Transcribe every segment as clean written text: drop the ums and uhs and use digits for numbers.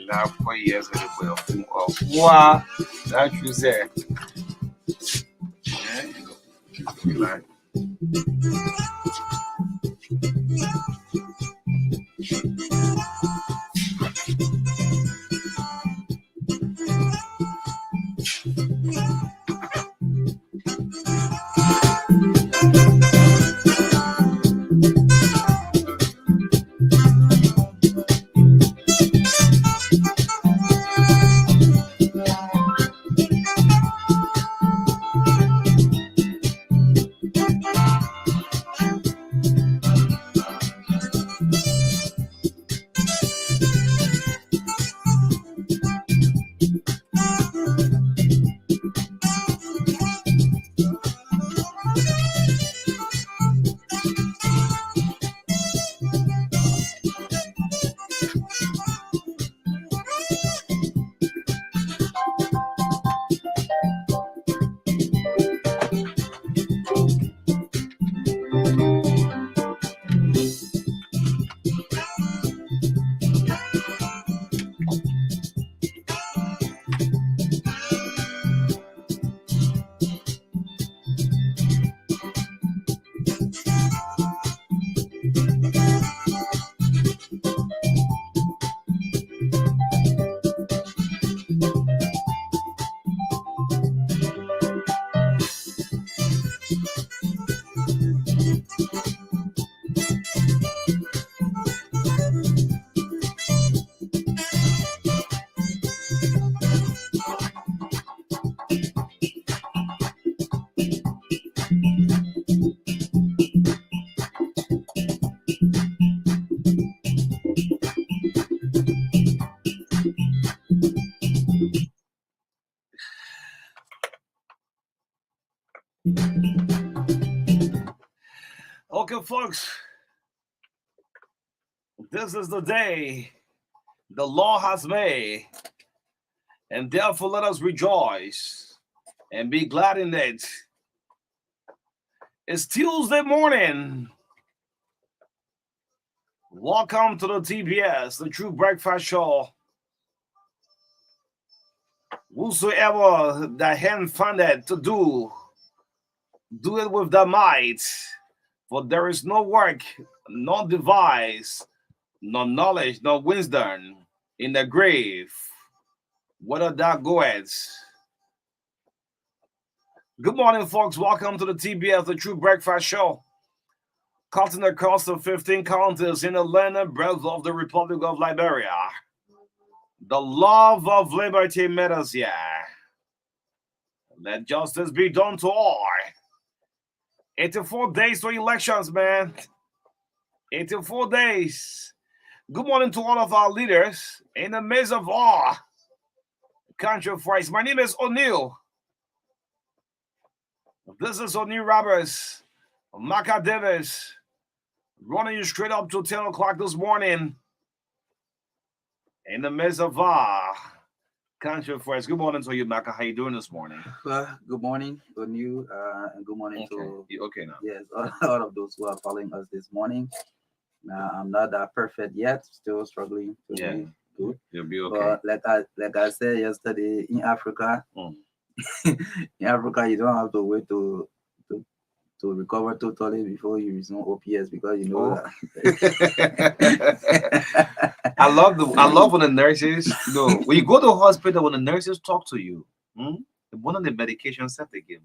Now 4 years ago, wow, that you say, like, okay, folks, this is the day the Lord has made, and therefore let us rejoice and be glad in it. It's Tuesday morning. Welcome to the TBS, the True Breakfast Show. Whosoever that hand funded to do it with the might. For there is no work, no device, no knowledge, no wisdom in the grave, whether thou goest. Good morning, folks. Welcome to the TBS, the True Breakfast Show. Cutting across the 15 counties in the land and breadth of the Republic of Liberia. The love of liberty met us here. Let justice be done to all. 84 days to elections, man. 84 days. Good morning to all of our leaders in the midst of all country friends. My name is O'Neill. This is O'Neill Roberts, MARKA Davis, running you straight up to 10 o'clock this morning in the midst of all country friends. Good morning to you, MARKA. How you doing this morning? Good morning, O'Neill, and good morning to you okay now? Yes, all of those who are following us this morning. I'm not that perfect yet, still struggling to be good. You'll be okay. But like I said yesterday, in Africa, in Africa, you don't have to wait to recover totally before you resume OPS, because you know that. I love when the nurses, when you go to the hospital, when the nurses talk to you, one of the medications that they give,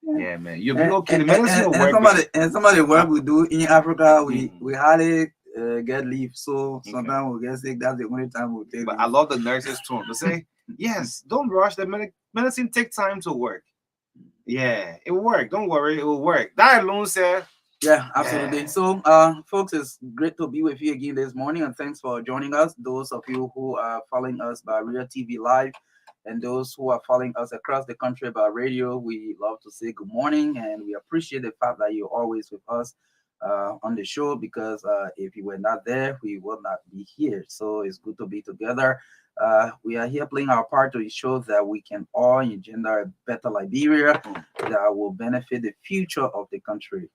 yeah, man, you'll be okay. The medicine will work. Some of the work we do in Africa, we hardly get leave, so sometimes we get sick. That's the only time we take. But leave. I love the nurses too. They say, yes, don't rush. The medicine take time to work. Yeah, it will work. Don't worry, it will work. That alone, sir. Yeah, absolutely. Yeah. So, folks, it's great to be with you again this morning, and thanks for joining us. Those of you who are following us by Real TV Live, and those who are following us across the country by radio, we love to say good morning, and we appreciate the fact that you're always with us on the show, because if you were not there, we would not be here. So it's good to be together. We are here playing our part to show that we can all engender a better Liberia that will benefit the future of the country.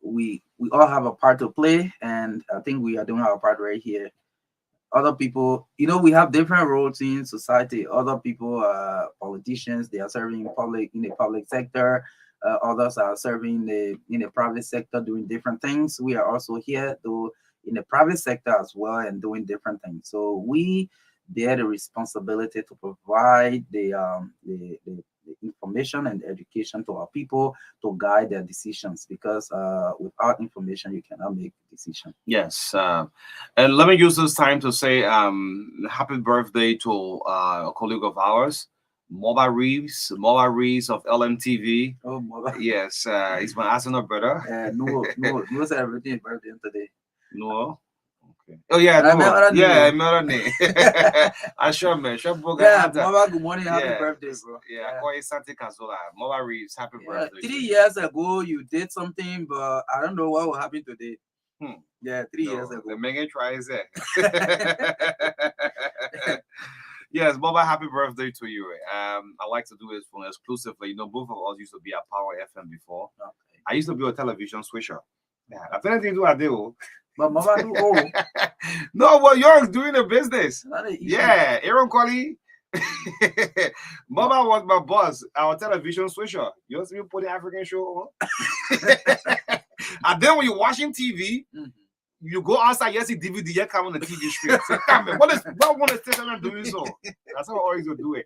We all have a part to play, and I think we are doing our part right here. other people, we have different roles in society. Other people are politicians, they are serving in the public sector. Others are serving in the private sector doing different things. We are also here to in the private sector as well and doing different things. So we bear the responsibility to provide the information and education to our people to guide their decisions, because without information you cannot make decisions. Yes, and let me use this time to say happy birthday to a colleague of ours, Mobile Reeves of LMTV. Oh, mother. Yes, he's my Arsenal brother. No celebrating his birthday today. No. Okay. Oh yeah, And I met no. other Yeah, name. Melanie. I sure man. Sure boga Yeah, hunter. mother, good morning, happy Yeah. birthday, bro. Yeah, I call it Santi Cazola. Mobile Reeves, happy Yeah, birthday. 3 years ago you did something, but I don't know what will happen today. Hmm. Yeah, 3 years No, ago. the Megan tries it. Yes, Boba, happy birthday to you. I like to do this for exclusively. You know, both of us used to be at Power FM before. Okay. I used to be a television switcher. Yeah, that's anything do I do. But mama do oh, No, well, you're doing a business. not an issue. Yeah, Aaron Colley. Mama was my boss, our television switcher. You want to put the African show on? And then when you're watching TV, Mhm. you go outside, you see DVD, you come on the TV screen. Say, "Damn it, what one is station doing so?" That's how I always will do it.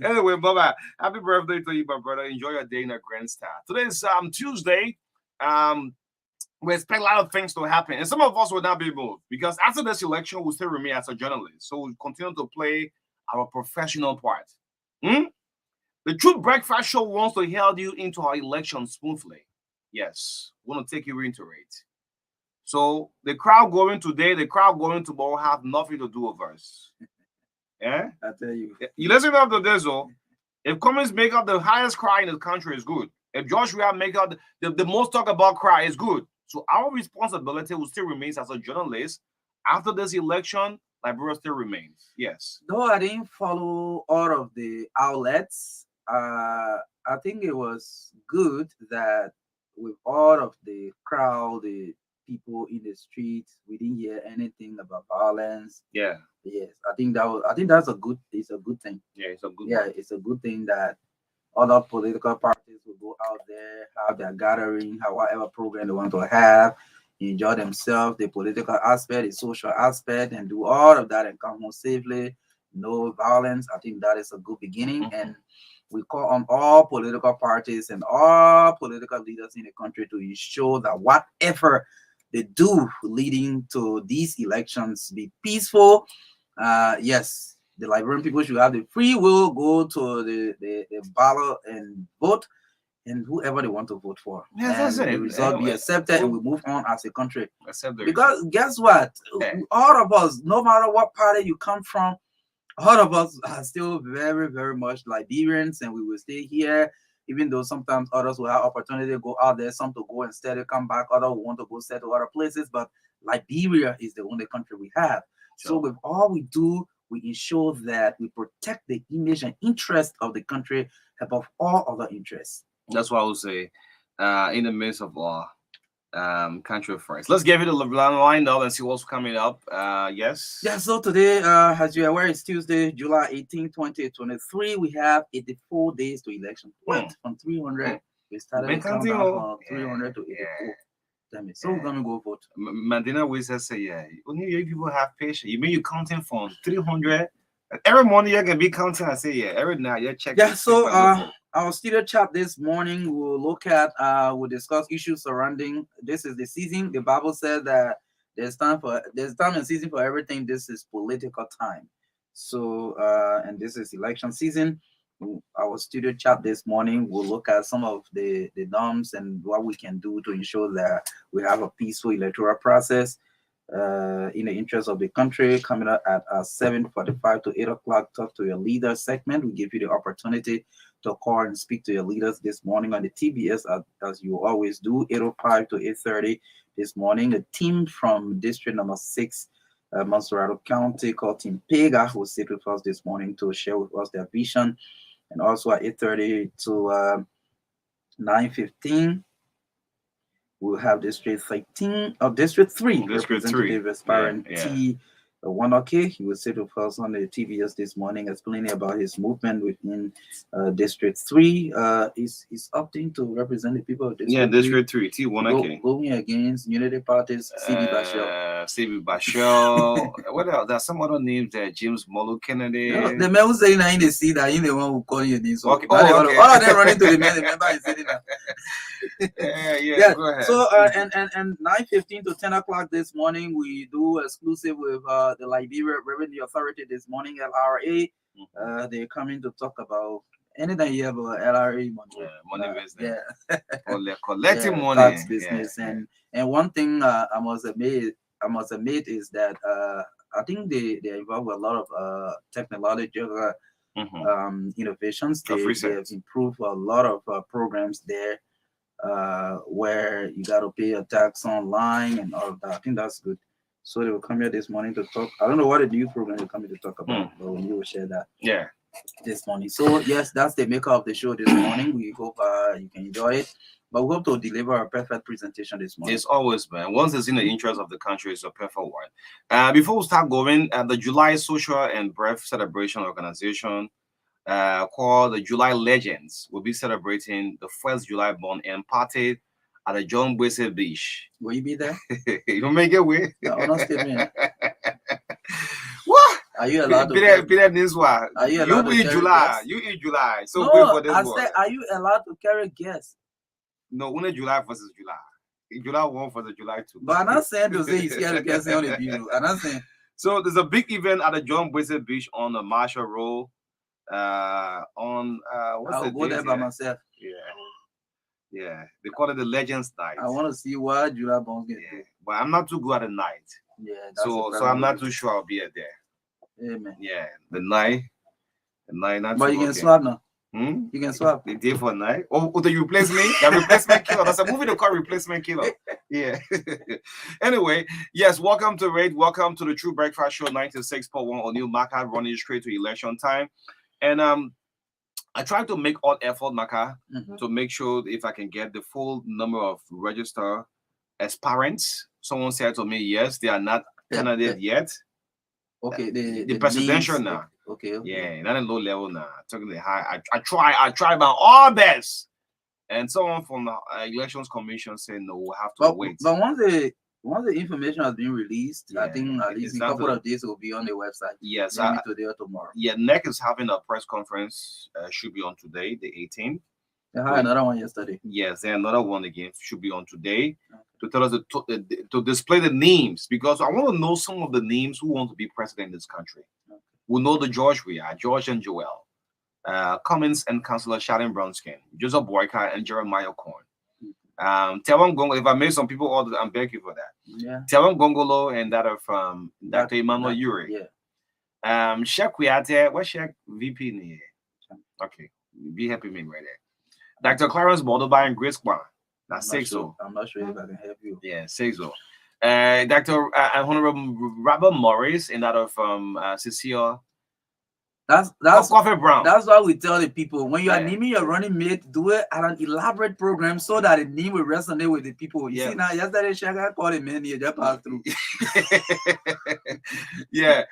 Anyway, Baba, happy birthday to you, my brother. Enjoy your day in a grand style. Today is Tuesday. We expect a lot of things to happen, and some of us will not be moved because after this election, we'll still remain as a journalist. So we'll continue to play our professional part. Hmm? The Truth Breakfast Show wants to help you into our election smoothly. Yes, we want to take you into it. So the crowd going today, the crowd going tomorrow have nothing to do with us. Yeah? I tell you. You listen up to this, though. If Cummins make up the highest cry in the country, is good. If Josh Weah make up the most talk about cry, is good. So our responsibility will still remains as a journalist. After this election, Liberia still remains. Yes. Though I didn't follow all of the outlets, I think it was good that with all of the crowd, the people in the streets, we didn't hear anything about violence. Yeah. Yes, I think that's a good. It's a good thing. Yeah, it's a good Yeah, one. it's a good thing that other political parties will go out there, have their gathering, have whatever program they want to have, enjoy themselves, the political aspect, the social aspect, and do all of that and come home safely. No violence. I think that is a good beginning. Mhm. And we call on all political parties and all political leaders in the country to ensure that whatever they do leading to these elections be peaceful. Yes, the Liberian people should have the free will go to the ballot and vote, and whoever they want to vote for. Yes, that's And it. the result be Anyway, accepted, and we move on as a country. Accept the Because guess what? Yeah. All of us, no matter what party you come from, all of us are still very, very much Liberians, and we will stay here. Even though sometimes others will have opportunity to go out there, some to go instead of come back, others will want to go settle other places. But Liberia is the only country we have. So Sure. with all we do, we ensure that we protect the image and interest of the country above all other interests. That's what I would say. In the midst of our country first. Let's give it a line now and see what's coming up. Yes. Yeah, so today, as you're aware, it's Tuesday, July 18, 2023. We have 84 days to election. What? From 300, we started Been the countdown counting, from oh. 300 to 84. Yeah. Damn it. So we're Yeah. going to go vote. Mandina always says, yeah, only you people have patience. You mean you counting from 300? Every morning you can be counting. I say, yeah, every night you check. Yeah, so our studio chat this morning, we'll look at, we'll discuss issues surrounding, this is the season. The Bible said that there's time and season for everything. This is political time. So, and this is election season. Our studio chat this morning will look at some of the norms and what we can do to ensure that we have a peaceful electoral process in the interest of the country. Coming up at 7:45 to 8 o'clock, talk to your leader segment. We give you the opportunity to call and speak to your leaders this morning on the TBS as you always do, 8:05 to 8:30 this morning. A team from District Number 6, Monserrato County, called Team Pega, will sit with us this morning to share with us their vision. And also at 8:30 to 9:15, We'll have District 13 or District 3 District 3. Representative aspirant Yeah. T. Wanoke. He was set to us on the TVS this morning, explaining about his movement within District 3. He's opting to represent the people of Yeah, District 3, District 3. T. Wanoke. going against Unity Party's C.B. Bashir. C.B. Bashir. What else? There's some other names there. James Molu Kennedy. The man who saying that in the see that in the one who call you this. Okay. Okay. All of them running to the man. Remember, he's saying that. Yeah. Go ahead. So and 9:15 to 10 o'clock this morning, we do exclusive with the Liberia Revenue Authority this morning, LRA. They're coming to talk about anything you have about LRA money. Money business. Yeah. Collecting money. Tax business. And one thing I must admit is that I think they involve a lot of technological innovations. They have improved a lot of programs there. Where you got to pay a tax online and all of that. I think that's good. So they will come here this morning to talk. I don't know what the new program they're coming to talk about, but you will share that. Yeah. This morning. So yes, that's the maker of the show this morning. We hope you can enjoy it. But we hope to deliver a perfect presentation this morning. It's always, man. Once it's in the interest of the country, it's a perfect one. Before we start going, the July Social and Birth Celebration Organization called the July Legends will be celebrating the first July born and party at the John Boise Beach. Will you be there? You don't make it way. No, I'm not statement. What? Are you allowed to? Be there this one. Are you allowed you to eat July. Guests? You eat July. So no, wait for this I one. said, are you allowed to carry guests? No, only July versus July. July 1 versus July 2. But I'm not saying to say you carry guests on the beach. I'm not saying. So there's a big event at the John Boise Beach on the Marshall Road. I'll go there by myself. Yeah. They call it the Legends Night. I want to see what July Bones get. Yeah, but I'm not too good at the night. Yeah. So I'm not too sure I'll be there. Amen. Yeah, the night. Not but you can swap now. You can swap. The day for night. Oh, the replacement? The replacement killer. That's a movie they call Replacement Killer. Yeah. Anyway, yes, welcome to Raid. Welcome to the True Breakfast Show 96.1 on new MARKA, running straight to election time. And I try to make all effort, MARKA, to make sure if I can get the full number of registered aspirants. Someone said to me, yes, they are not candidate yet. Okay, the presidential names, now. Okay. Yeah, not a low level now. Talking the high. I try my all best. And someone from the elections commission said no, we'll have to wait. But once the information has been released, I think at least a couple of days it will be on the website. Yes, maybe today or tomorrow. Yeah, NEC is having a press conference. Should be on today, the 18th. They had another one yesterday. Yes, then another one again should be on today to tell us to display the names, because I want to know some of the names who want to be president in this country. Okay. We know the George and Joel, Cummins and Councillor Sharon Brownskin, Joseph Boyka and Jeremiah Korn. Tewan Gongolo, if I made some people order, I'm begging for that. Yeah. Tewan Gongolo and that of Dr. Emmanuel Yuri. Yeah. Sheikh Kuyate, what's Sheikh VP? Okay, be happy me right there. Dr. Clarence Bordoba and Grace Kwan. That's so. I'm not sure if I can help you. Yeah, say so. Dr. Honorable Robert Morris and that of Cecile. That's Coffee Brown. That's why we tell the people, when you are naming your running mate, do it at an elaborate program so that the name will resonate with the people. You see now, yesterday Shaka called a man here, just passed through. yeah,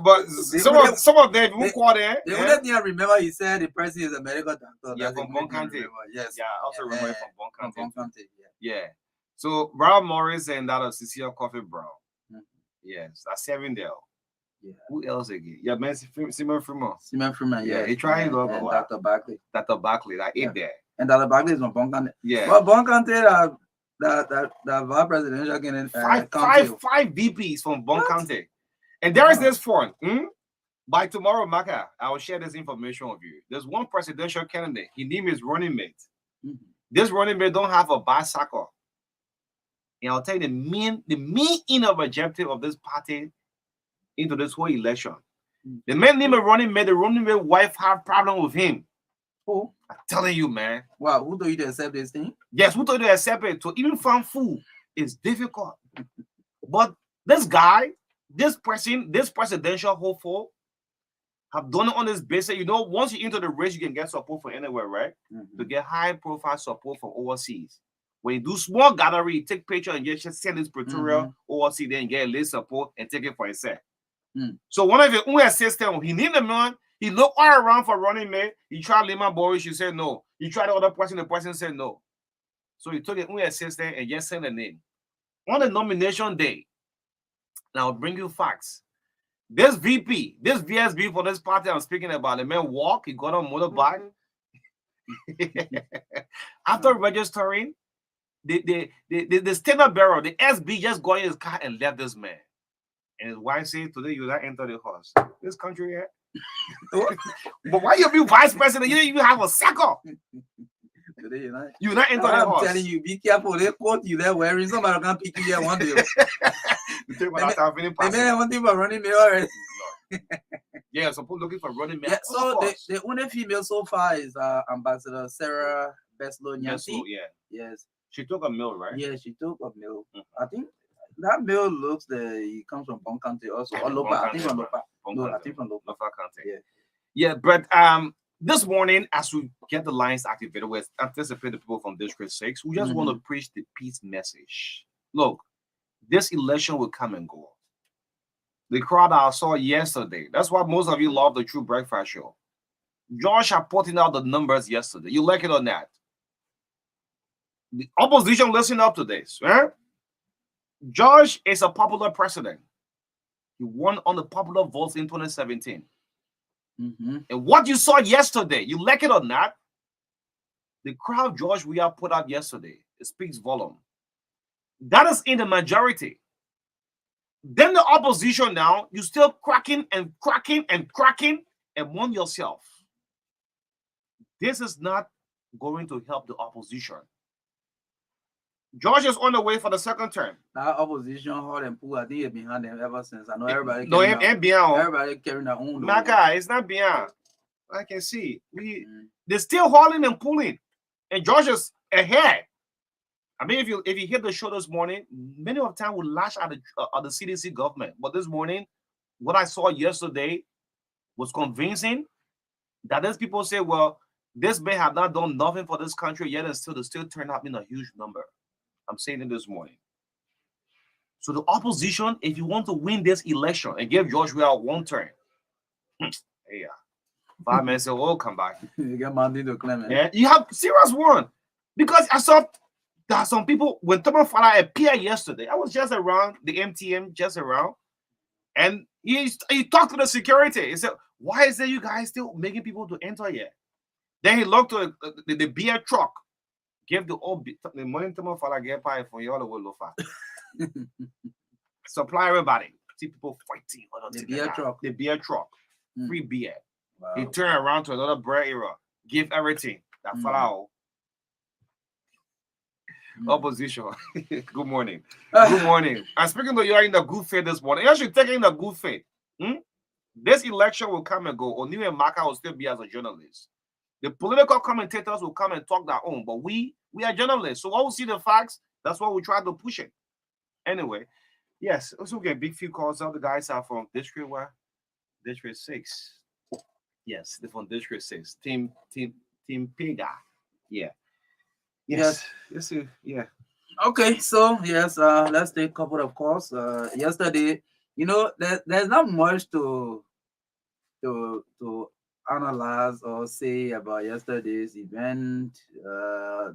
but some of them who called there. They wouldn't even remember he said the person is a medical doctor. Yeah, from Bonkante. Yes. Yeah, I also remember from Bonkante. Yeah. So Brown Morris and that of Cecile Coffee Brown. Yes, that's 7 there. Yeah. Who else again? Yeah, man, Simon Freeman. Yeah, he tried to and Dr. Barkley. I ate there. And Dr. Barkley is from Bonkante. Yeah. But Bonkante, the vice presidential candidate. Five VPs from Bonkante. And there is this one. By tomorrow, MARKA, I will share this information with you. There's one presidential candidate. His name is running mate. This running mate don't have a bicycle. And I'll tell you the main objective of this party into this whole election. The man named running mate, the running mate wife have problem with him. Who? I'm telling you, man. Wow, who told you to accept this thing? Yes, who told you to accept it? To even find food is difficult. But this guy, this presidential hopeful, have done it on this basis. You know, once you're into the race, you can get support from anywhere, right? To get high profile support from overseas. When you do small gallery, you take picture and just send this Mm-hmm. Pretoria or see then get a list support and take it for himself. Mm. So one of your own assistant, he need the man. He look all around for running mate. He tried Lehman Boris, she said no. He tried the other person, the person said no. So he took his own assistant and just sent a name. On the nomination day, now I'll bring you facts. This VP, this VSB for this party I'm speaking about, the man walk, he got on motorbike. After registering, the standard bearer, the SB just got in his car and left this man. And his wife said, today you not enter the house. This country here. But why you be vice president? You don't even have a second. Today, You not enter the I'm house. telling you, be careful. They caught you there wearing somebody can pick you there one day. You take my time, The man one thing for running me already. Yeah, suppose looking for running man. Yeah, so the only female so far is Ambassador Sarah Beslow Nyanti. Yeah. Yes. She took a meal, right? Yeah, she took a meal. I think that meal looks he comes from Bon County also. Or Lopa. I think from Lopa. No, I think from Lopa. Lopa County. Yeah. Yeah, but this morning, as we get the lines activated, we anticipate the people from District 6. We just want to preach the peace message. Look, this election will come and go. The crowd I saw yesterday, that's why most of you love the True Breakfast Show. Josh are putting out the numbers yesterday. You like it or not? The opposition listen up to this. Right? Josh is a popular president. He won on the popular votes in 2017. And what you saw yesterday, you like it or not, the crowd George we have put out yesterday, it speaks volume. That is in the majority. Then the opposition now, you still cracking and want yourself. This is not going to help the opposition. George is on the way for the second term. That opposition hard and poor, I think it's behind them ever since. I know everybody everybody carrying their own. MARKA, it's not beyond. I can see. They're still hauling and pulling. And George is ahead. I mean, if you hit the show this morning, many of the time we lash at the CDC government. But this morning, what I saw yesterday was convincing that these people say, well, this man have not done nothing for this country, yet and still they still turn out in a huge number. I'm saying it this morning. So the opposition, if you want to win this election and give George Weah one turn, yeah, 5 minutes will come back. You get Mandy to claim it. Yeah, you have serious one. Because I saw that some people, when Thomas Fala appeared yesterday, I was just around the MTM, and he talked to the security. He said, why is it you guys still making people to enter here? Then he looked to the beer truck. Give the money Thomas Fala get pie for y'all will lofa. Supply everybody. See people fighting. The beer truck. Free beer. Wow. He turned around to another bread era. Give everything. That Fala. Opposition. Good morning. Good morning. I'm speaking to you are in the good faith this morning. You should take it in the good faith. This election will come and go. Only MARKA will still be as a journalist. The political commentators will come and talk their own, but we are journalists. So when we see the facts, that's what we try to push it. Anyway, yes, also get big few calls out. The guys are from District 6. Yes, they're from District 6. Team Pega. Yeah. Yes. Yeah. Okay, so yes, let's take a couple of calls. Yesterday, there's not much to analyze or say about yesterday's event. A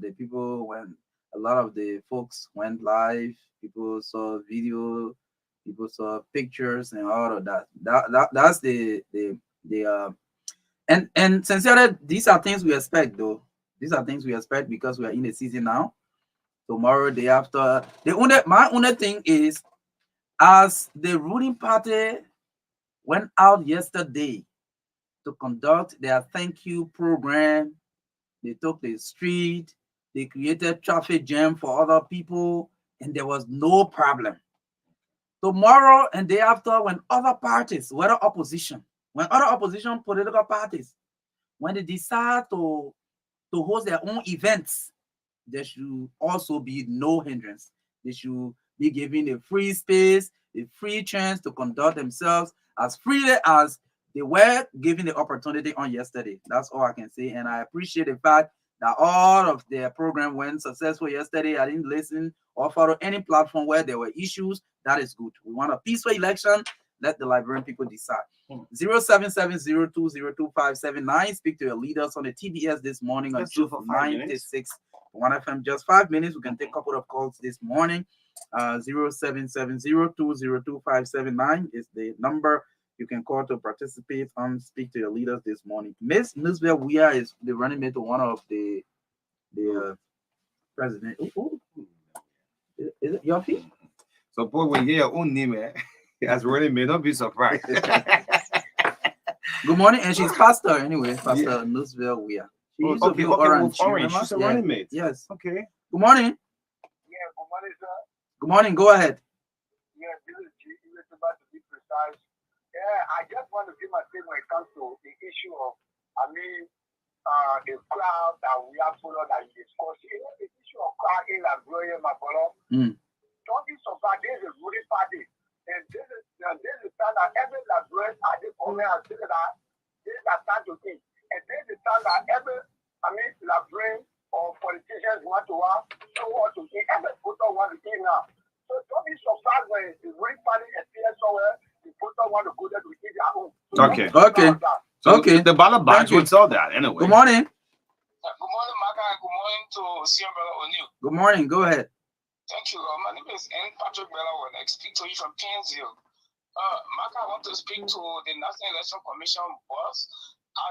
lot of the folks went live. People saw video. People saw pictures and all of that. That's and sincerely, these are things we expect though. These are things we expect because we are in the season now. Tomorrow, day after. My only thing is, as the ruling party went out yesterday to conduct their thank you program, they took the street, they created traffic jam for other people, and there was no problem. Tomorrow and day after, when other parties, when other opposition political parties, when they decide to host their own events, there should also be no hindrance. They should be given a free space, a free chance to conduct themselves as freely as they were given the opportunity on yesterday. That's all I can say. And I appreciate the fact that all of their program went successful yesterday. I didn't listen or follow any platform where there were issues. That is good. We want a peaceful election. Let the Liberian people decide. 0770202579. Speak to your leaders on the TBS this morning on Let's do it Truth for 5 minutes. 96 1 FM. Just 5 minutes. We can take a couple of calls this morning. 0770202579 is the number you can call to participate on Speak to your leaders this morning. Miss Nusville Weir is the running mate to one of the president. Ooh. Is it your feet? So, boy, when you hear your own name, has really may not be surprised. Good morning, and she's pastor anyway. Pastor Nusville Weir. She used to be Orange. She's a running mate. Yes. Okay. Good morning. Yeah, good morning, sir. Good morning. Go ahead. Yeah, this is G. About to be precise. Yeah, I just want to give my statement when it comes to the issue of, the crowd that we have followed that you discussed. You know, the issue of crowd in Liberia, my brother. Don't be surprised. There's a ruling party. And this is the time that every Liberian at this moment has said that this is the time to eat. And this is the time that every, Liberian or politicians want to have, don't want to eat. Every voter want to eat now. So don't be surprised when the ruling party appears somewhere, the voter want to go there to eat their own. Okay. So the ballot box will tell that anyway. Good morning. Good morning, Marka, and good morning to CM Bella O'Neill. Good morning. Go ahead. Thank you. My name is N. Patrick Bella. I speak to you from Painesville. Marka, I want to speak to the National Election Commission boss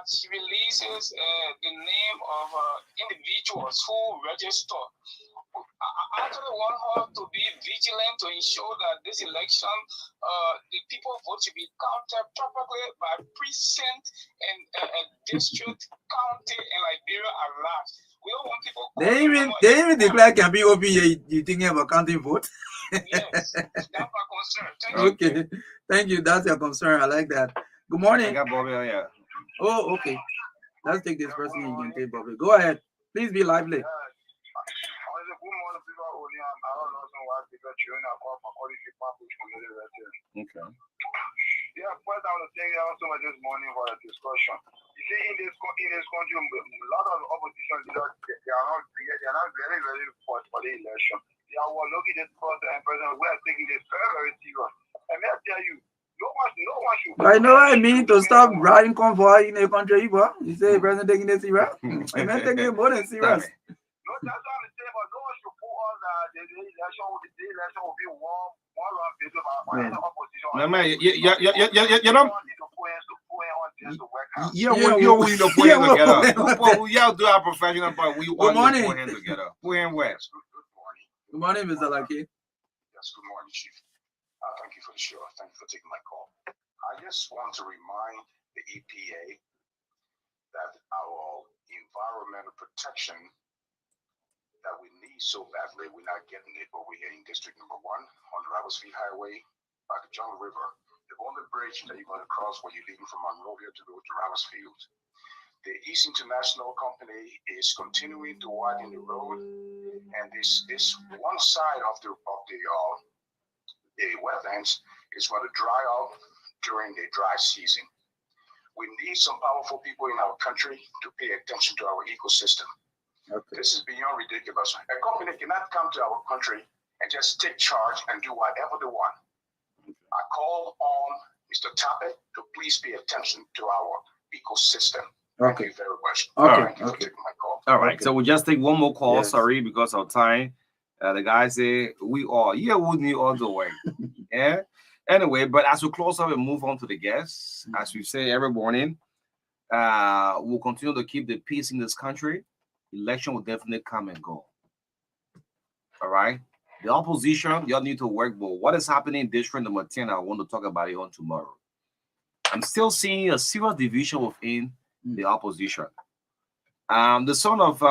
as she releases the name of individuals who register. I actually want her to be vigilant to ensure that this election, the people vote should be counted properly by precinct and district, county, and Liberia at large. We don't want people. They even declare can be open. You thinking about counting vote? Yes, that's my concern. Thank you. Okay, thank you. That's your concern. I like that. Good morning. I got Bobby, yeah. Oh, okay. Let's take this person. You can take Bobby. Go ahead. Please be lively. Okay. Yeah, first I want to thank you so much this morning for the discussion. You see, in this country, a lot of opposition leaders they are not very, very for the election. They are looking at this person and president. We are taking this very, very serious. And may I tell you, no one should. I know what I mean to stop riding convoy in a country, but you say president taking this serious. I'm not taking it more than serious. No, that's what I'm saying, but no one should put us the election will be one round based on the opposition. No, man, you know. Yeah, we're willing to put hands together. We all do our professional, but we want to put hands together. Put hands where? Good morning, Mr. Lucky. Yes, good morning, Chief. Thank you for the show. Thank you for taking my call. I just want to remind the EPA that our environmental protection that we need so badly, we're not getting it, but we're in District Number 1 on the Ravelsfield Highway by the Jungle River. The only bridge that you're going to cross when you're leaving from Monrovia to go to Ravelsfield. The East International Company is continuing to widen the road, and this one side of the wetlands is going to dry out during the dry season. We need some powerful people in our country to pay attention to our ecosystem. Okay. This is beyond ridiculous. A company cannot come to our country and just take charge and do whatever they want. I call on Mr. Tappet to please pay attention to our ecosystem. Thank you very much. Thank you for taking my call. All right. So we'll just take one more call. Yes. Sorry, because of time. The guy say we need all the way. Yeah. Anyway, but as we close up and move on to the guests, as we say every morning, we'll continue to keep the peace in this country. Election will definitely come and go. All right. The opposition, y'all need to work, but what is happening in District Number 10, I want to talk about it on tomorrow. I'm still seeing a serious division within the opposition. The son of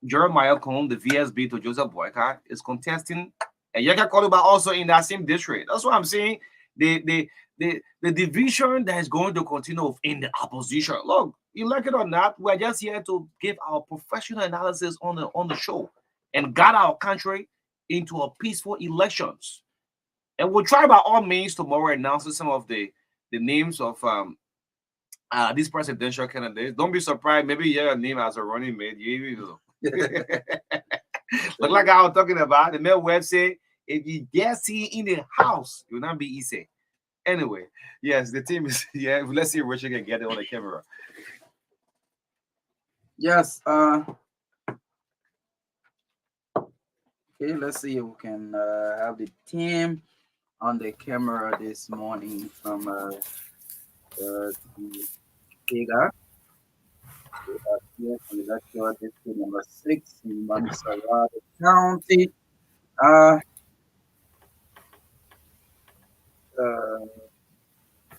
Jeremiah Cohn, the VSB to Joseph Boycott, is contesting, and Yaka Koluba also in that same district. That's what I'm saying. The division that is going to continue within the opposition. Look, you like it or not, we're just here to give our professional analysis on the show and guide our country into a peaceful elections. And we'll try by all means tomorrow announcing some of the names of these presidential candidates. Don't be surprised. Maybe you have a name as a running mate. You even know. Look like I was talking about the mail website. If you dare see in the house, it will not be easy. Anyway, yes, the team is yeah. Let's see if Richard can get it on the camera. Yes. Okay. Let's see if we can have the team on the camera this morning from the Pega. We are here from the electoral district number 6 in Montserrat County. Uh, uh,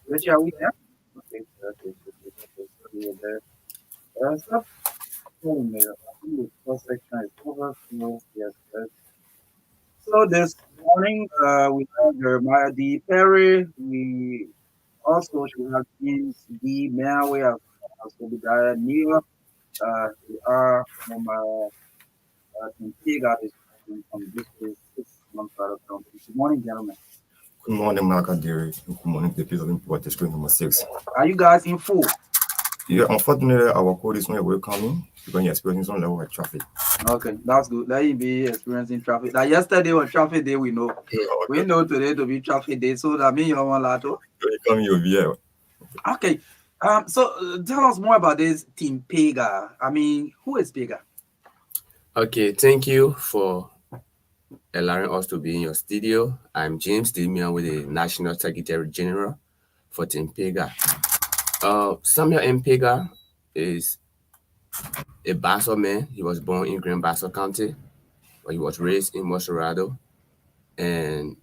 Richard, are we there? Okay, okay, so we are there. Stop calling me. I think the first section is over. No, yes, yes. So this morning, we have Jeremiah D. Perry. We also should have James D. Man. We have Sobidaya Neal. We are from Antigua, is from District 6 months out of County. Good morning, gentlemen. Good morning, MARKA dear. Good morning, the people of Import District number 6. Are you guys in full? Yeah, unfortunately, our code is not welcoming because you're experiencing some level of traffic. Okay, that's good. Let you be experiencing traffic. Like yesterday was traffic day, we know. We know today to be traffic day, so that means you don't want that. You come here. Okay. So tell us more about this team Pega. I mean, who is Pega? Okay, thank you for allowing us to be in your studio. I'm James Damian with the National Secretary General for Team Pega. Samuel M. Pega is a Basso man. He was born in Grand Basso County, but he was raised in Monserrado, and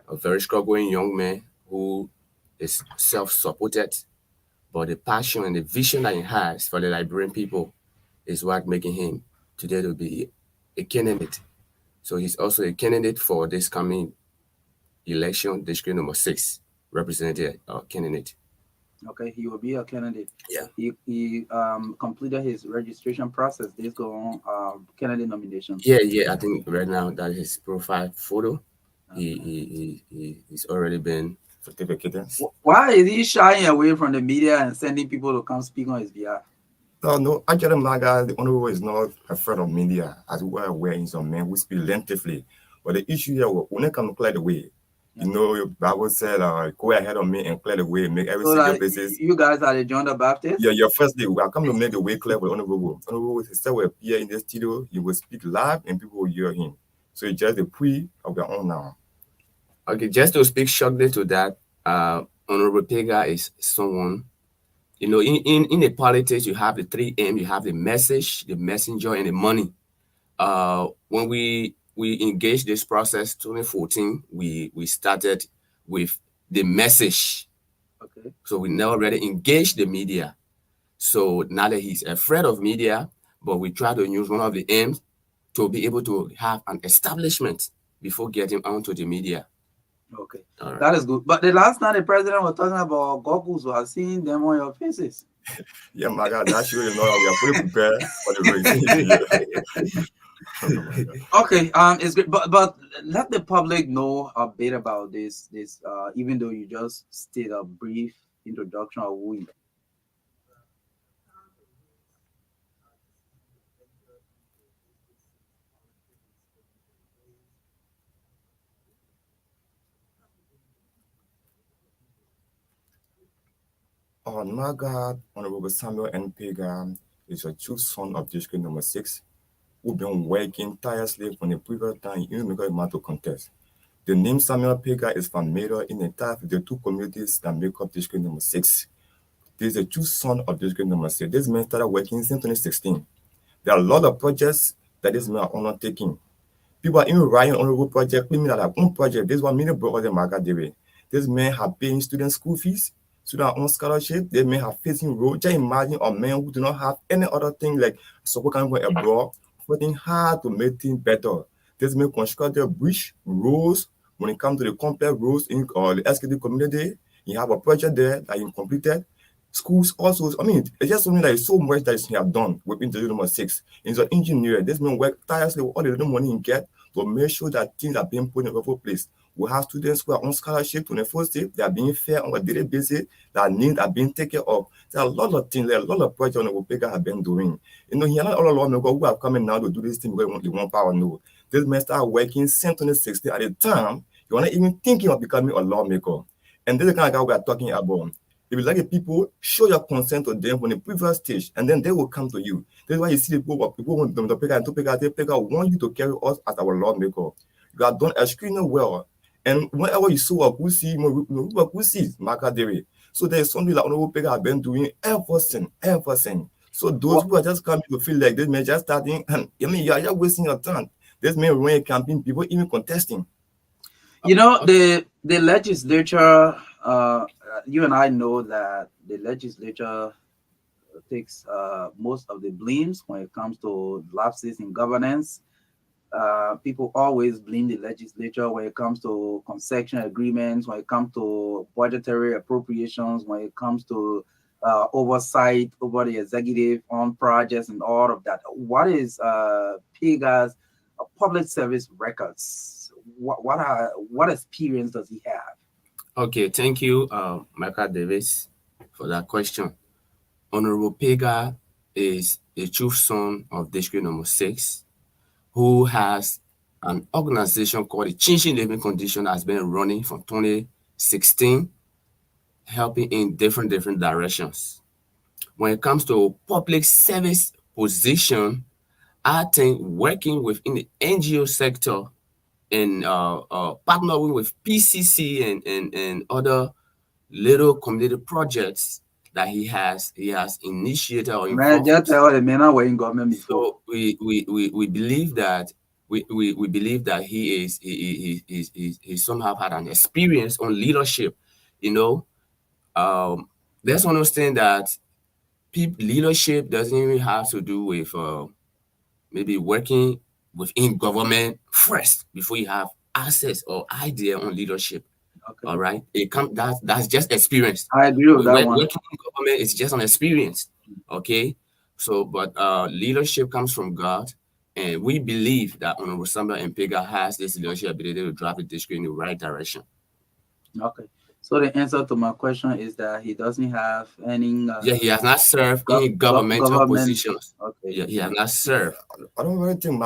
a very struggling young man who is self-supported, but the passion and the vision that he has for the Liberian people is what making him today to be a candidate. So he's also a candidate for this coming election, district number 6, representative candidate. Okay, he will be a candidate. Yeah. He completed his registration process. This go on candidate nomination. Yeah. I think right now that his profile photo, he's already been Certificate. Why is he shying away from the media and sending people to come speak on his behalf? No, actually, MARKA, the honorable is not afraid of media, as we are aware in some men who speak lengthily. But the issue here, when it comes to clear the way, you know, your Bible said, go ahead of me and clear the way, make every single places. You guys are the John the Baptist? Yeah, your first day, we are coming to make the way clear with honorable. Honorable sister will appear in the studio, he will speak live and people will hear him. So it's just the pre of their own now. Okay, just to speak shortly to that, Honorable Pega is someone, you know, in the politics, you have the 3 M, you have the message, the messenger, and the money. When we engaged this process 2014, we started with the message. Okay. So we never really engaged the media. So now that he's afraid of media, but we try to use one of the aims to be able to have an establishment before getting onto the media. Okay, All right. that is good. But the last time the president was talking about goggles, we are seeing them on your faces. Yeah, MARKA, that shows you know we are fully prepared for the race. Okay, it's great, but let the public know a bit about this. Even though you just did a brief introduction of who you. MARKA, Honorable Samuel N. Pega is a true son of district number 6, who've been working tirelessly from the previous time in the matter contest. The name Samuel Pega is familiar in the entire of the 2 communities that make up district number 6. This is a true son of district number 6. This man started working since 2016. There are a lot of projects that this man are undertaking. People are even writing honorable project, claiming that our own project, this is what many brothers in MARKA did. This man have paying students school fees, students on scholarship. They may have facing road. Just imagine a man who do not have any other thing like support coming from abroad, working hard to make things better. This man constructed bridge, roads. When it comes to the complex roads in the SKD community, you have a project there that you completed. Schools also, I mean, it's just something that is so much that he have done within the number 6. He's an engineer. This man work tirelessly with all the little money he get to make sure that things are being put in a proper place. We have students who are on scholarship 24/7. They are being fed on a daily basis. Their needs are being taken of. There are a lot of things, there are a lot of projects on the have been doing. Here not all along ago who are coming now to do this thing where they want power. No. This man started working since 2016. At the time, you are not even thinking of becoming a lawmaker. And this is the kind of guy we are talking about. If you like the people, show your consent to them from the previous stage, and then they will come to you. That's why you see the people want them to pick out, they want you to carry us as our lawmaker. You have done extremely well. And whenever you saw a good see, we see MARKA Dairy. So there's something like Honorable Pega have been doing everything. So those who are just coming to feel like this may just starting, I mean, you're just wasting your time. This may ruin campaign, people even contesting. The legislature, you and I know that the legislature takes most of the blames when it comes to lapses in governance. People always blame the legislature when it comes to concession agreements, when it comes to budgetary appropriations, when it comes to oversight over the executive on projects and all of that. What is PEGA's public service records? What experience does he have? Okay, thank you, Michael Davis, for that question. Honorable Pega is a true son of District Number 6, who has an organization called the Changing Living Condition that has been running from 2016, helping in different partners. When it comes to public service position, I think working within the NGO sector and partnering with PCC and other little community projects that he has initiated or involved. Just tell the men were in government before. So we believe that we believe that he somehow had an experience on leadership. Let's understand that leadership doesn't even have to do with maybe working within government first before you have access or idea on leadership. Okay. All right, that's just experience. I agree with that one. Working in government is just an experience. Okay, so but leadership comes from God, and we believe that Honorable Samuel Mpega has this leadership ability to drive the district in the right direction. Okay. So the answer to my question is that he doesn't have any. He has not served in governmental positions. Okay. Yeah, he has not served. I don't really think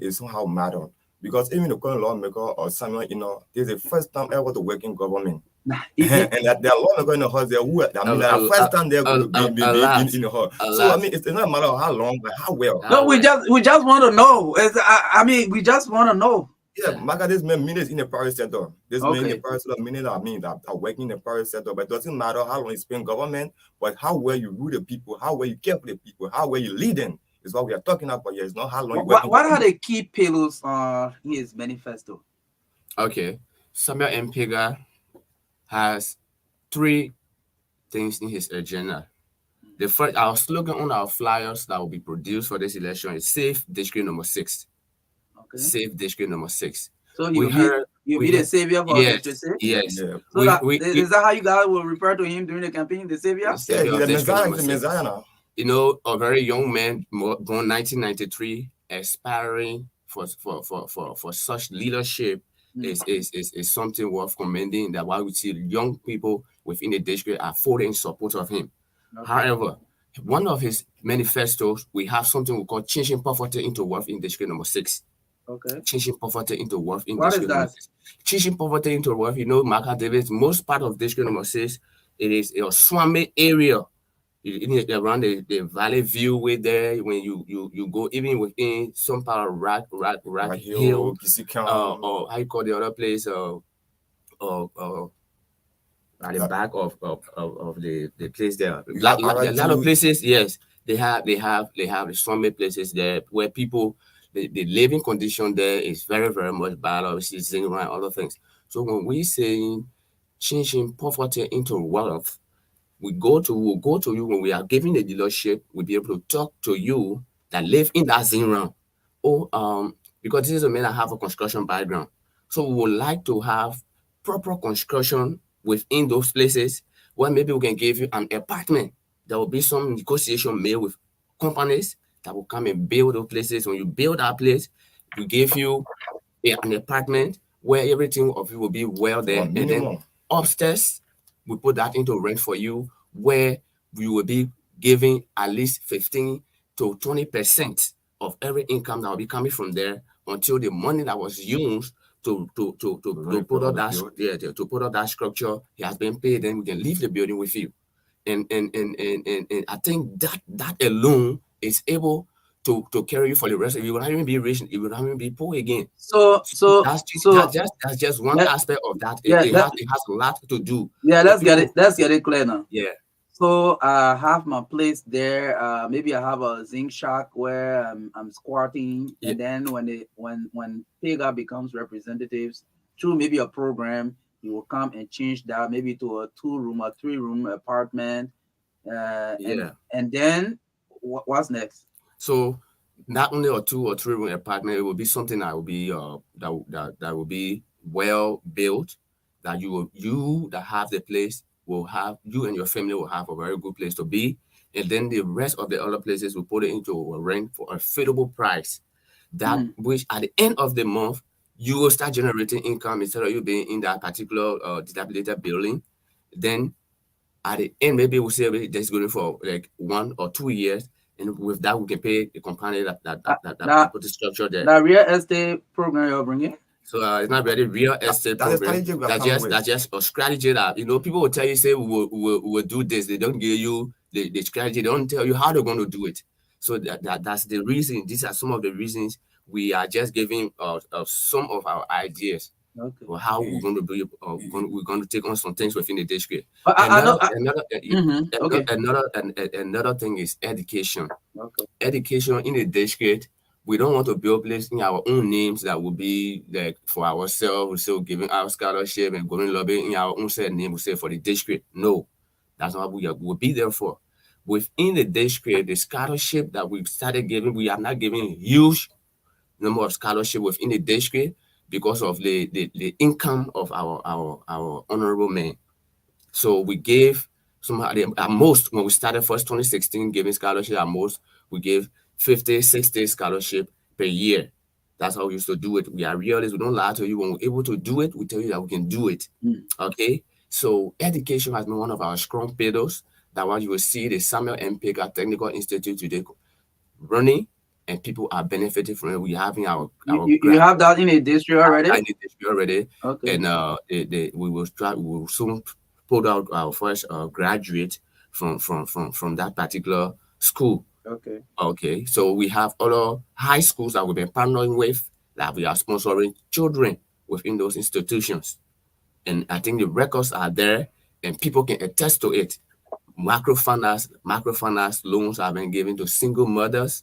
it somehow matter, because even the current lawmaker or Samuel, this is the first time ever to work in government. And that there are lawmakers in the house there who the first time they're going to be in the house. So I mean, it's not a matter of how long, but how well. No, we just want to know. We just want to know. Yeah, MARKA, this man means in the private sector. This man in the private sector meaning that are working in the private sector, but it doesn't matter how long you spend government, but how well you rule the people, how well you care for the people, how well you lead them is what we are talking about here. It's not how long you work. What are the key pillars in his manifesto? Okay, Samuel Mpega has 3 things in his agenda. The first, our slogan on our flyers that will be produced for this election is Safe District Number 6. Okay. Safe District Number 6. So you'll be the savior for District 6? Yes. Yeah. So is that how you guys will refer to him during the campaign, the savior? He's the Messiah now. A very young man, born 1993, aspiring for such leadership is something worth commending. That why we see young people within the district are fully in support of him. Okay. However, one of his manifestos, we have something we call changing poverty into wealth in District Number 6. Okay. Changing poverty into wealth in what District Number 6. Changing poverty into wealth, MARKA Davis, most part of District Number 6, it is a swammy area. Around the Valley View way there, when you go even within some part of Rock Hill, or how you call the other place, at the back of the place there. A lot of places, yes, they have the swammy places there where people the living condition there is very, very much bad, obviously, zinc and other things. So when we say changing poverty into wealth, we'll go to you when we are giving the dealership, we'll be able to talk to you that live in that zinc round. Because this is a man that have a construction background. So we would like to have proper construction within those places where maybe we can give you an apartment. There will be some negotiation made with companies that will come and build those places. When you build that place, we give you an apartment where everything of it will be well For there. And then minimum. upstairs, we put that into rent for you, where we will be giving at least 15 to 20% of every income that will be coming from there until the money that was used to put up that to put up that structure, he has been paid. Then we can leave the building with you. And I think that alone is able to carry you for the rest of you. Will not even be rich, you will not even be poor again. So So so that's so that's just one let, aspect of that. yeah, It has a lot to do. yeah, For let's people, get it clear now. yeah, So I have my place there. Maybe I have a zinc shack where I'm squatting, yeah, and then when Pega becomes representatives through maybe a program, you will come and change that maybe to a 2 room or 3 room apartment, yeah. and then what's next? So not only a 2 or 3 room apartment, it will be something that will be that will be well built. That you that have the place will have, you and your family will have a very good place to be, and then the rest of the other places will put it into a rent for a affordable price. That Mm. which at the end of the month you will start generating income instead of you being in that particular dilapidated building. Then at the end, maybe we'll say we're just going for like 1 or 2 years, and with that we can pay the company that That put the structure there. that real estate program you're bringing. So it's not really real estate That's a program. strategy we are coming with. That's just a strategy that people will tell you, say we will do this. They don't give you the strategy. They don't tell you how they're going to do it. So that's the reason. These are some of the reasons we are just giving some of our ideas Okay. or how we're going to do it. We're going to take on some things within the district. But I know. Okay. Another thing is education. Okay. Education in the district. We don't want to build place in our own names that will be like for ourselves. We're still giving our scholarship and going lobbying in our own set name. We say for the district. No, that's not what we will be there for. Within the district, the scholarship that we've started giving, we are not giving huge number of scholarship within the district because of the income of our honorable men. So we gave at most when we started first 2016 giving scholarship at most we gave 50, 60 scholarship per year. That's how we used to do it. We are realists. We don't lie to you. When we're able to do it, we tell you that we can do it. Mm. Okay. So education has been one of our strong pillars. That what you will see the Samuel M. Baker Technical Institute today running, and people are benefiting from it. We having You have that in a district already? I did this already, Okay. and we will soon put out our first graduate from that particular school. Okay. Okay, so we have other high schools that we've been partnering with that we are sponsoring children within those institutions, and I think the records are there, and people can attest to it. Microfinance loans have been given to single mothers,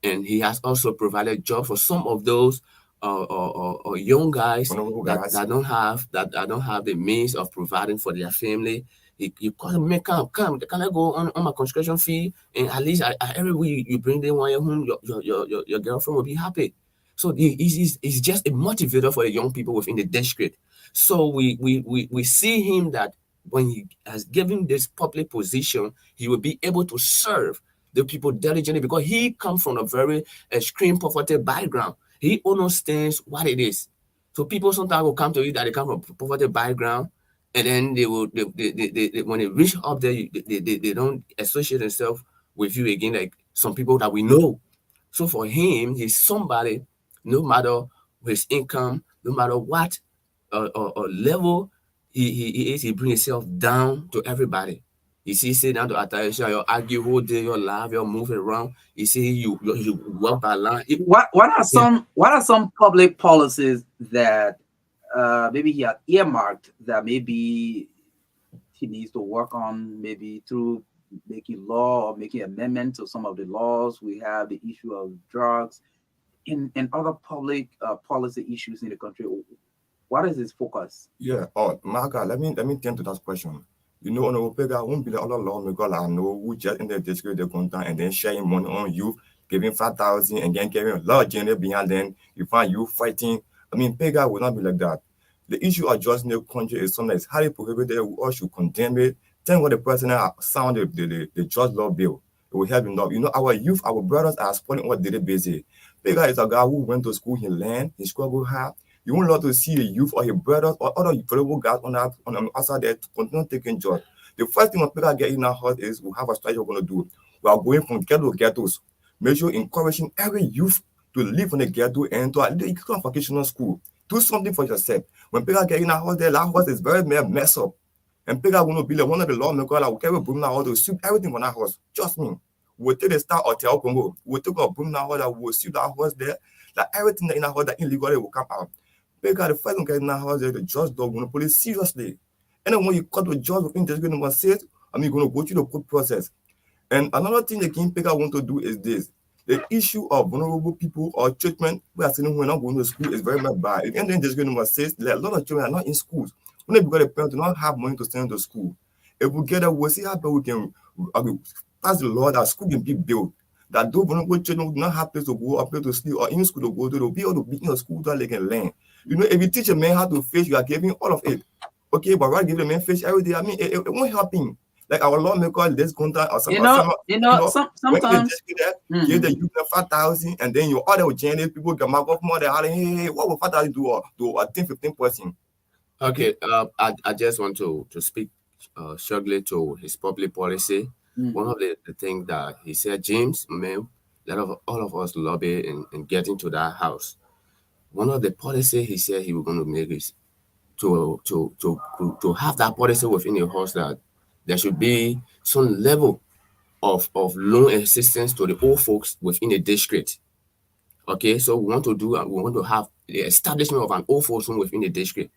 and he has also provided job for some of those young guys that don't have the means of providing for their family. You call them, man, come, can I go on my construction fee? And at least every week you bring them one year home, your girlfriend will be happy. So he's just a motivator for the young people within the district. So we see him that when he has given this public position, he will be able to serve the people diligently because he comes from a very extreme poverty background. He understands what it is. So people sometimes will come to you that they come from poverty background, and then they will when they reach up there, they don't associate themselves with you again like some people that we know. So for him, he's somebody, no matter his income, no matter what level he is, he brings himself down to everybody. You see, sit down to attention, you argue whole day, you laugh, you move around. You see, you walk by line. Yeah. What are some public policies that maybe he had earmarked that maybe he needs to work on, maybe through making law or making amendments to some of the laws? We have the issue of drugs and other public policy issues in the country. What is his focus? Yeah. Oh, Marka, let me turn to that question. You know, on Opega, won't be the other lawmaker I know who just in the district they contact and then sharing money on you, giving 5,000 and then giving a lot of general behind them. You find you fighting. I mean, Pega will not be like that. The issue of just in the country is something that's highly prohibited. We all should condemn it. Tell what the president sound the just law bill. It will help enough. You know, our youth, our brothers are spoiling on a daily basis. Pega is a guy who went to school, he learned, he struggled hard. You won't love to see the youth or your brothers or other valuable guys on outside there to continue taking jobs. The first thing when people get in our heart is we have a strategy we're going to do. We are going from ghetto to ghettos. Make sure encouraging every youth to live in the ghetto and to at least go to vocational school. Do something for yourself. When people get in our house, that house is very messed up. And people are going to be like one of the lawmakers that will carry a broom now to sweep everything from that house. Trust me. We'll take the Star Hotel Congo. We'll take a broom now that will sweep that house there. Like everything that in that house that illegally will come out. Because the first one get in that house there, the judge dog going to police seriously. And then when you cut the judge within the number 6, you're going to go through the court process. And another thing the kingmaker want to do is this. The issue of vulnerable people or treatment we are seeing who are not going to school is very much bad. If anything just number 6, like a lot of children are not in schools. Only because the parents do not have money to send them to school. If we get that, we'll see how we can pass the law that school can be built. That those vulnerable children do not have place to go or place to sleep or in school to go to, they'll be able to be in a school that they can learn. You know, if you teach a man how to fish, you are giving all of it. Okay, but right, give the man fish every day. I mean, it won't help him. Like our lawmaker, this contact or some, when you Sometimes. just give the youth 5,000, and then your other generate people get mark off more than hey, what will 5,000 do to 10-15%? Okay, I just want to speak shortly to his public policy. One of the things that he said, James, man, that of all of us lobby in getting to that house. One of the policy he said he was going to make is to have that policy within the house that there should be some level of loan assistance to the old folks within the district. Okay, so we want to have the establishment of an old folks home within district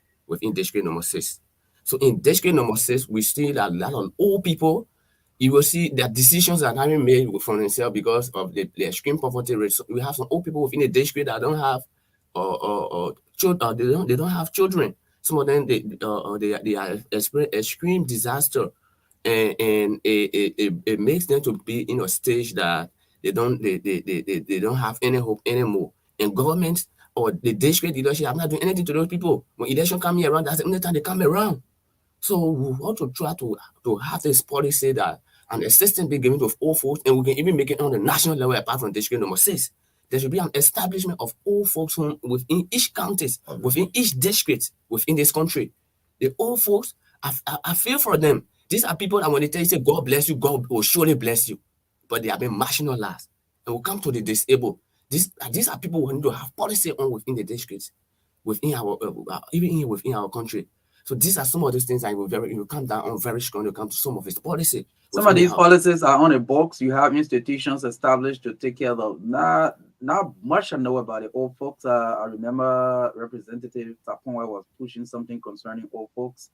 number 6. So in district number 6, we see that a lot of old people. You will see that decisions are having made for themselves because of the extreme poverty rate. So we have some old people within the district that don't have children. They don't have children. Some of them they are experiencing extreme disaster, and it makes them to be in a stage that they don't have any hope anymore. And government or the district leadership are not doing anything to those people. When election come here around, that's the only time they come around. So we want to try to have this policy that an assistance be given to all folks, and we can even make it on the national level apart from district number 6. There should be an establishment of all folks home within each counties, within each district within this country. The old folks, I feel for them. These are people that when they tell you, say, God bless you, God will surely bless you. But they have been marginalized. And we come to the disabled. These are people who need to have policy on within the districts, within our even within our country. So these are some of those things that will come down on very strong. To come to some of his policy. Some of these policies are on a box. You have institutions established to take care of. Not much I know about it. Old folks. I remember Representative Taponwa was pushing something concerning old folks.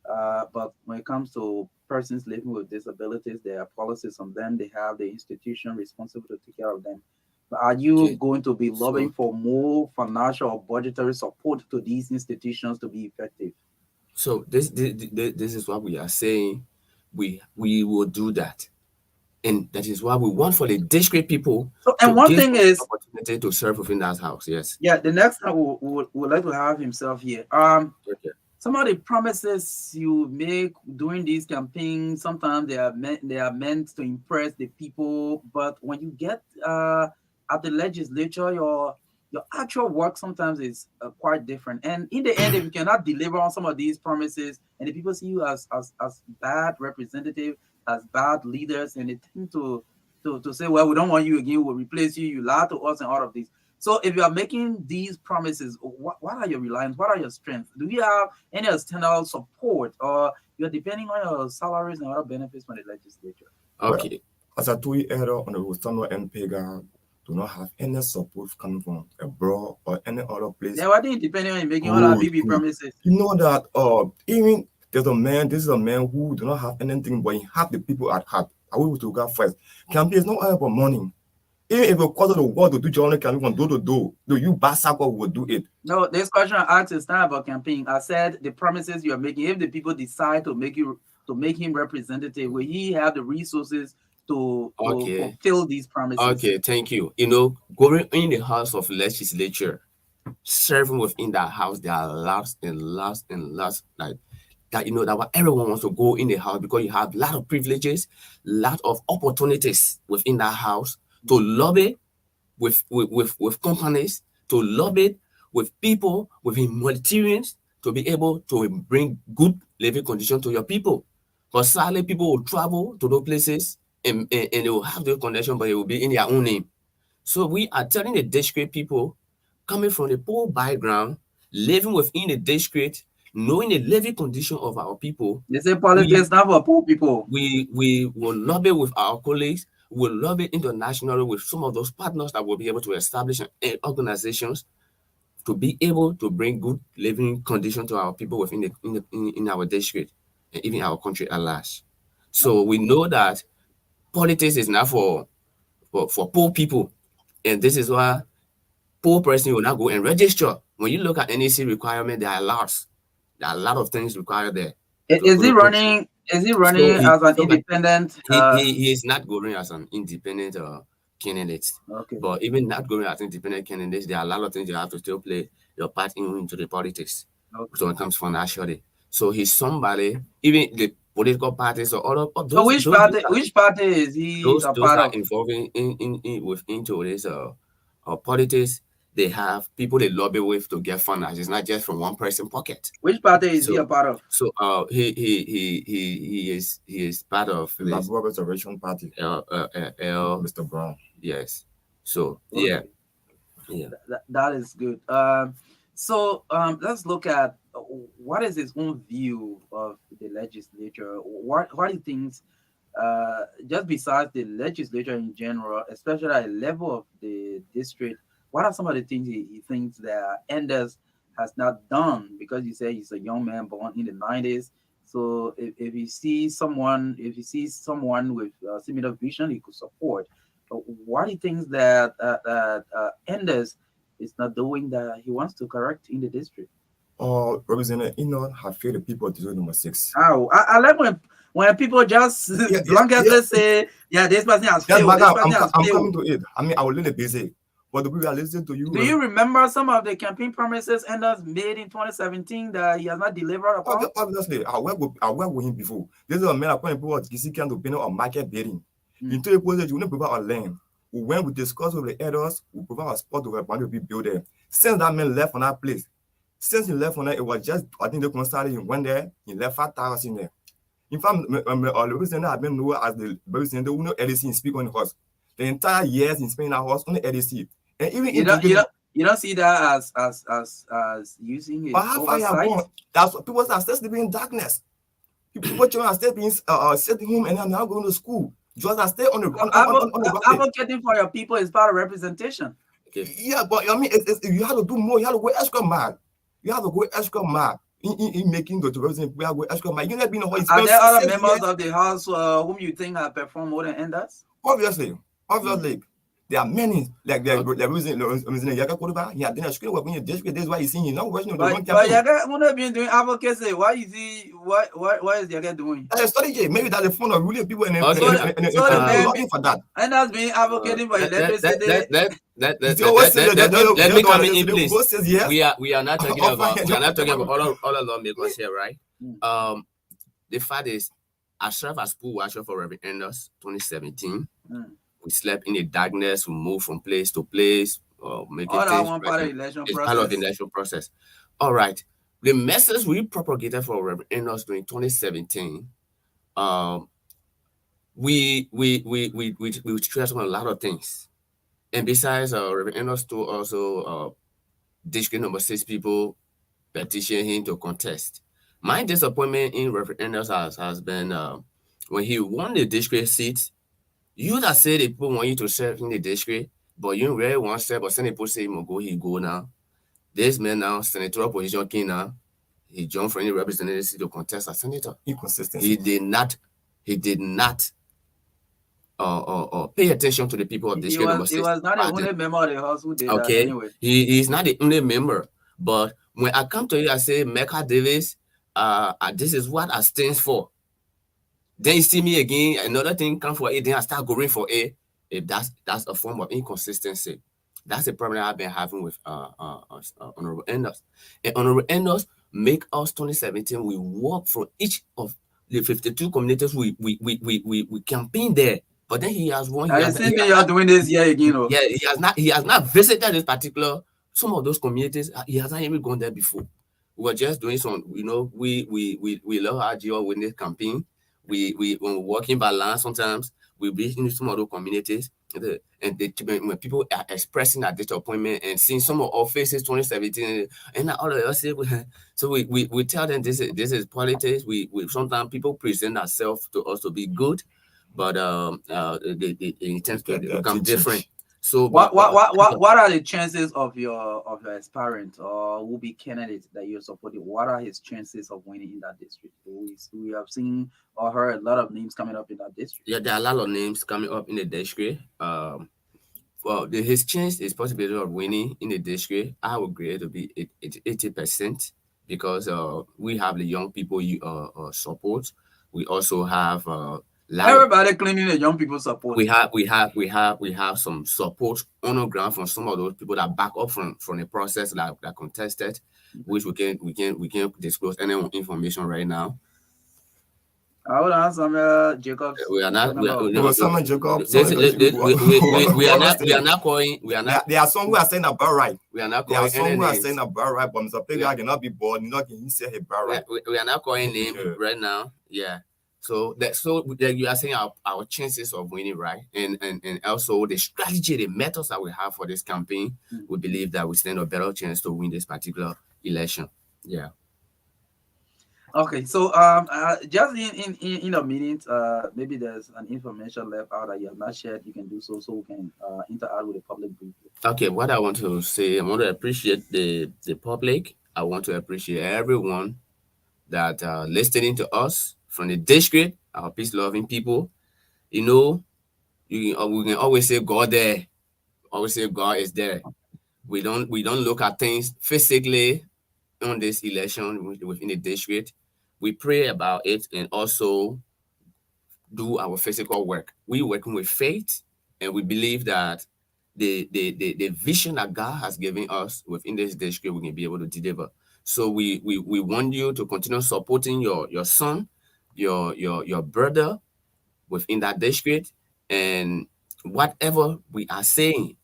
But when it comes to persons living with disabilities, there are policies on them. They have the institution responsible to take care of them. But are you going to be lobbying for more financial or budgetary support to these institutions to be effective? So this is what we are saying. We will do that, and that is why we want for the district people. So, and one thing is opportunity to serve within that house. Yes. Yeah. The next time we would like to have himself here. Okay. Some of the promises you make during these campaigns, sometimes they are meant to impress the people, but when you get at the legislature, your actual work sometimes is quite different. And in the end, if you cannot deliver on some of these promises, and the people see you as bad representative, as bad leaders, and they tend to say, well, we don't want you again, we'll replace you, you lie to us, and all of these. So if you are making these promises, what are your reliance? What are your strengths? Do you have any external support, or you're depending on your salaries and other benefits from the legislature? Okay. As I told you earlier on the Samuel and Pega, do not have any support coming from abroad or any other place. Yeah, why didn't depending on making all our BB promises? You know that even this is a man who do not have anything, but he have the people at heart. I will to go first. Campaign is not all about money. Even if you cause the world to do journal campaign from door to door, do you Basako will do it? No, this question I asked is not about campaign. I said the promises you are making. If the people decide to make him representative, will he have the resources to fulfill these promises? Okay, thank you. You know, going in the house of legislature, serving within that house, there are lots and lots and lots like that. You know that what everyone wants to go in the house because you have a lot of privileges, lot of opportunities within that house to lobby with companies, to lobby with people, with humanitarians, to be able to bring good living conditions to your people. But sadly, people will travel to those places and they will have those conditions, but it will be in their own name. So we are telling the district people coming from the poor background, living within the district, knowing the living condition of our people. They say We politics not for poor people. we will lobby with our colleagues, will lobby internationally with some of those partners that will be able to establish organizations to be able to bring good living condition to our people within in our district and even our country at large. So we know that politics is not for poor people, and this is why poor person will not go and register. When you look at NEC requirement, there are lots. There are a lot of things required there Is he to running? Is he running so as an so like independent? he is not going as an independent candidate. Okay. But even not going as independent candidates, there are a lot of things you have to still play your part into the politics. Okay. So it comes financially. So he's somebody, even the political parties or other So which party is he a those part are of? involving into this politics. They have people they lobby with to get funds. It's not just from one person pocket. Which party is he So a part of? so he is part of The this Labor Restoration Party, Mr. Brown. yes. So Okay. yeah. That is good. So let's look at what is his own view of the legislature. What he thinks, just besides the legislature in general, especially at the level of the district, what are some of the things he thinks that Enders has not done? Because you say he's a young man born in the 90s. So if he sees someone with similar vision, he could support. But what he thinks that Enders is not doing that he wants to correct in the district. Representative Enoch have failed the people of district number 6. I like when people just blanketly say, yeah, this person has Yes, failed. madam, This person has I'm failed. coming to it. I mean, I will let it basic. But the people are listening to you. Do you remember some of the campaign promises Enders made in 2017 that he has not delivered upon? Obviously, I worked with him before. This is a man appointed people at Kisi can to pay on market bidding. Into a position, you will not provide our land. When we discuss with the elders, we provide a spot to help to be built there. Since that man left on that place, since he left on that, it was just, I think they consulted, he went there, he left 5,000 there. In fact, the representative have been known as the representative who know LDC speak on the horse. The entire years he spent in that horse on the LDC. And even you don't see that as using it. Oversight? That's what people are still sleeping in darkness. People children are still being sitting home and are now going to school. Just are still on the advocating for your people is part of representation. Okay. Yeah, but I mean, you have to do more. You have to go extra mile. You have to go extra mile in making the represent. We have to go extra mile. You never been. Are there other members of the house whom you think have performed more than Enders? Obviously. There are many, like the reason Yaga Koruba, he had done a school work in your district. That's why he's seeing you now. But Yaga would have been doing advocacy. Why is he? What is Yaga doing? Strategy. Maybe that's the fun of ruling people and looking for that. And that's been advocating for electricity. Let me come in, please. We are not talking about all of lawmakers here, right? The fact is, I served as pool watcher for Reverend Enders 2017. We slept in the darkness. We moved from place to place. Making all that things one part of the election process. Part of the election process. All right. The message we propagated for Reverend Enders during 2017, we stressed on a lot of things. And besides, Reverend Enders told also district number 6 people petition him to contest. My disappointment in Reverend Enders has been when he won the district seat. You that say the people want you to serve in the district, but you don't really want to serve, but some people say he go now. This man now, senatorial position king now, he jumped for any representative to contest as senator. Inconsistent. He did not pay attention to the people of district number 6. He was not the only member of the house who did that anyway. He is not the only member. But when I come to you, I say, MARKA Davis, this is what I stands for. Then you see me again, another thing come for A, then I start going for A. If that's a form of inconsistency. That's the problem I've been having with Honorable Enders. And Honorable Enders make us 2017, we work for each of the 52 communities we campaign there. But then he has one. You are doing this year again. Yeah, he has not visited this particular some of those communities, he hasn't even gone there before. We were just doing some, we love our geo witness campaign. We when we're walking by land, sometimes we be in some of those communities, when people are expressing their disappointment and seeing some of our faces 2017, and all of us say, so we tell them this is politics. We sometimes people present ourselves to us to be good, but they intend to become different. So, what are the chances of your aspirant or will be candidate that you're supporting? What are his chances of winning in that district? We have seen or heard a lot of names coming up in that district. Yeah, there are a lot of names coming up in the district. Well, his chance is possibility of winning in the district, I would grade it to be 80% because we have the young people support. We also have everybody claiming the young people support. We have some support on the ground from some of those people that back up from the process that contested, which we can disclose any information right now. Hold on, Samuel Jacobs. We are not. Samuel Jacobs. We are not calling. We are not. There are some who are saying about right. We are not There are calling some any who are names. saying about right, but Mr. Pega cannot be born. He say about right. We are not calling names right now. Yeah. So you are saying our chances of winning, right? And also the strategy, the methods that we have for this campaign, we believe that we stand a better chance to win this particular election. Yeah. Okay, so just in a minute, maybe there's an information left out that you have not shared. You can do so we can interact with the public briefly. Okay, what I want to say, I want to appreciate the public. I want to appreciate everyone that listening to us from the district, our peace-loving people. You know, we can always say God there. Always say God is there. We don't look at things physically on this election within the district. We pray about it and also do our physical work. We working with faith, and we believe that the vision that God has given us within this district, we can be able to deliver. So we want you to continue supporting your son, your brother within that district, and whatever we are saying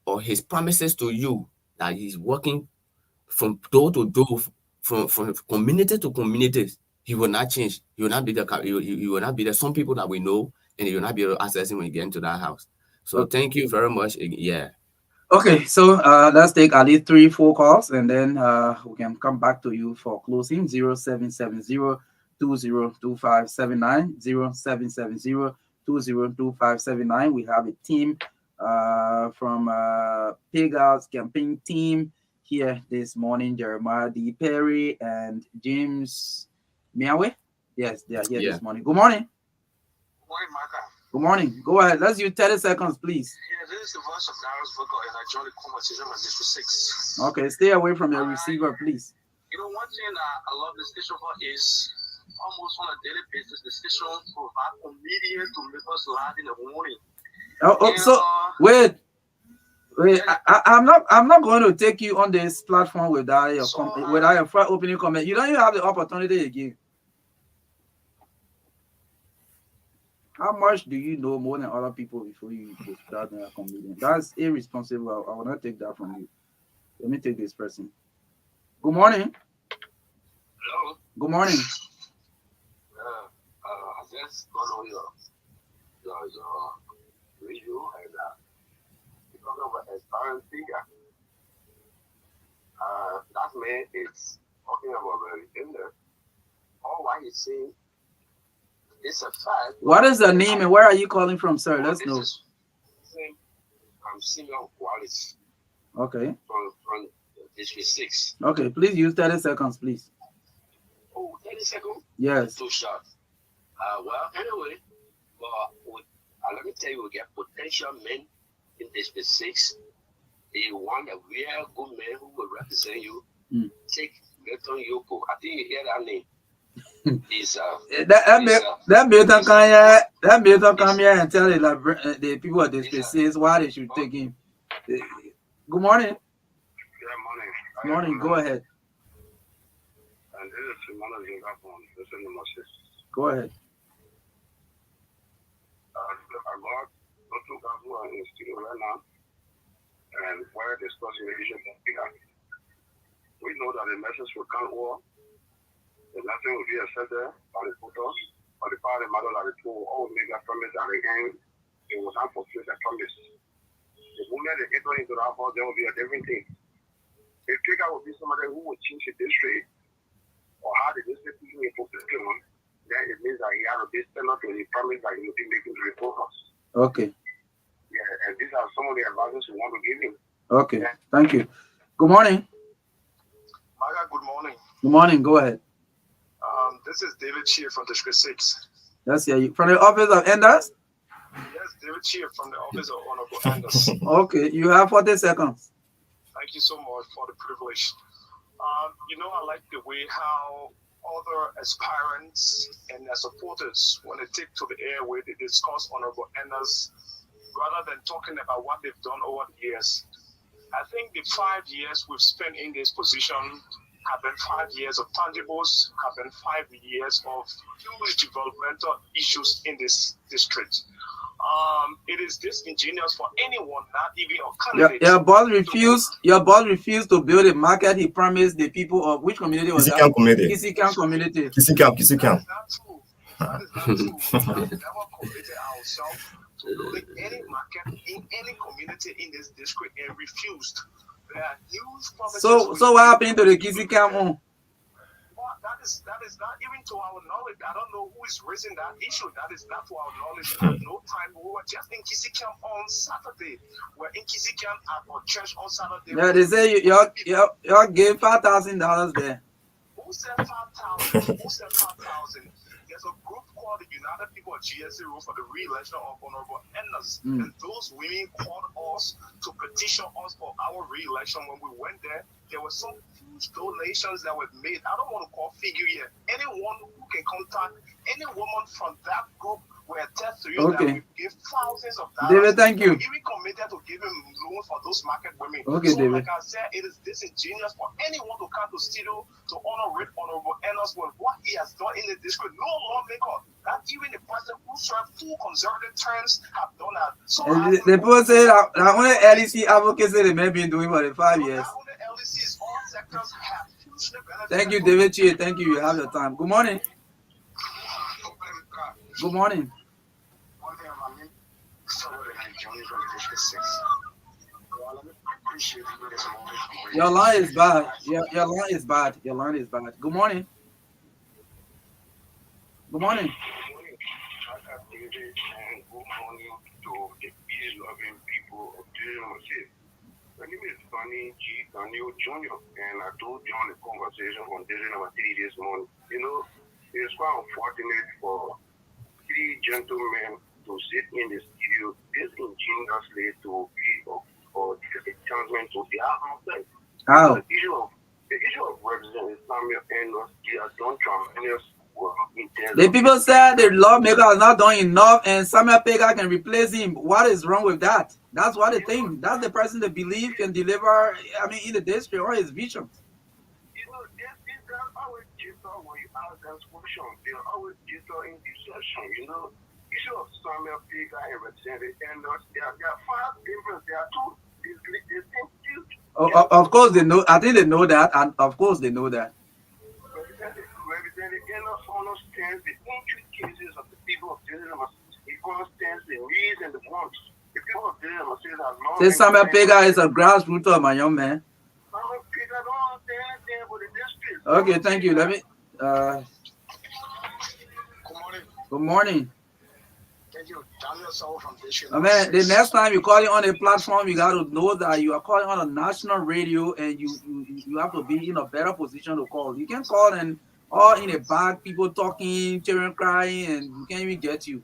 or his promises to you that he's working from door to door, from community to community, he will not change. He will not be he will not be there. Some people that we know, and he will not be able to access him when he get into that house. So thank you very much. Yeah. Okay, so let's take at least 3-4 calls, and then we can come back to you for closing. 0770 202579 0770 202579. We have a team from Pega's campaign team here this morning. Jeremiah D. Perry and James Miawe. Yes, they are here this morning. Good morning. Morning, Marka. Good morning. Go ahead. Let's use 30 seconds, please. Yeah, this is the voice of Darius Vocal, and I joined the conversation on District 6. Okay, stay away from your receiver, please. You know, one thing that I love the station for is almost on a daily basis, the station provides comedians to make us laugh in the morning. Wait. I'm not going to take you on this platform without your first opening comment. You don't even have the opportunity again. How much do you know more than other people before you start being a comedian? That's irresponsible. I will not take that from you. Let me take this person. Good morning. Hello. Good morning. I just got on your radio and because of an aspiring figure. That man is talking about everything there. All why he's saying it's a fact. What is the name and where are you calling from, sir? Let's know. I'm Simeon Wallace. Okay. From District 6. Okay, please use 30 seconds, please. Oh, 30 seconds? Yes. Too short. Well, anyway, let me tell you, we get potential men in District 6. They want a real good man who will represent you. Take Milton Yoko. I think you hear that name. That Milton come here and tell the people at District 6 why they should take him. Good morning. Good morning. Good morning. Go ahead. And this is Simona Zingapon, listen number 6. Go ahead. I got two guys who are in the studio right now, and we're discussing the issue of that. We know that the message will come war. The lesson will be accepted by the voters, but the part of the matter that the people all make a promise at the end, it was not fulfilled a promise. The moment they enter into that house, there will be a different thing. If Trigger will be somebody who will change the district or how the district people will fulfill one, then it means that he has to be stand up to the promise that he will be making to the voters. Okay. Yeah, and these are some of the advices we want to give him. Okay. Thank you. Good morning. Marka, good morning. Good morning. Go ahead. This is David Chia from District 6. Let's hear you. From the office of Enders? Yes, David Chia from the office of Honorable Anders. Okay, you have 40 seconds. Thank you so much for the privilege. I like the way how other aspirants and their supporters, when they take to the airway, they discuss Honorable Anders rather than talking about what they've done over the years. I think the 5 years we've spent in this position have been 5 years of tangibles, have been 5 years of huge developmental issues in this district. It is disingenuous for anyone, not even a candidate. Your boss refused to build a market he promised the people of which community was that? Kisikam community. Kisikam. That is not true. That is not true. We have never committed ourselves to building any market in any community in this district and refused. There are huge promises. So what happened to the Kisikam? Well, that is not even to our knowledge. I don't know who is raising that issue. That is not to our knowledge. At no time we were just in Kisikam on Saturday. We're in Kisikam at our church on Saturday. Yeah, they say you gave $5,000 there. Who said 5,000? Who said 5,000? There's a group called the United People of GSA Road for the re-election of Honorable Enders. And those women called us to petition us for our re-election. When we went there were some huge donations that were made. I don't want to call figure here. Anyone who can contact any woman from that group will attest to you that we give thousands of dollars. David, thank you. We even committed to giving loans for those market women. Okay, so, David. like I said, it is disingenuous for anyone to come to studio to honor Honorable Enders with what he has done in the district. No lawmaker, not even the president who served 2 conservative terms, have done that. So the people say that only LEC advocacy they may be doing for the 5 years. not only LECs, all sectors have hugely benefited. Thank you, David Chia. Thank you. You have your time. Good morning. Good morning. Your line is bad. Your line is bad. Your line is bad. Good morning. Good morning. Good morning to the peace-loving people of Jerusalem. My name is Tony G. Daniel Jr. and I told John the conversation on day number 3 this morning. It's quite unfortunate for 3 gentlemen to sit in the studio disingenuously to be or the enchantment to their outside. How? The issue of representing Samuel Enders, they are done tremendous work in terms The people said the lawmaker has not done enough and Samuel Pega can replace him. What is wrong with that? That's what they think. That's the person they believe can deliver, in the district or his vision. They're always differ when you ask them questions. They're always differ in deception, Issue of Samuel Pega and representing Enders, there are 5 different, there are 2 distinct issues. Of course they know. I think they know that, and of course they know that. Representing Enders understands the intricacies of the people of Jerusalem. He understands the needs and the wants. The people of Jerusalem Say Samuel Pega is a grassroots, my young man. Samuel Pega don't understand anything with the district. Okay, thank you. Let me. Good morning. Good morning. Thank you. Daniel Saul from District. The next time you call it on a platform, you got to know that you are calling on a national radio, and you have to be in a better position to call. You can call and all in the back, people talking, children crying, and we can't even get you.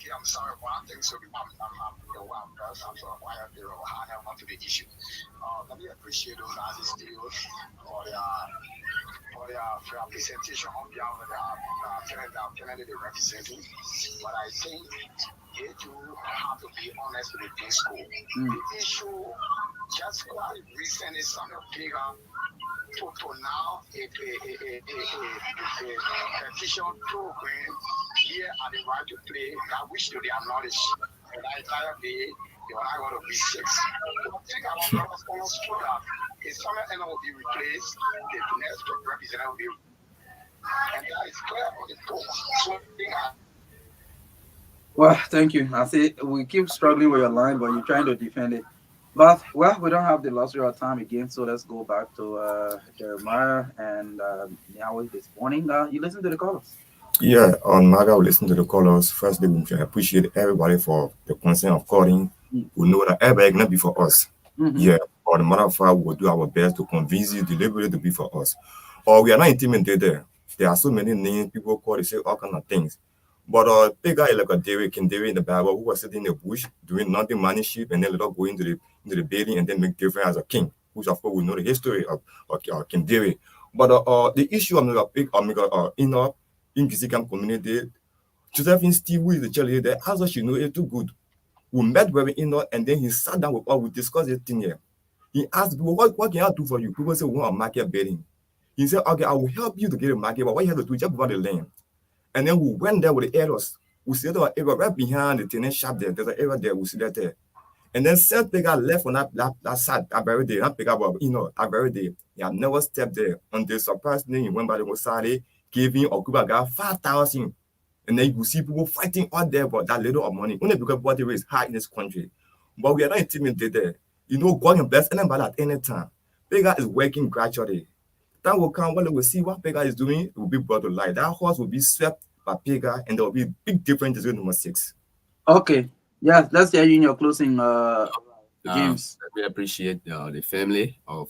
I'm sorry, one thing, so I'm sorry, why I feel how I want to the issue. Let me appreciate those guys still for their presentation on behalf of the candidate representing. But I think they do have to be honest with the school. The issue just quite recently, Samuel Pega to now a petition program here at the right to play that wish to their knowledge. And I entire day They were not going to be 6. I think our brothers understood that if Samuel Eno will be replaced, the next representative will be, and that is clear on the book. So I think Well, thank you. I say we keep struggling with your line, but you're trying to defend it. But well, we don't have the luxury of time again, so let's go back to Jeremiah and Yahweh this morning. You listen to the callers. Yeah, on MARKA, we listen to the callers. Firstly, we appreciate everybody for the concern of calling. We know that everybody cannot be for us. Yeah, or the matter of fact, we will do our best to convince you deliberately to be for us. Or we are not intimidated. There are so many names people call, they say all kind of things. But big guy like a David, King David in the Bible, who was sitting in the bush doing nothing, manning sheep, and then later go into the building and then make different as a king, which of course we know the history of King David. But the issue of in Kizikam community, Josephine Steve, who is the cheerleader there, asked us, it's too good. We met where we and then he sat down with us, we discussed this thing here. He asked people, what can I do for you? People say, we want a market building. He said, okay, I will help you to get a market, but what you have to do, just about the land. And then we went there with the arrows. We see that area right behind the tenant shop there. There's an area there, we see that there. And then Seth Pega left on that side that very day. Not pick up, that very day. He had never stepped there. On the surprisingly, he went by the side, giving Okuba guy 5,000. And then you see people fighting out there for that little of money. Only because what is high in this country. But we are not intimidated. God can bless anybody at any time. Pega is working gradually. That will come when we will see what Pega is doing, it will be brought to light. That horse will be swept by Pega, and there will be a big difference in number 6. Okay. Yeah, let's hear you in your closing, James. We appreciate the family of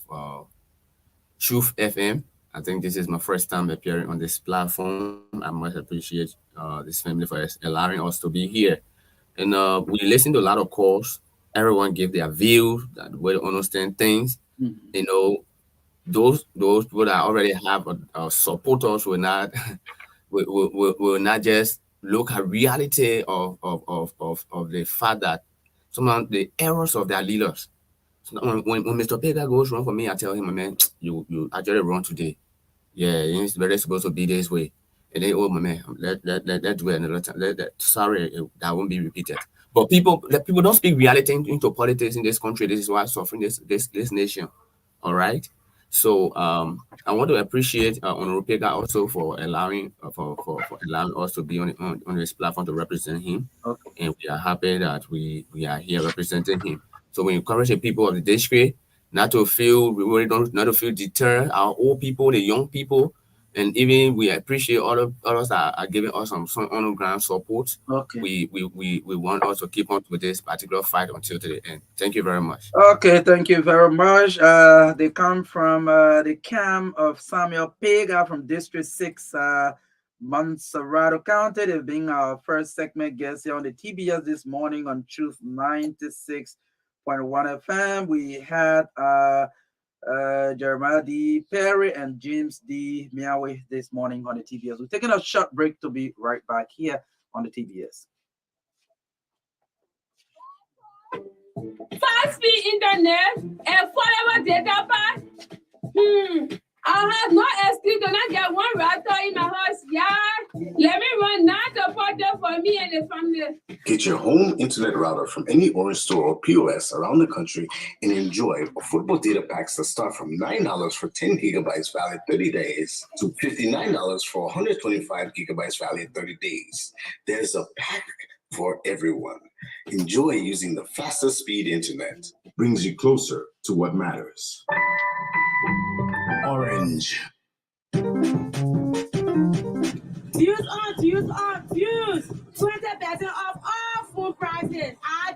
Truth FM. I think this is my first time appearing on this platform. I must appreciate this family for allowing us to be here. And we listen to a lot of calls. Everyone give their view, that way to understand things. Those people that already have supporters will not will not just look at reality of the fact that sometimes the errors of their leaders. So when Mr. Pega goes wrong for me, I tell him, man, you actually wrong today. Yeah, it's very supposed to be this way. And then, oh my man, let's do it another time. Sorry, that won't be repeated. But people don't speak reality into politics in this country. This is why I'm suffering this nation. All right. So I want to appreciate Honorable Pega also for allowing allowing us to be on this platform to represent him. Okay. And we are happy that we are here representing him. So we encourage the people of the district not to feel deterred. Our old people, the young people, and even we appreciate all of us that are giving us some on the ground support. Okay. We want us to keep on with this particular fight until the end. Thank you very much. Okay, thank you very much. They come from the camp of Samuel Pega from District 6, Montserrat County. They've been our first segment guest here on the TBS this morning on Truth 96.1 FM. We had Jeremiah D. Perry and James D. Miawe this morning on the TBS. We're taking a short break to be right back here on the TBS. Fast-speed internet and forever data pack. I have no excuse to not get one router in my house. Yeah, let me run now to put them for me and the family. Get your home internet router from any Orange store or POS around the country and enjoy affordable data packs that start from $9 for 10 gigabytes valid 30 days to $59 for 125 gigabytes valid 30 days. There's a pack for everyone. Enjoy using the fastest speed internet. Brings you closer to what matters. Orange. Use 20% off all food prices. I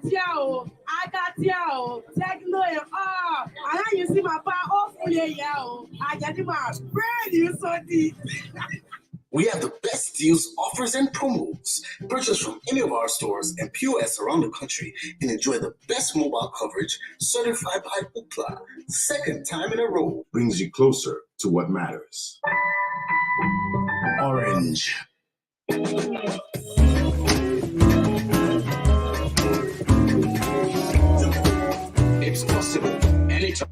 got you. Techno and all. I know you see my power off for you. I get you my brand new sortie. We have the best deals, offers, and promos. Purchase from any of our stores and POS around the country and enjoy the best mobile coverage certified by Ookla. Second time in a row. Brings you closer to what matters. Orange. It's possible anytime.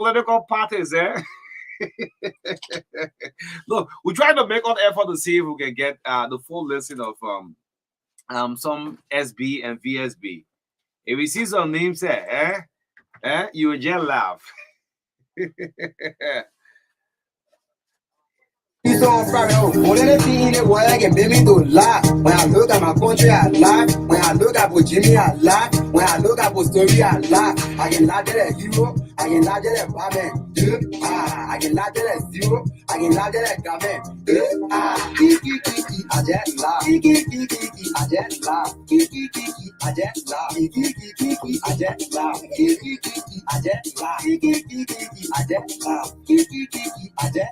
political parties, eh? Look, we're trying to make an effort to see if we can get the full listing of some SB and VSB. If we see some names there, you will just laugh. So I'm proud of one of the things in the world that can make me to laugh. When I look at my country, I laugh. When I look at Jimmy, I laugh. When I look at story, I laugh. I can laugh at Europe. I can laugh at Batman. I can laugh at Zero. I can laugh at Gamen. I just laugh. I just laugh. I just laugh. I just laugh. I just laugh. I just laugh. I just laugh. I just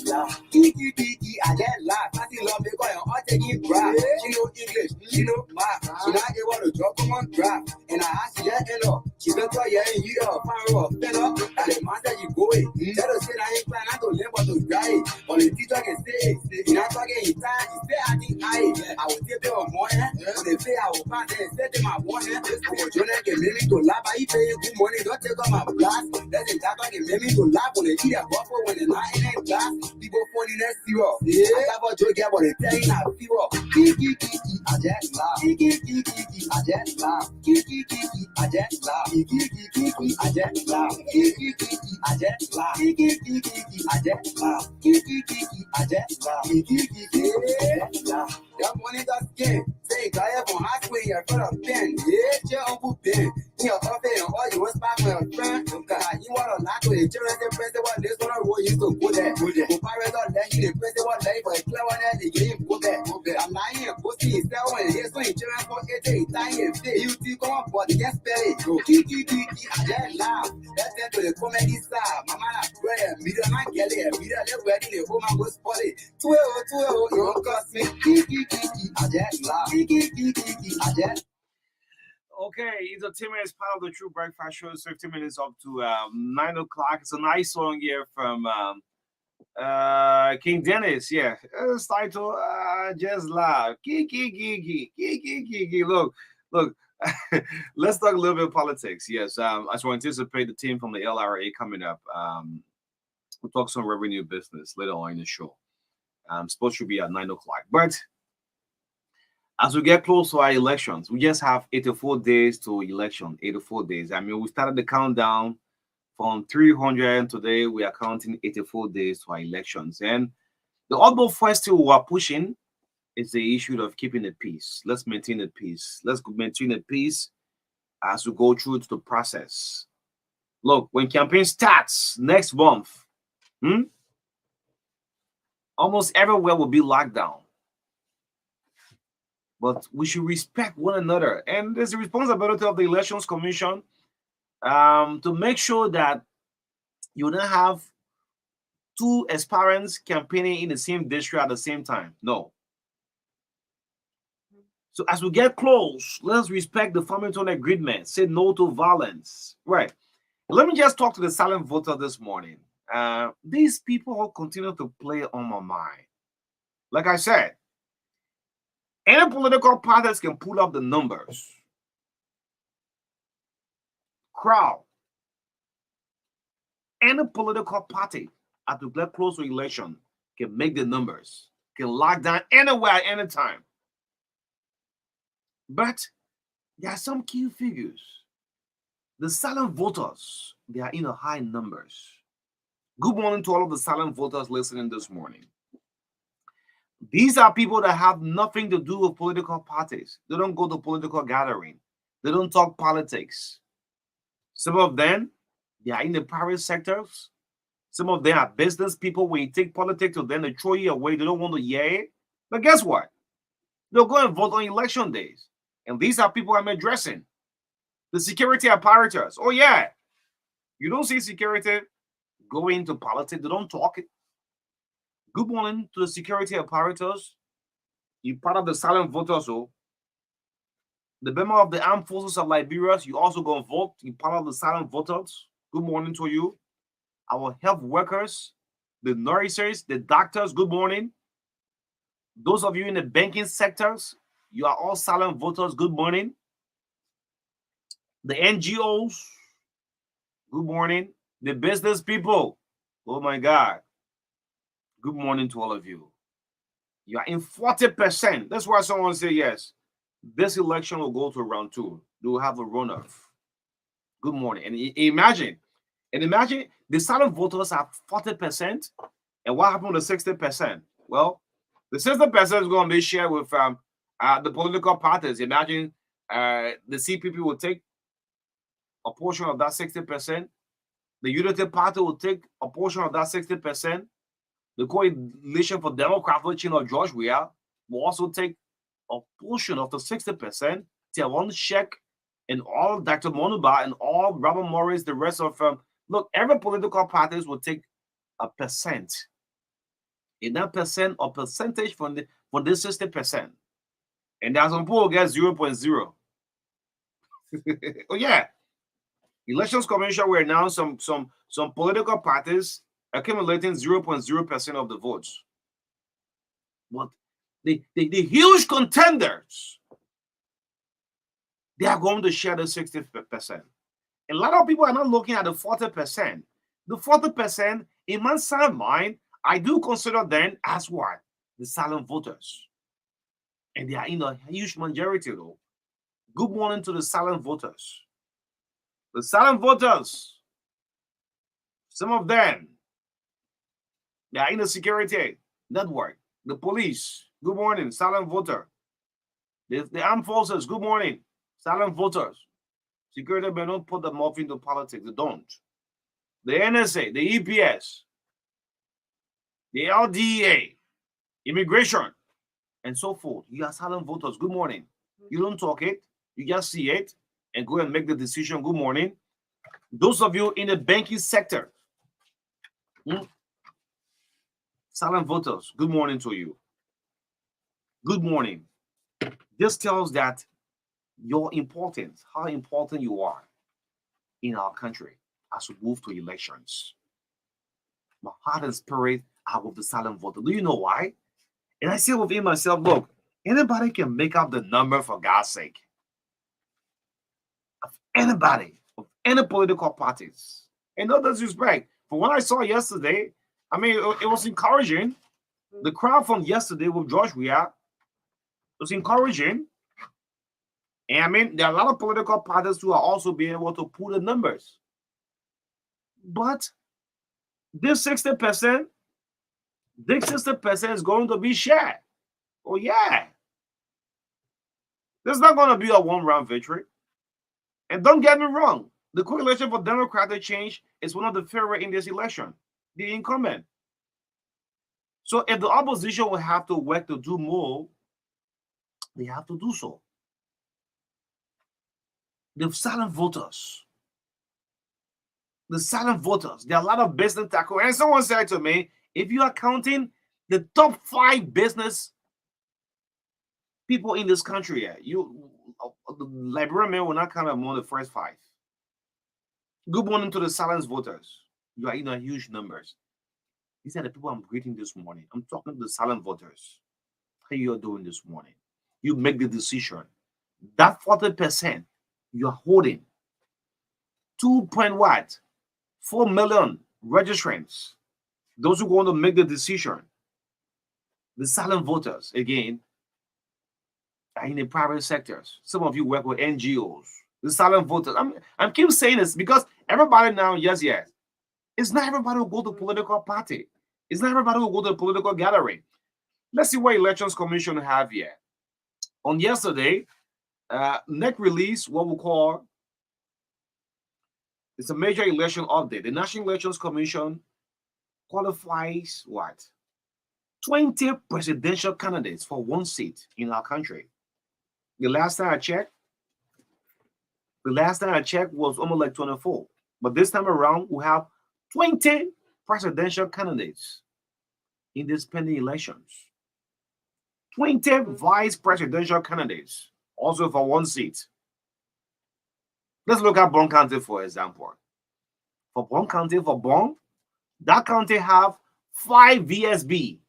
laugh. I just laugh. I see love because I'm all taking crap. She know English, she know math. She not able to drop on draft. And I ask her, hello. She don't tell you, you know, fire up, pen up. And the master you go in. Tell her, say, I ain't planning not to live but to die. But the teacher can say, you're not talking in time. You say, I think I will take them on one hand. When they say, I will pass and set them on one hand. I will join them, can make me to laugh. I pay good money, don't take on my blast. That's in that can make me to laugh when they eat a buffer when they're not in that class. People falling that zero. I have a joke, but they tell you not zero. I just laugh. I just laugh. I just laugh. I just laugh. I just laugh. I just laugh. I just laugh. That money that's game. Say, I have on high school, you're front of Ben. Yeah, your uncle Ben. In your office, and all you want back with your friend. You want to knock with the children, the president, what this one, roll you to go there. The pirate don't let you, the president, what they for a clever one, they game, go there. I'm lying here, pussy, is that one, here's when children for 8 time, you see, come on, but yes, belly. I just laugh. That's it to the comedy side. My man, I pray, media, man, get it, media, they're ready, the woman was spotted. 12, you don't cost me. I just laugh. I just. Okay, it's a 10 minutes part of the True Breakfast Show. It's 15 minutes up to 9 o'clock. It's a nice song here from King Dennis. Yeah, it's titled Just Laugh. Kiki. Look. Let's talk a little bit of politics. Yes, as we anticipate the team from the LRA coming up, we'll talk some revenue business later on in the show. Supposed to be at 9 o'clock. But as we get close to our elections, we just have 84 days to election. 84 days. I mean, we started the countdown from 300. Today, we are counting 84 days to our elections. And the other first thing we are pushing is the issue of keeping the peace. Let's maintain the peace. Let's maintain the peace as we go through the process. Look, when campaign starts next month, almost everywhere will be locked down. But we should respect one another. And there's a responsibility of the Elections Commission to make sure that you don't have two aspirants campaigning in the same district at the same time. No. So as we get close, let's respect the Farmington Agreement. Say no to violence. Right. Let me just talk to the silent voter this morning. These people will continue to play on my mind. Like I said, any political parties can pull up the numbers. Crowd. Any political party at the get close to election can make the numbers, can lock down anywhere, anytime. But there are some key figures. The silent voters, they are in a high numbers. Good morning to all of the silent voters listening this morning. These are people that have nothing to do with political parties. They don't go to political gathering. They don't talk politics. Some of them, they are in the private sectors. Some of them are business people. When you take politics to them, they throw you away. They don't want to hear it. But guess what? They'll go and vote on election days. And these are people I'm addressing. The security apparatus. Oh, yeah. You don't see security going into politics. They don't talk it. Good morning to the security apparatus. You're part of the silent voters. So the member of the armed forces of Liberia, you also go and vote. You're part of the silent voters. Good morning to you. Our health workers, the nurses, the doctors, good morning. Those of you in the banking sectors, you are all silent voters. Good morning. The NGOs, Good morning. The business people. Oh my God. Good morning to all of you. You are in 40%. That's why someone say yes. This election will go to round two. They will have a runoff. Good morning. And imagine the silent voters are 40%. And what happened to 60%? Well, the 60% is going to be shared with the political parties. Imagine the CPP will take a portion of that 60%. The Unity Party will take a portion of that 60%. The Coalition for Democratic of George Weah will also take a portion of the 60%. Tiawon Sheck and all Dr. Monuba and all Robert Morris, the rest of look, every political parties will take a percent. In that percent or percentage from this 60%. And there's some people who get 0.0. Oh yeah. Elections Commission will announce some political parties accumulating 0.0% of the votes. But the huge contenders, they are going to share the 60%. A lot of people are not looking at the 40%. The 40%, in my side mind, I do consider them as what? The silent voters. And they are in a huge majority though. Good morning to the silent voters. The silent voters, some of them, they are in the security network. The police, good morning, silent voter. The armed forces, good morning, silent voters. Security may not put them off into politics, they don't. The NSA, the EPS, the LDA, immigration, and so forth. You are silent voters, good morning. You don't talk it, you just see it and go and make the decision, good morning. Those of you in the banking sector, silent voters, good morning to you. Good morning. This tells that your importance, how important you are in our country as we move to elections. My heart and spirit are with the silent voter. Do you know why? And I say within myself, look, anybody can make up the number for God's sake. Of anybody, of any political parties. And no disrespect. For what I saw yesterday, I mean, it was encouraging. The crowd from yesterday with George Weah was encouraging. And I mean, there are a lot of political parties who are also being able to pull the numbers. But this 60%, this 60% is going to be shared. Oh, yeah. This is not going to be a one-round victory. And don't get me wrong, the Coalition for Democratic Change is one of the favorite in this election, the incumbent. So if the opposition will have to work to do more, they have to do so. The silent voters, there are a lot of business tackle. And someone said to me, if you are counting the top 5 business people in this country, the Liberian man will not count among the first 5. Good morning to the silent voters. You are in a huge numbers. These are the people I'm greeting this morning. I'm talking to the silent voters. How you are doing this morning? You make the decision. That 40% you are holding 2.4 million registrants. Those who are going to make the decision. The silent voters, again, are in the private sectors. Some of you work with NGOs. The silent voters. I'm keep saying this because everybody now, yes. It's not everybody who go to political party. It's not everybody who go to a political gathering. Let's see what Elections Commission have here. On yesterday, NEC released what we call, it's a major election update. The National Elections Commission qualifies what? 20 presidential candidates for one seat in our country. The last time I checked was almost like 24. But this time around, we have 20 presidential candidates in these pending elections. 20 vice presidential candidates, also for one seat. Let's look at Bon County, for example. For Bon County, that county have 5 VSB.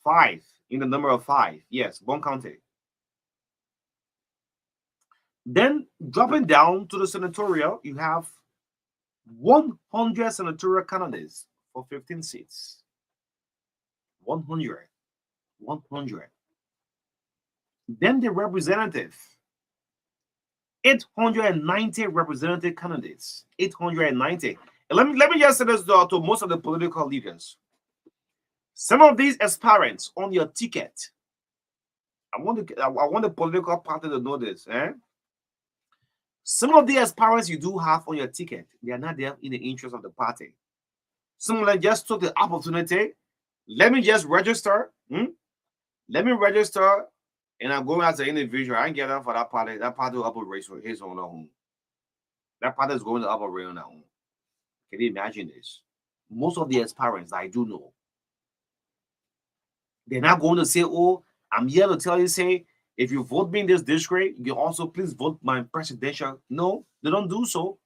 5 in the number of 5. Yes, Bon County. Then dropping down to the senatorial, you have 100 senatorial candidates for 15 seats. 100. 100. Then the representative. 890 representative candidates. 890. And let me just say this to most of the political leaders. Some of these aspirants on your ticket. I want the political party to know this. Some of the aspirants you do have on your ticket, they are not there in the interest of the party. Some of them just took the opportunity. Let me just register. Let me register, and I'm going as an individual. I ain't get up for that party. That party will operate for his own home. That party is going to operate on their own. Can you imagine this? Most of the aspirants I do know, they're not going to say, oh, I'm here to tell you, say, if you vote me in this district, you also please vote my presidential. No, they don't do so.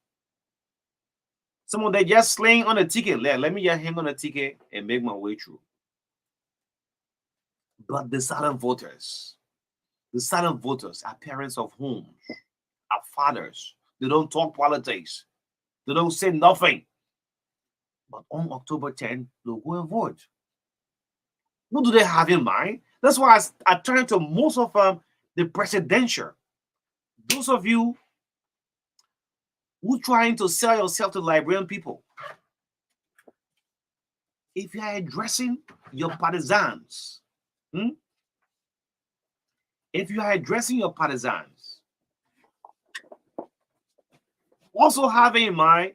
Some of them just slaying on a ticket. Let me just hang on a ticket and make my way through. But the silent voters are parents of homes, are fathers. They don't talk politics. They don't say nothing. But on October 10th, they'll go and vote. What do they have in mind? That's why I turn to most of the presidential. Those of you who trying to sell yourself to Liberian people, if you are addressing your partisans, also have in mind,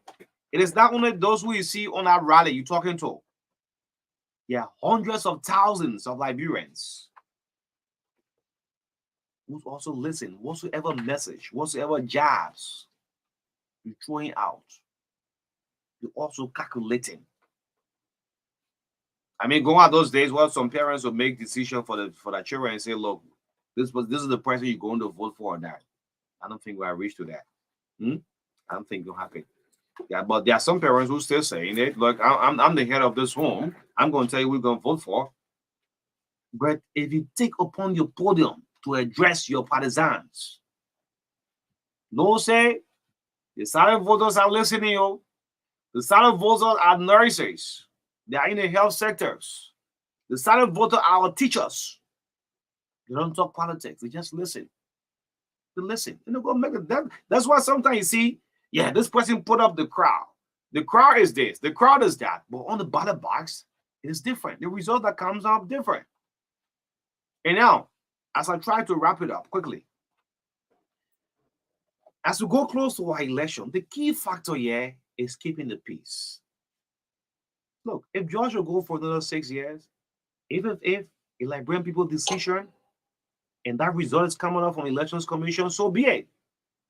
it is not only those who you see on that rally you're talking to. Yeah, hundreds of thousands of Liberians who also listen, whatsoever message, whatsoever jabs you're throwing out, you're also calculating. I mean, going out those days where some parents will make decision for their children and say, look, this is the person you're going to vote for or not. I don't think we'll reach to that. I don't think it'll happen. Yeah, but there are some parents who still saying it. Look, I'm the head of this home. I'm going to tell you we're going to vote for. But if you take upon your podium to address your partisans, no say, the silent voters are listening, yo. The silent voters are nurses. They are in the health sectors. The silent voters are our teachers. They don't talk politics. They just listen. They listen. And they go make it. That's why sometimes you see, yeah, this person put up the crowd. The crowd is this. The crowd is that. But on the ballot box, it is different. The result that comes up different. And now, as I try to wrap it up quickly, as we go close to our election, the key factor here is keeping the peace. Look, if George will go for another 6 years, if a Liberian people decision and that result is coming up from Elections Commission, so be it.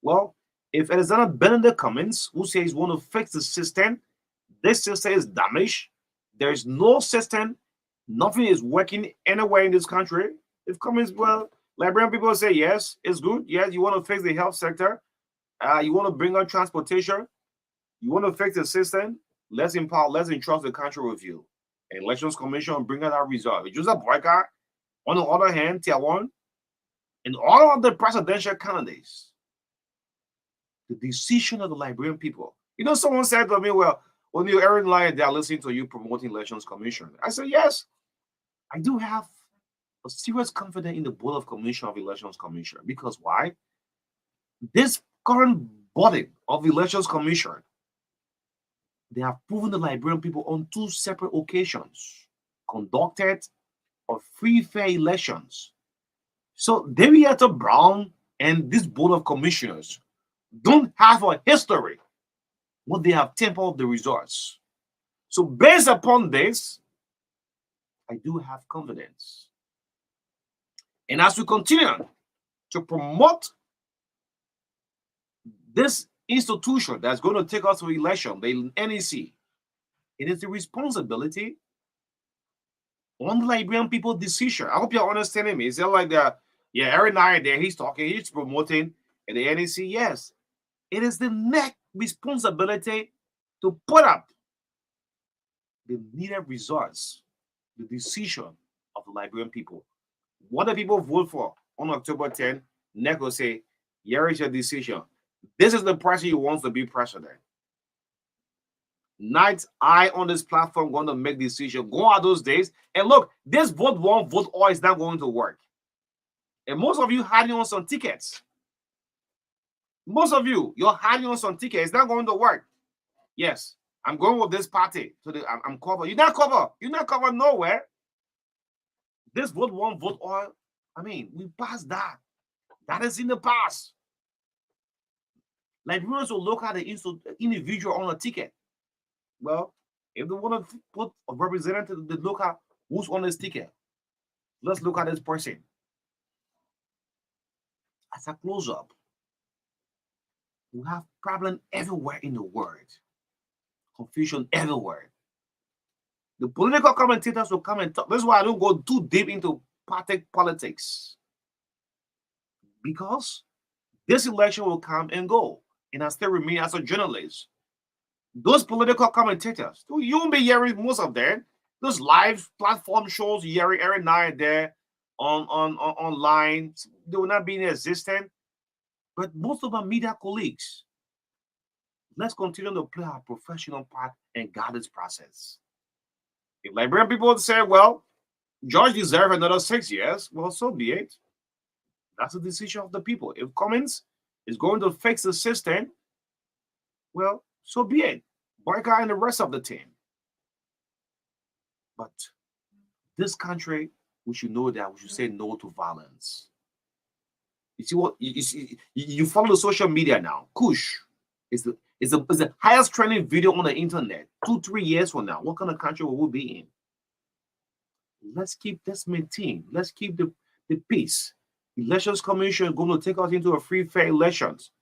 Well, if Alexander Benedict Cummings, who says he's want to fix the system, this system is damaged, there is no system, nothing is working anywhere in this country. If Cummings, well, Liberian people say, yes, it's good. Yes, you want to fix the health sector. You want to bring on transportation. You want to fix the system. Let's entrust the country with you. And Elections Commission bring out that result. It's just a boycott. On the other hand, Tier 1, and all of the presidential candidates, the decision of the Liberian people. You know, someone said to me, well, when you're Aaron Lyon, they are listening to you promoting Elections Commission. I said, yes, I do have a serious confidence in the Board of Commission of Elections Commission. Because why? This current body of Elections Commission, they have proven the Liberian people on 2 separate occasions conducted of free, fair elections. So Henrietta Brown and this Board of Commissioners don't have a history what they have tempered the results. So based upon this, I do have confidence. And as we continue to promote this institution that's going to take us to election, the NEC, it is the responsibility on the Liberian people's decision. I hope you're understanding me. Is it like that? Yeah, every night there he's talking, he's promoting at the NEC. Yes, it is the next responsibility to put up the needed results, the decision of the Liberian people. What the people vote for on October 10th, NEC will say, here is your decision. This is the person who wants to be president. Night, I on this platform going to make decision. Go out those days and look. This vote one, vote all is not going to work. And most of you hiding on some tickets. Most of you, you're hiding on some tickets. It's not going to work. Yes, I'm going with this party. So I'm covered. You're not covered. You're not covered nowhere. This vote one, vote all. I mean, we passed that. That is in the past. Liberians will look at the individual on a ticket. Well, if they want to put a representative, they look at who's on this ticket. Let's look at this person. As a close-up, we have problem everywhere in the world. Confusion everywhere. The political commentators will come and talk. That's why I don't go too deep into party politics. Because this election will come and go. And I still remain as a journalist. Those political commentators, you won't be hearing most of them. Those live platform shows you hear every night there online, they will not be in existence. But most of our media colleagues, let's continue to play our professional part and guide this process. If Liberian people say, well, George deserves another 6 years, well, so be it. That's the decision of the people. If Cummins is going to fix the system, well, so be it. MARKA and the rest of the team. But this country, we should know that we should say no to violence. You see what you follow the social media now. Kush is the highest trending video on the internet. 2-3 years from now, what kind of country will we be in? Let's maintain. Let's keep the peace. Elections Commission is going to take us into a free, fair elections.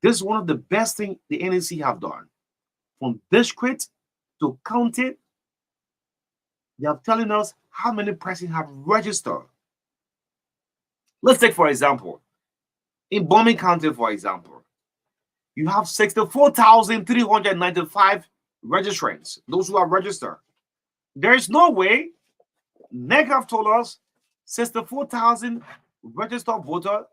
This is one of the best things the NEC have done. From district to county, they are telling us how many persons have registered. Let's take, for example, in Bombing County, for example, you have 64,395 registrants, those who are registered. There is no way, NEC have told us 64,000 registered voters.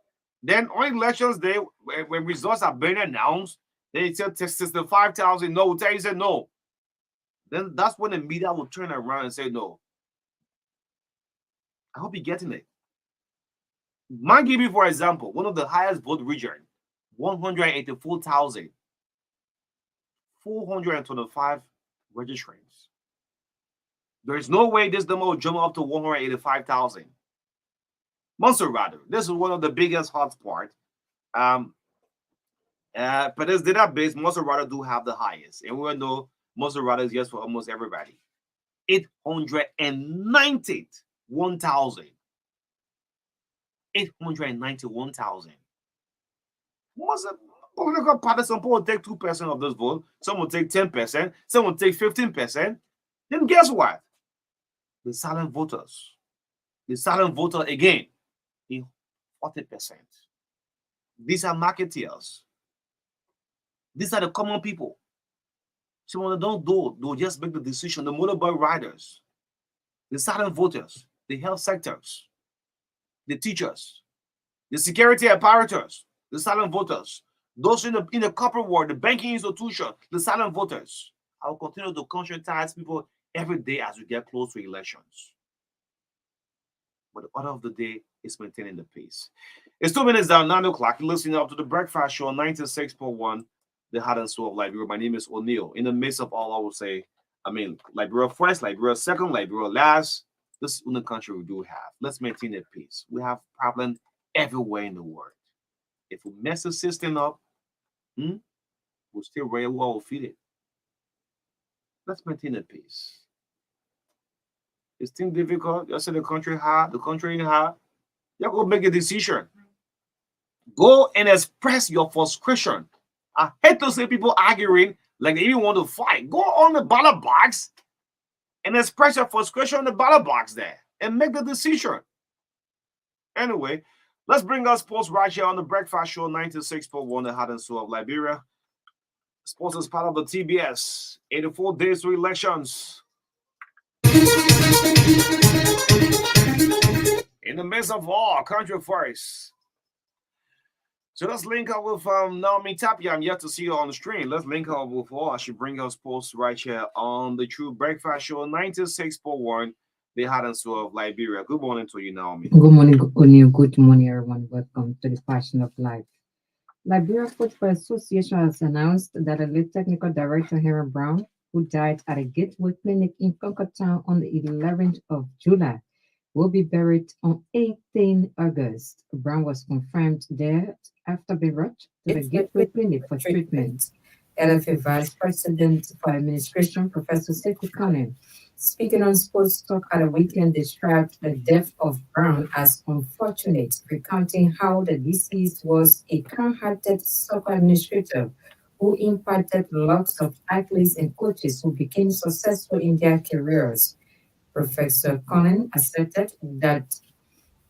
Then on elections day, when results are being announced, they said 65,000. No, we'll tell you, said no. Then that's when the media will turn around and say no. I hope you're getting it. Mangibi, for example, one of the highest vote region, 184,425 registrants. There is no way this number will jump up to 185,000. Montserrat, this is one of the biggest hotspots. But this database, Montserrat do have the highest. And we all know Montserrat is yes for almost everybody. 891,000. 891,000. Most political parties, some people will take 2% of this vote, some will take 10%, some will take 15%. Then guess what? The silent voters. The silent voter again, 40%. These are marketeers. These are the common people. So when they don't do, they'll just make the decision. The motorbike riders, the silent voters, the health sectors, the teachers, the security apparatus, the silent voters, those in the corporate world, the banking institution, the silent voters. I will continue to conscientize people every day as we get close to elections. But the order of the day is maintaining the peace. It's 2 minutes down, 9 o'clock. You're listening up to the Breakfast Show, 96.1, the heart and soul of Liberia. My name is O'Neill. In the midst of all, I will say, Liberia first, Liberia second, Liberia last. This is the country we do have. Let's maintain the peace. We have problems everywhere in the world. If we mess the system up, we'll still very well feed it. Let's maintain the peace. It's still difficult. You say the country hard, the country ain't hard. You go make a decision. Go and express your frustration. I hate to see people arguing like they even want to fight. Go on the ballot box and express your frustration on the ballot box there and make the decision. Anyway, let's bring us sports right here on the Breakfast Show, 96.1, the heart and soul of Liberia. Sports is part of the TBS. 84 days to elections. In the midst of all controversies, So let's link up with Naomi Tapia. I'm yet to see her on the stream. Let's link up with her. I should bring her post right here on the True Breakfast Show 96.1. The Hot and Soul of Liberia. Good morning to you, Naomi. Good morning, good morning, everyone. Welcome to the Passion of Life. Liberia Football Association has announced that the lead technical director, Henry Brown, who died at a Gateway Clinic in Concord Town on the 11th of July, will be buried on 18 August. Brown was confirmed dead after being rushed to the Gateway Clinic for treatment. LFA Vice President for Administration, Professor Sekou Kane, speaking on Sports Talk at a weekend, described the death of Brown as unfortunate, recounting how the deceased was a kind-hearted soccer administrator who impacted lots of athletes and coaches who became successful in their careers. Professor Conan asserted that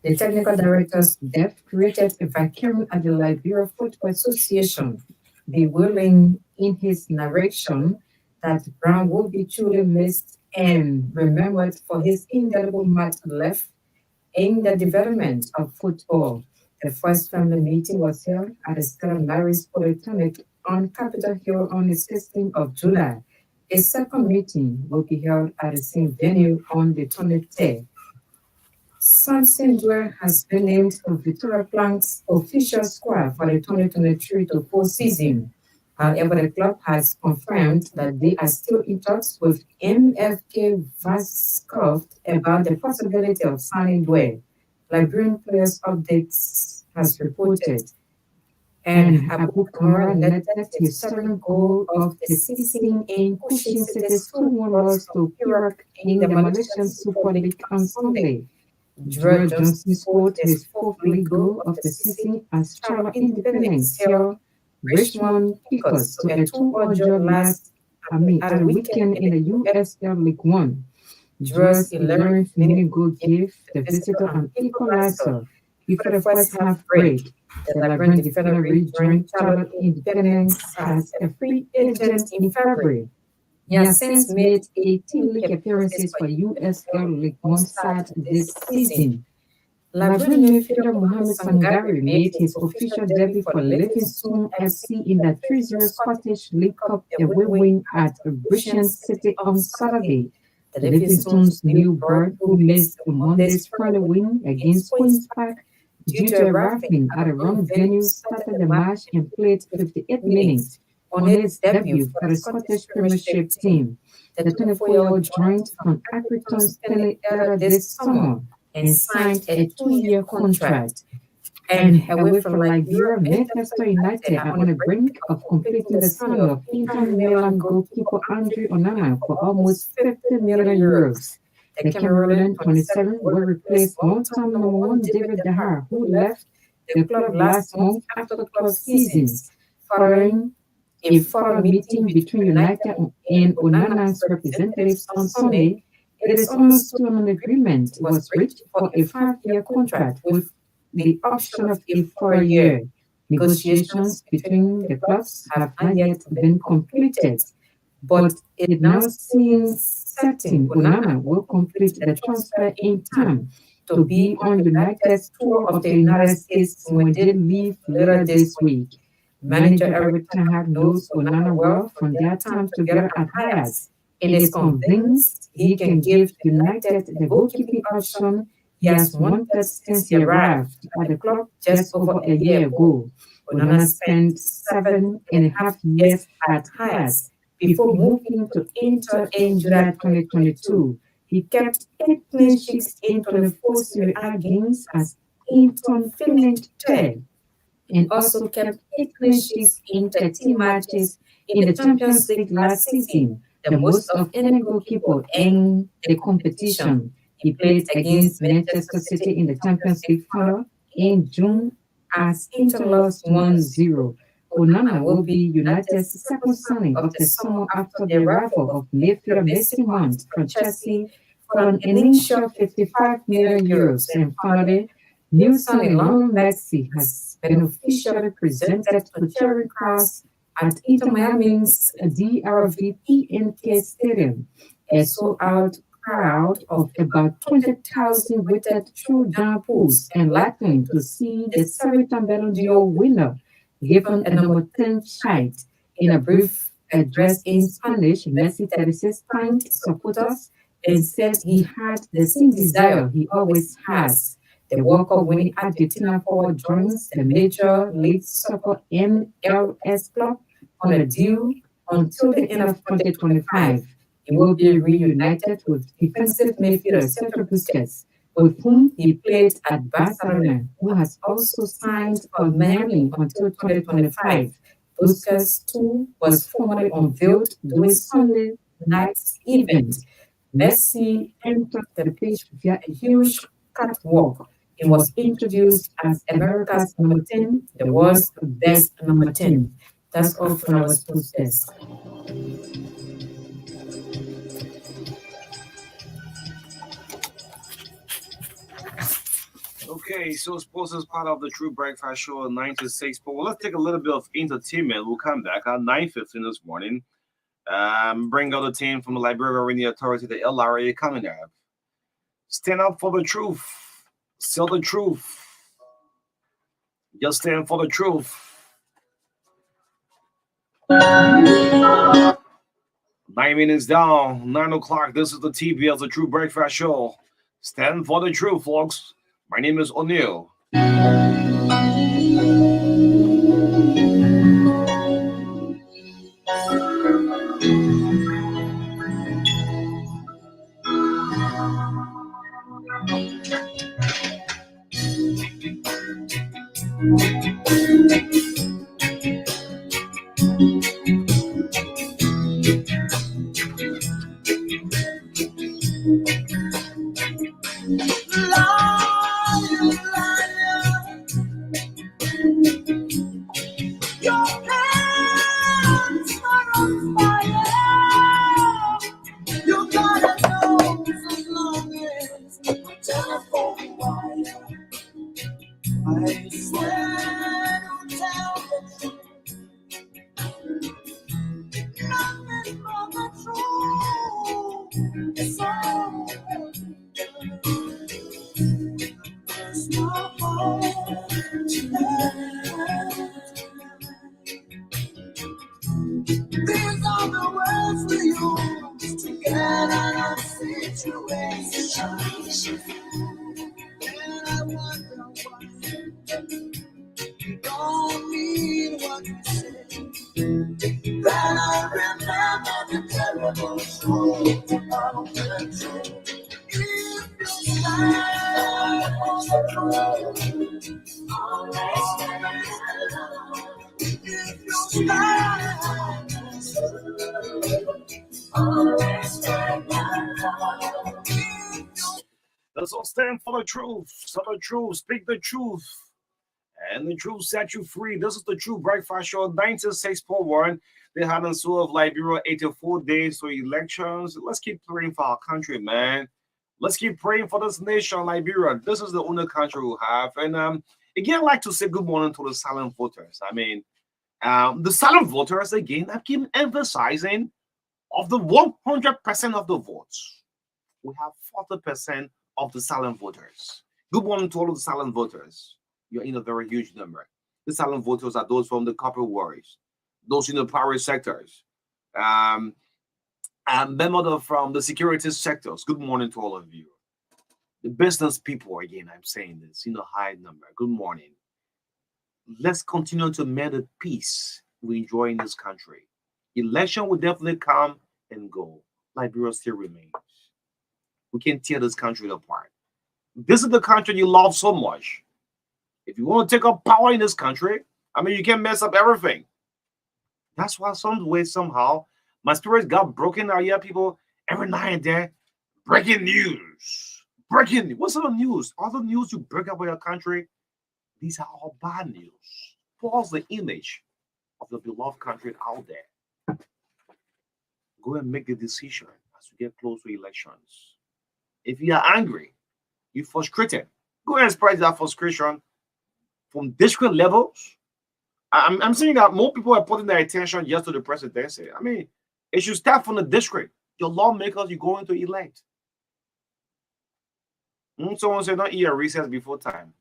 the technical director's death created a vacuum at the Liberia Football Association, bewailing in his narration that Brown will be truly missed and remembered for his indelible mark left in the development of football. The first family meeting was held at the Stella Maris Polytechnic on Capitol Hill on the 16th of July. A second meeting will be held at the same venue on the 23rd. Samson Dwyer has been named to Victoria Plank's official squad for the 2023-24 season. However, the club has confirmed that they are still in talks with MFK Vaskov about the possibility of signing Dwyer. Liberian Players Updates has reported. And Abu Kamara netted his second goal of the season in pushing City's 2-1 loss to Iraq in the Malaysian Super League on Sunday. Joel Johnson scored his fourth league goal of the season as Charlotte Independence held Richmond Pickers to a 2-0 draw at a weekend in the USL League One. Joel's 11th minute goal gave the visitor an equalizer before the first half break. The Liberian defender rejoined Charlotte Independence as a free agent in February. He has since made 18 league appearances for USL League One side this season. Liberian midfielder Mohamed Sangari made his official debut for Livingston FC in the 3-0 Scottish League Cup away win at Brisbane City on Saturday. The Livingston's new bird, who missed Monday's friendly win against Queen's Park due to a rifling at a wrong venue, started the match and played 58 minutes on his debut for the Scottish Premiership team. The 24-year-old joined from Accrington Stanley earlier this summer and signed a 2-year contract. And away from Liberia, Manchester United are on the brink of completing the signing of Inter Milan goalkeeper Andre Onana for almost 50 million euros. The Cameroonian 27 will replace long-term number 1 David De Gea, who left the club last month after the club's seasons, following a formal meeting between United and Onana's representatives on Sunday. It is almost to an agreement was reached for a 5-year contract with the option of a 4-year. Negotiations between the clubs have not yet been completed, but it now seems certain Onana will complete the transfer in time to be on United's tour of the United States when they leave later this week. Manager Eric Ten Hag knows Onana well from their time together at Ajax and is convinced he can give United the goalkeeping option he has wanted since he arrived at the club just over a year ago. Onana spent 7.5 years at Ajax before moving to Inter in July 2022. He kept 8 clean sheets in 24 Serie A games as Inter finished third, and also kept 8 clean sheets in 13 matches in the Champions League last season, the most of any goalkeeper in the competition. He played against Manchester City in the Champions League final in June as Inter lost 1-0. Onana will be United's second signing of the summer after the arrival of midfielder Mason Mount from Chelsea for an initial 55 million euros. And finally, new signing Lionel Messi has been officially presented to Charing Cross at Inter Miami's DRV PNK Stadium. A sold-out crowd of about 20,000 waited through down pools and Latin to see the Seritan Ballon d'Or winner given a number 10 shite. In a brief address in Spanish, Messi 36 thanked supporters and said he had the same desire he always has. The World Cup winning Argentina forward joins the Major League Soccer MLS club on a deal until the end of 2025. He will be reunited with defensive midfielder Sergio Busquets, with whom he played at Barcelona, who has also signed permanently until 2025. Busquets' too was formally unveiled during Sunday night's event. Messi entered the pitch via a huge catwalk and was introduced as America's number 10, the world's best number 10. That's all for our sports desk. Okay, so sports is part of the True Breakfast Show at 9 to 6. But let's take a little bit of entertainment. We'll come back at 9:15 this morning. Bring out the team from the Liberia Revenue Authority, the LRA, coming up. Stand up for the truth. Sell the truth. Just stand for the truth. 9 minutes down, 9 o'clock. This is the TBS, the True Breakfast Show. Stand for the truth, folks. My name is O'Neill. Let's all stand for the truth. Tell the truth. Speak the truth. And the truth set you free. This is the True Breakfast Show, 96.1. They had in store of Liberia 84 days for elections. Let's keep praying for our country, man. Let's keep praying for this nation, Liberia. This is the only country we have. And again, I'd like to say good morning to the silent voters. I mean, the silent voters, again, I keep emphasizing of the 100% of the votes, we have 40% of the silent voters. Good morning to all of the silent voters. You're in a very huge number. The silent voters are those from the corporate worlds, those in the private sectors, and members from the security sectors. Good morning to all of you. The business people, again, I'm saying this in a high number. Good morning. Let's continue to make the peace we enjoy in this country. Election will definitely come and go. Liberia still remains. We can't tear this country apart. This is the country you love so much. If you want to take up power in this country, I mean, you can mess up everything. That's why some way, somehow, my spirit got broken out here, people, every now and then. Breaking news. Breaking news. What's the news? All the news you break up with your country, these are all bad news. False the image of the beloved country out there. Go and make the decision as we get close to elections. If you are angry, you're frustrated, go and express that frustration from district levels. I'm saying that more people are putting their attention just to the presidency. I mean, it should start from the district. Your lawmakers you're going to elect. Someone said don't eat a recess before time.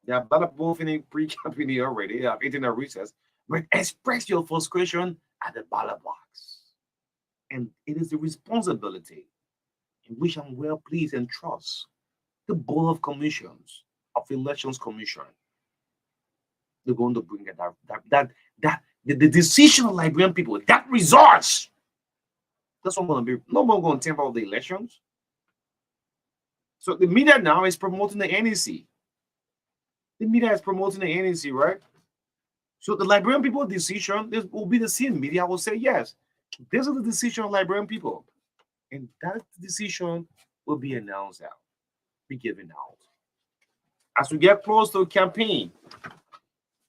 There are a lot of people feeling pre-company already. They have eaten a recess. But express your frustration at the ballot box. And it is the responsibility in which I'm well pleased and trust the Board of Commissions of Elections Commission. They're going to bring it the decision of Liberian people, that results. That's what I'm going to be. No one going to tamper with the elections. So the media now is promoting the NEC. The media is promoting the NEC, right? So the Liberian people decision, this will be the same. Media will say, yes, this is the decision of Liberian people. And that decision will be announced out, be given out. As we get close to the campaign,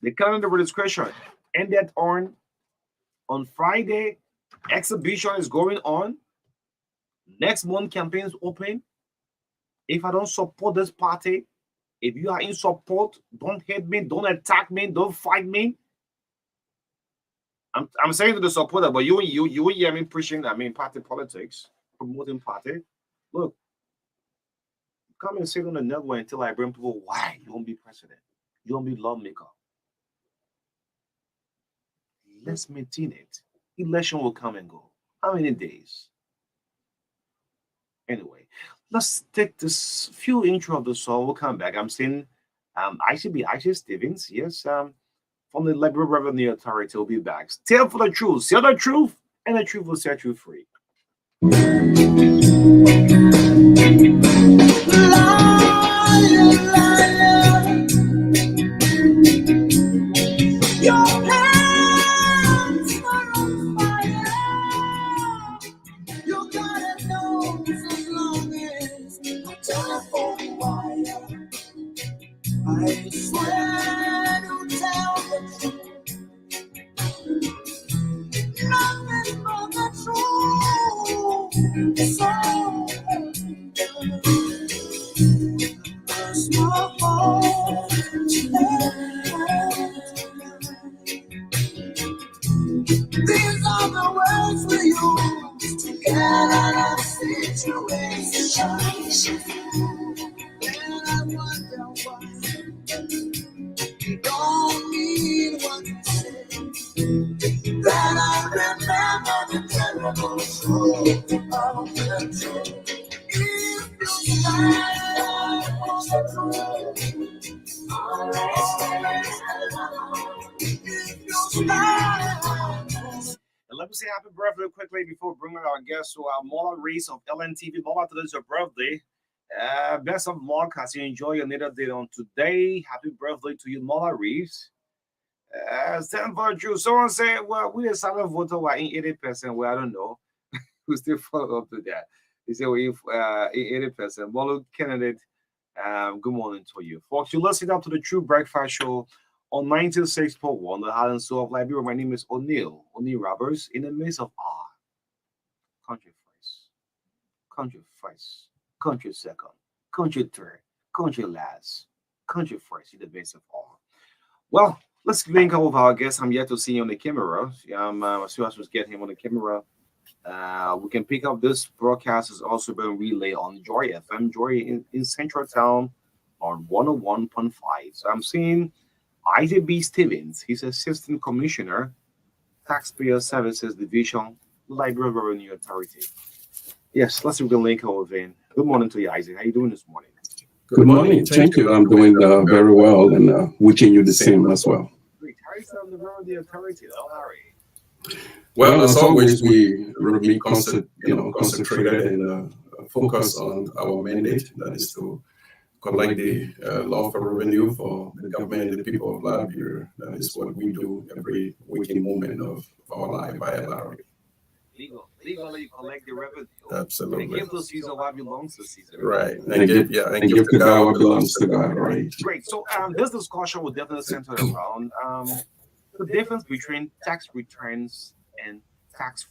the calendar registration ended on Friday. Exhibition is going on. Next month, campaign is open. If I don't support this party, if you are in support, don't hate me, don't attack me, don't fight me. I'm saying to the supporter, but you hear me preaching, party politics, promoting party. Look, come and sit on the network until I bring people why you won't be president. You won't be lawmaker. Let's maintain it. Election will come and go. How many days? Anyway, let's take this few intro of the song. We'll come back. I'm seeing ICB Stevens, yes, from the Liberal Revenue Authority will be back. Stand for the truth, say the truth, and the truth will set you free. Your hands are on fire. You gotta know as long as I telephone wire. I swear to tell the truth. Nothing but the truth. So there's my heart These are the words we use to get out of situation. And I wonder why you don't mean what you say. That I remember the terrible truth of the truth. If you stand for the truth, always if you stand. And let me say happy birthday quickly before bringing our guest to our Mola race of LNTV. Mola, today is your birthday. Best of luck as you enjoy your native day on today. Happy birthday to you, Mola Reeves. Stand for Drew. Someone said, well, we a silent voter, we're in 80%. Well, I don't know. We still follow up to that. They say we're in 80%. Mola candidate, good morning to you. Folks, you're listening up to the True Breakfast Show on 96.1, the Highland Soul of Liberia. My name is O'Neill Roberts, in the midst of country first, country second, country third, country last, country first, in the midst of all. Well, let's link up with our guest. I'm yet to see you on the camera. As soon as we get him on the camera, we can pick up this broadcast is also being relayed on Joy FM, Joy in Central Town on 101.5. So I'm seeing Isaac B. Stevens. He's Assistant Commissioner, Taxpayer Services Division, Liberal Revenue Authority. Yes, let's see if we can link up with him. Good morning to you, Isaac. How you doing this morning? Good morning. Thank you. I'm doing very well, and wishing you the same as well. Great. How is the Revenue Authority, Larry? Well, as always, we remain concentrated and focused on our mandate, that is to collect the lawful revenue for the government and the people of Liberia. That is what we do every waking moment of our life by Larry. Legally collect the revenue. Absolutely. And give to Caesar what belongs to Caesar. Right. And give to God what belongs to God, right? Great. So this discussion will definitely center around the difference between tax returns and tax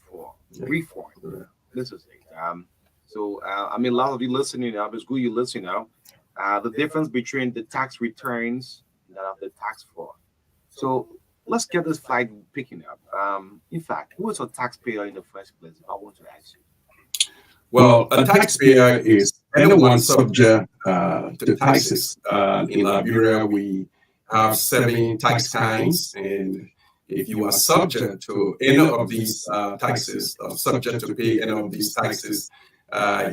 reform. Yeah. This is it. A lot of you listening now, it's good you listening now. The difference between the tax returns and that of the tax fraud. So let's get this flight picking up. In fact, who is a taxpayer in the first place? I want to ask you. Well, a taxpayer is anyone subject to taxes. In Liberia, we have 7 tax kinds, and if you are subject to any of these taxes, or subject to pay any of these taxes,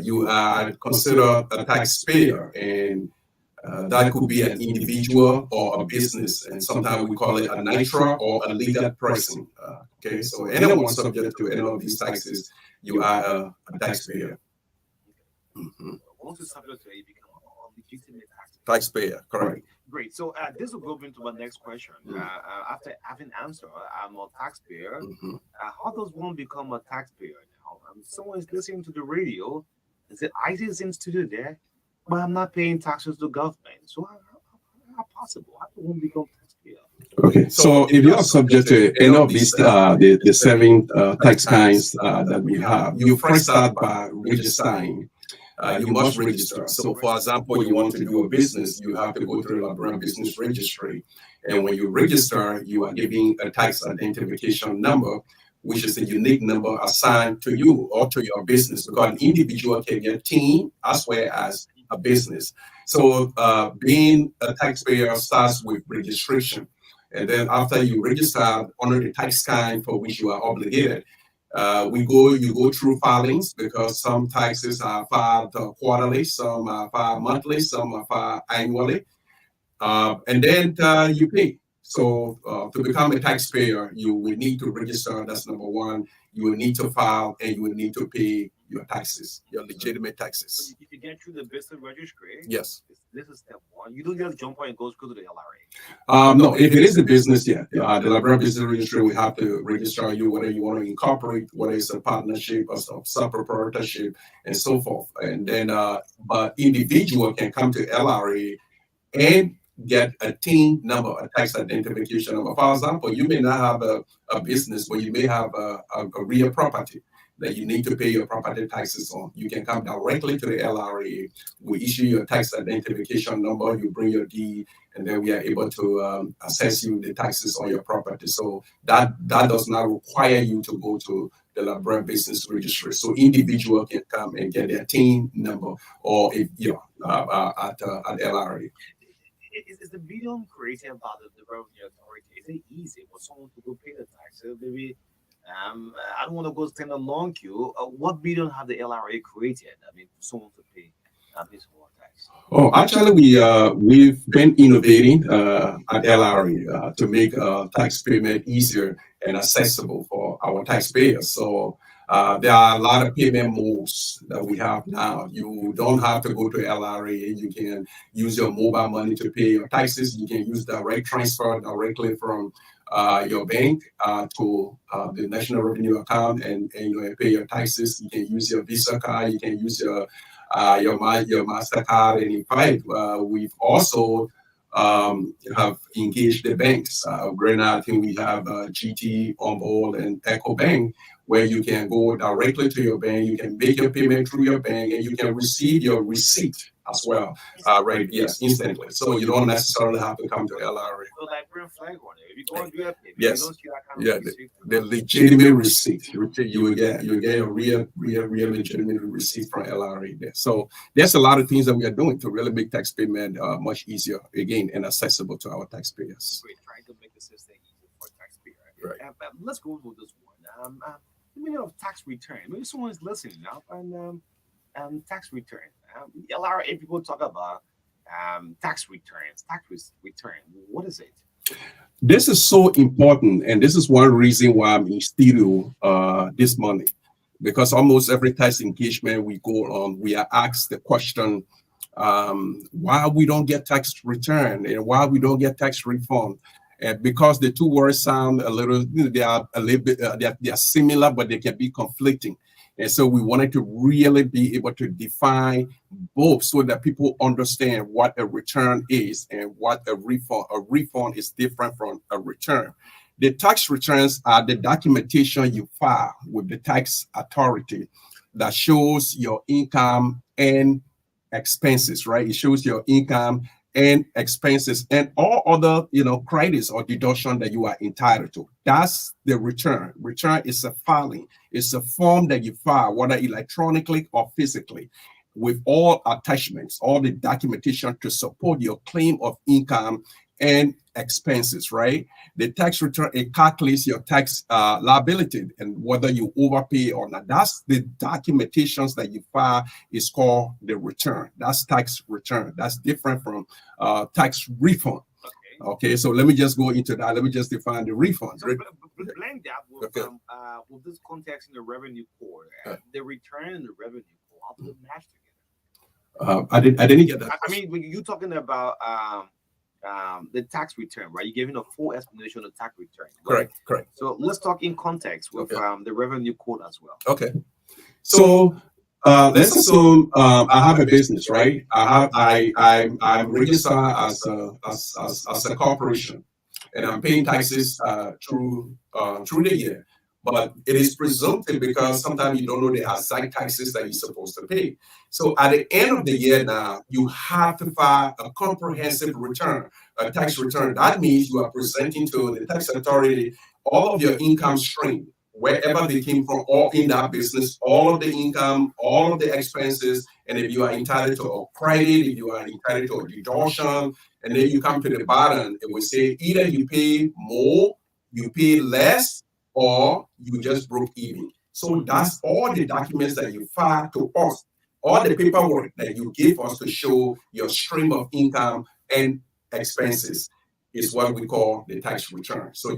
you are considered a taxpayer, and that could be an individual or a business, and sometimes we call it a natural or a legal person. Okay, so anyone subject to any of these taxes, you are a taxpayer. Once you subject to it, you become a legitimate Taxpayer, correct. Great. So this will go into my next question. After having answered, I'm a taxpayer. How does one become a taxpayer now? Someone is listening to the radio. Is it ISIS Institute there? But I'm not paying taxes to government. So how possible? How do one become taxpayer? Okay, so if you are subject to any of these, the 7 tax kinds that we have, you first start by registering. You must register. So, for example, you want to do a business, you have to go through the Liberian Business Registry. And when you register, you are giving a tax identification number, which is a unique number assigned to you or to your business, because an individual can get team as well as a business. So being a taxpayer starts with registration. And then after you register under the tax kind for which you are obligated, you go through filings, because some taxes are filed quarterly, some are filed monthly, some are filed annually, and then you pay. So to become a taxpayer, you will need to register. That's number one. You will need to file, and you will need to pay your taxes, your legitimate taxes. So if you get through the business registry, yes, this is step one. You don't just jump on and go to the LRA. No, if it is a business, the Liberian Business Registry, we have to register you, whether you want to incorporate, whether it's a partnership or sub-proprietorship, and so forth. And then, but individual can come to LRA and get a TIN number, a tax identification number. For example, you may not have a business, but you may have a real property that you need to pay your property taxes on. You can come directly to the LRA. We issue your tax identification number, you bring your deed, and then we are able to assess you the taxes on your property. So that does not require you to go to the Liberian Business Registry. So individual can come and get their TIN number, or if at LRA. Is the medium created by the revenue authority? Is it easy for someone to go pay the taxes? Maybe I don't want to go stand a long queue. What medium have the LRA created? I mean, for someone to pay this more tax. Oh, actually, we've been innovating at LRA to make tax payment easier and accessible for our taxpayers. So there are a lot of payment modes that we have now. You don't have to go to LRA. You can use your mobile money to pay your taxes. You can use direct transfer directly from your bank to the National Revenue account, and you pay your taxes. You can use your Visa card. You can use your MasterCard. And in fact, we've also have engaged the banks. Right now, I think we have GT on board and Echo Bank, where you can go directly to your bank. You can make your payment through your bank, and you can receive your receipt as well. Right? Yes, instantly. So you don't necessarily have to come to LRA. So like print flag on it. If you go and do that, yes, you don't see that kind of receipt. The legitimate receipt. You will get a real legitimate receipt from LRA there. So there's a lot of things that we are doing to really make tax payment much easier, again, and accessible to our taxpayers. We're trying to make the system easier for taxpayers. Right. Let's go with this one. The meaning of tax return. Maybe someone is listening now, and tax return. LRA people talk about tax returns. Return. What is it? This is so important, and this is one reason why I'm in studio this morning, because almost every tax engagement we go on, we are asked the question, why we don't get tax return and why we don't get tax refund. And because the two words sound a little, they are a little bit, they are similar, but they can be conflicting. And so we wanted to really be able to define both so that people understand what a return is and what a refund. A refund is different from a return. The tax returns are the documentation you file with the tax authority that shows your income and expenses, right? It shows your income and expenses and all other, credits or deduction that you are entitled to. That's the return. Return is a filing. It's a form that you file, whether electronically or physically. with all attachments, all the documentation to support your claim of income and expenses, right? The tax return, it calculates your tax liability and whether you overpay or not. That's the documentations that you file is called the return. That's tax return. That's different from tax refund. Okay, so let me just go into that. Let me just define the refund. So blend that with this context in the revenue code, the return and the revenue code, how do they match together? I didn't get that. I mean, when you're talking about the tax return, right? You're giving a full explanation of tax return. Right? Correct. So let's talk in context with the revenue code as well. Okay. So let's assume I have a business, right? I'm registered as a corporation, and I'm paying taxes through the year. But it is presumptive because sometimes you don't know the exact taxes that you're supposed to pay. So at the end of the year now, you have to file a comprehensive return, a tax return. That means you are presenting to the tax authority all of your income stream, wherever they came from, all in that business, all of the income, all of the expenses, and if you are entitled to a credit, if you are entitled to a deduction, and then you come to the bottom, it will say either you pay more, you pay less, or you just broke even. So that's all the documents that you file to us, all the paperwork that you give us to show your stream of income and expenses is what we call the tax return. So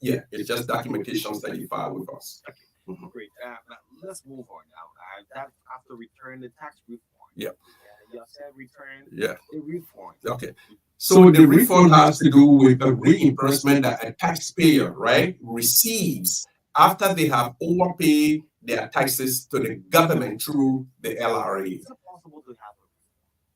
it's just documentations that you file with us. Okay. Great. Let's move on now. That after return the tax refund. Yeah. You said return. Yeah. The refund. Okay. So the refund has to do with a reimbursement that a taxpayer, right, receives after they have overpaid their taxes to the government through the LRA. Is it possible to happen?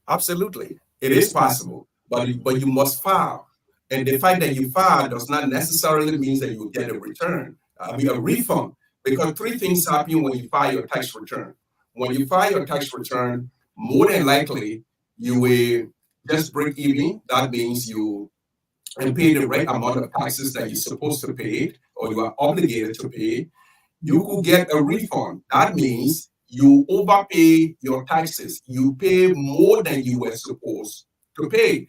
Absolutely. It is possible, but you must file. And the fact that you file does not necessarily mean that you will get a return, a refund, because three things happen when you file your tax return. When you file your tax return, more than likely, you will just break even. That means you pay the right amount of taxes that you're supposed to pay or you are obligated to pay. You could get a refund. That means you overpay your taxes. You pay more than you were supposed to pay.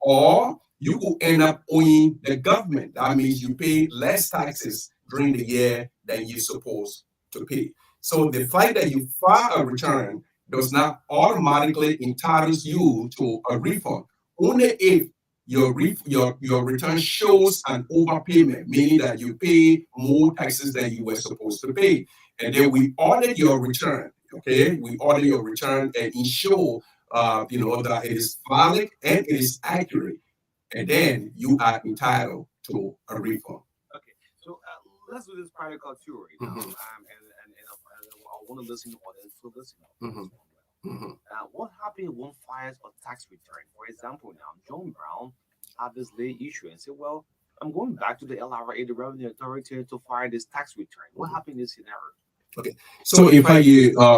Or you could end up owing the government. That means you pay less taxes during the year than you're supposed to pay. So the fact that you file a return does not automatically entitles you to a refund. Only if your return shows an overpayment, meaning that you pay more taxes than you were supposed to pay. And then we audit your return. Okay, we audit your return and ensure that it is valid and it is accurate. And then you are entitled to a refund. Okay, so let's do this practical theory now. And I want to listen to audience to listen. What happens when one files a tax return? For example, now John Brown obviously issue and say, "Well, I'm going back to the LRA, the Revenue Authority, to file this tax return." What happened in this scenario? Okay, so in fact,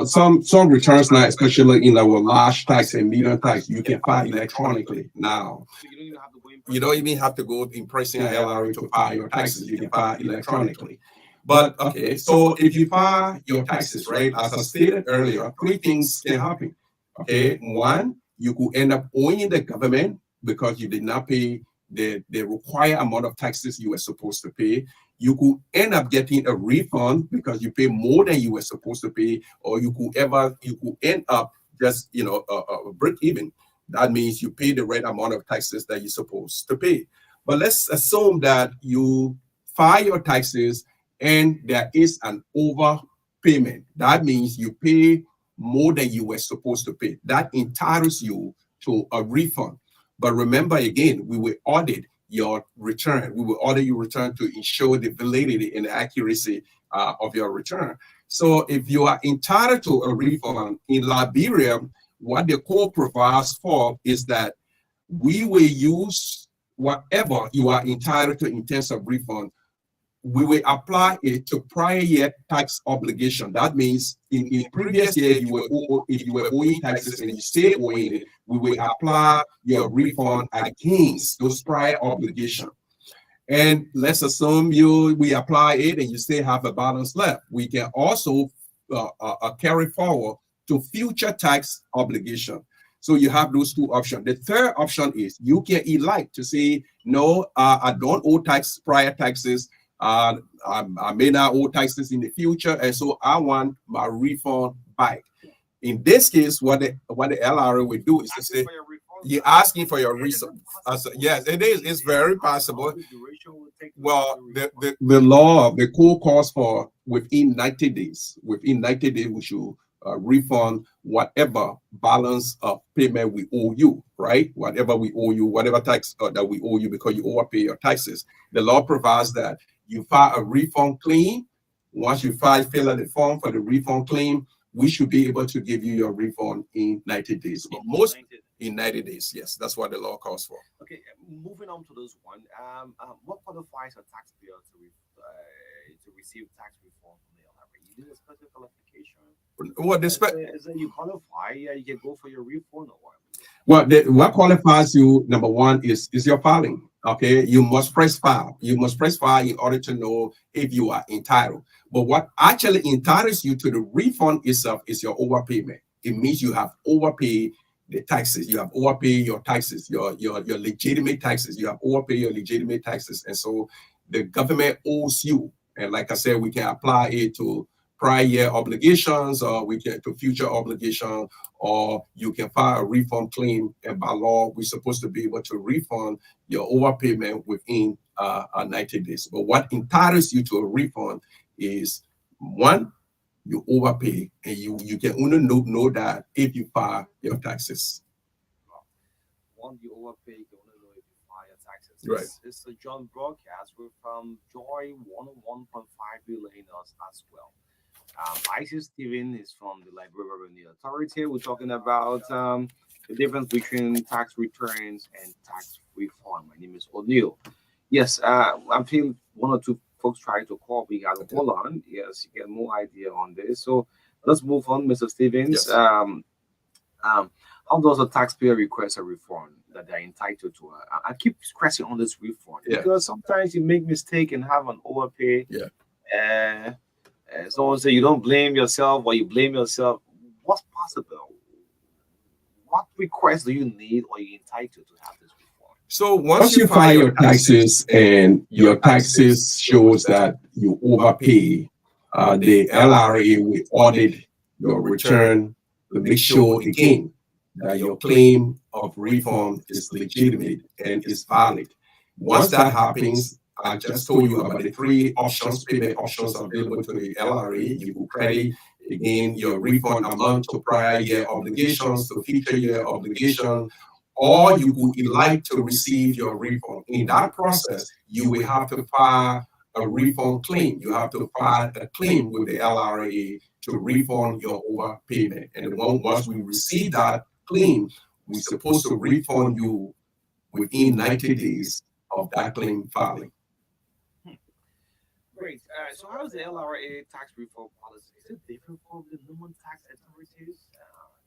some returns now, especially in our large tax and medium tax, you can file electronically now. So you don't even have to go in. You don't even have to go in person at LRA to file your taxes. You can file electronically. But okay, so if you file your taxes, right, as I stated earlier, three things can happen. Okay, one, you could end up owing the government because you did not pay the required amount of taxes you were supposed to pay. You could end up getting a refund because you pay more than you were supposed to pay, or you could end up just break even. That means you pay the right amount of taxes that you're supposed to pay. But let's assume that you file your taxes and there is an overpayment. That means you pay more than you were supposed to pay. That entitles you to a refund. But remember, again, we will audit your return. We will audit your return to ensure the validity and accuracy of your return. So if you are entitled to a refund in Liberia, what the code provides for is that we will use whatever you are entitled to in terms of refund. We will apply it to prior year tax obligation. That means in previous year, if you were owing taxes and you stay owing it, we will apply your refund against those prior obligations. And let's assume we apply it and you still have a balance left. We can also carry forward to future tax obligation. So you have those two options. The third option is you can elect to say, no, I don't owe prior taxes. I may not owe taxes in the future, and so I want my refund back. In this case, what the LRA will do is to say, you're asking for your refund. Yes, it is. It's very possible. Well, the law, the code calls for within 90 days. Within 90 days, we should refund whatever balance of payment we owe you, right? Whatever we owe you, whatever tax that we owe you because you overpay your taxes. The law provides that you file a refund claim. Once you fill out the form for the refund claim, we should be able to give you your refund in 90 days. But most in 90 days, yes, that's what the law calls for. Okay, moving on to this one. What qualifies a taxpayer to receive tax refund from the LRA? You need a special qualification. What is that you qualify? You can go for your refund or what? Well, what qualifies you, number one, is your filing. Okay, you must press file. You must press file in order to know if you are entitled. But what actually entitles you to the refund itself is your overpayment. It means you have overpaid the taxes. You have overpaid your taxes, your legitimate taxes. You have overpaid your legitimate taxes, and so the government owes you. And like I said, we can apply it to prior year obligations, or we can to future obligation, or you can file a refund claim. And by law, we're supposed to be able to refund your overpayment within 90 days. But what entitles you to a refund is one, you overpay, and you can only know that if you file your taxes. One, you overpay, you can only know if you file your taxes. Right. It's a John broadcast with Joy 101.5 billion as well. Isis Steven is from the Liberia Revenue Authority. We're talking about the difference between tax returns and tax refund. My name is O'Neill. Yes, I'm feeling one or two folks trying to call. We got to hold on. Yes, you get more idea on this. So let's move on, Mr. Stevens. Yes. How does a taxpayer request a refund that they're entitled to? I keep stressing on this refund because sometimes you make mistake and have an overpay. Yeah. Someone say you don't blame yourself or you blame yourself. What's possible? What request do you need or you entitled to have this refund? So once you file your taxes and your taxes shows that you overpay, the LRA will audit your return to make sure again that your claim of refund is legitimate and is valid. Once that happens, I just told you about the three options, payment options available to the LRA. You will credit again your refund amount to prior year obligations, to future year obligation, or you would elect to receive your refund. In that process, you will have to file a refund claim. You have to file a claim with the LRA to refund your overpayment. And once we receive that claim, we're supposed to refund you within 90 days of that claim filing. Great. So how is the LRA tax refund policy? Is it different from the non-tax authorities?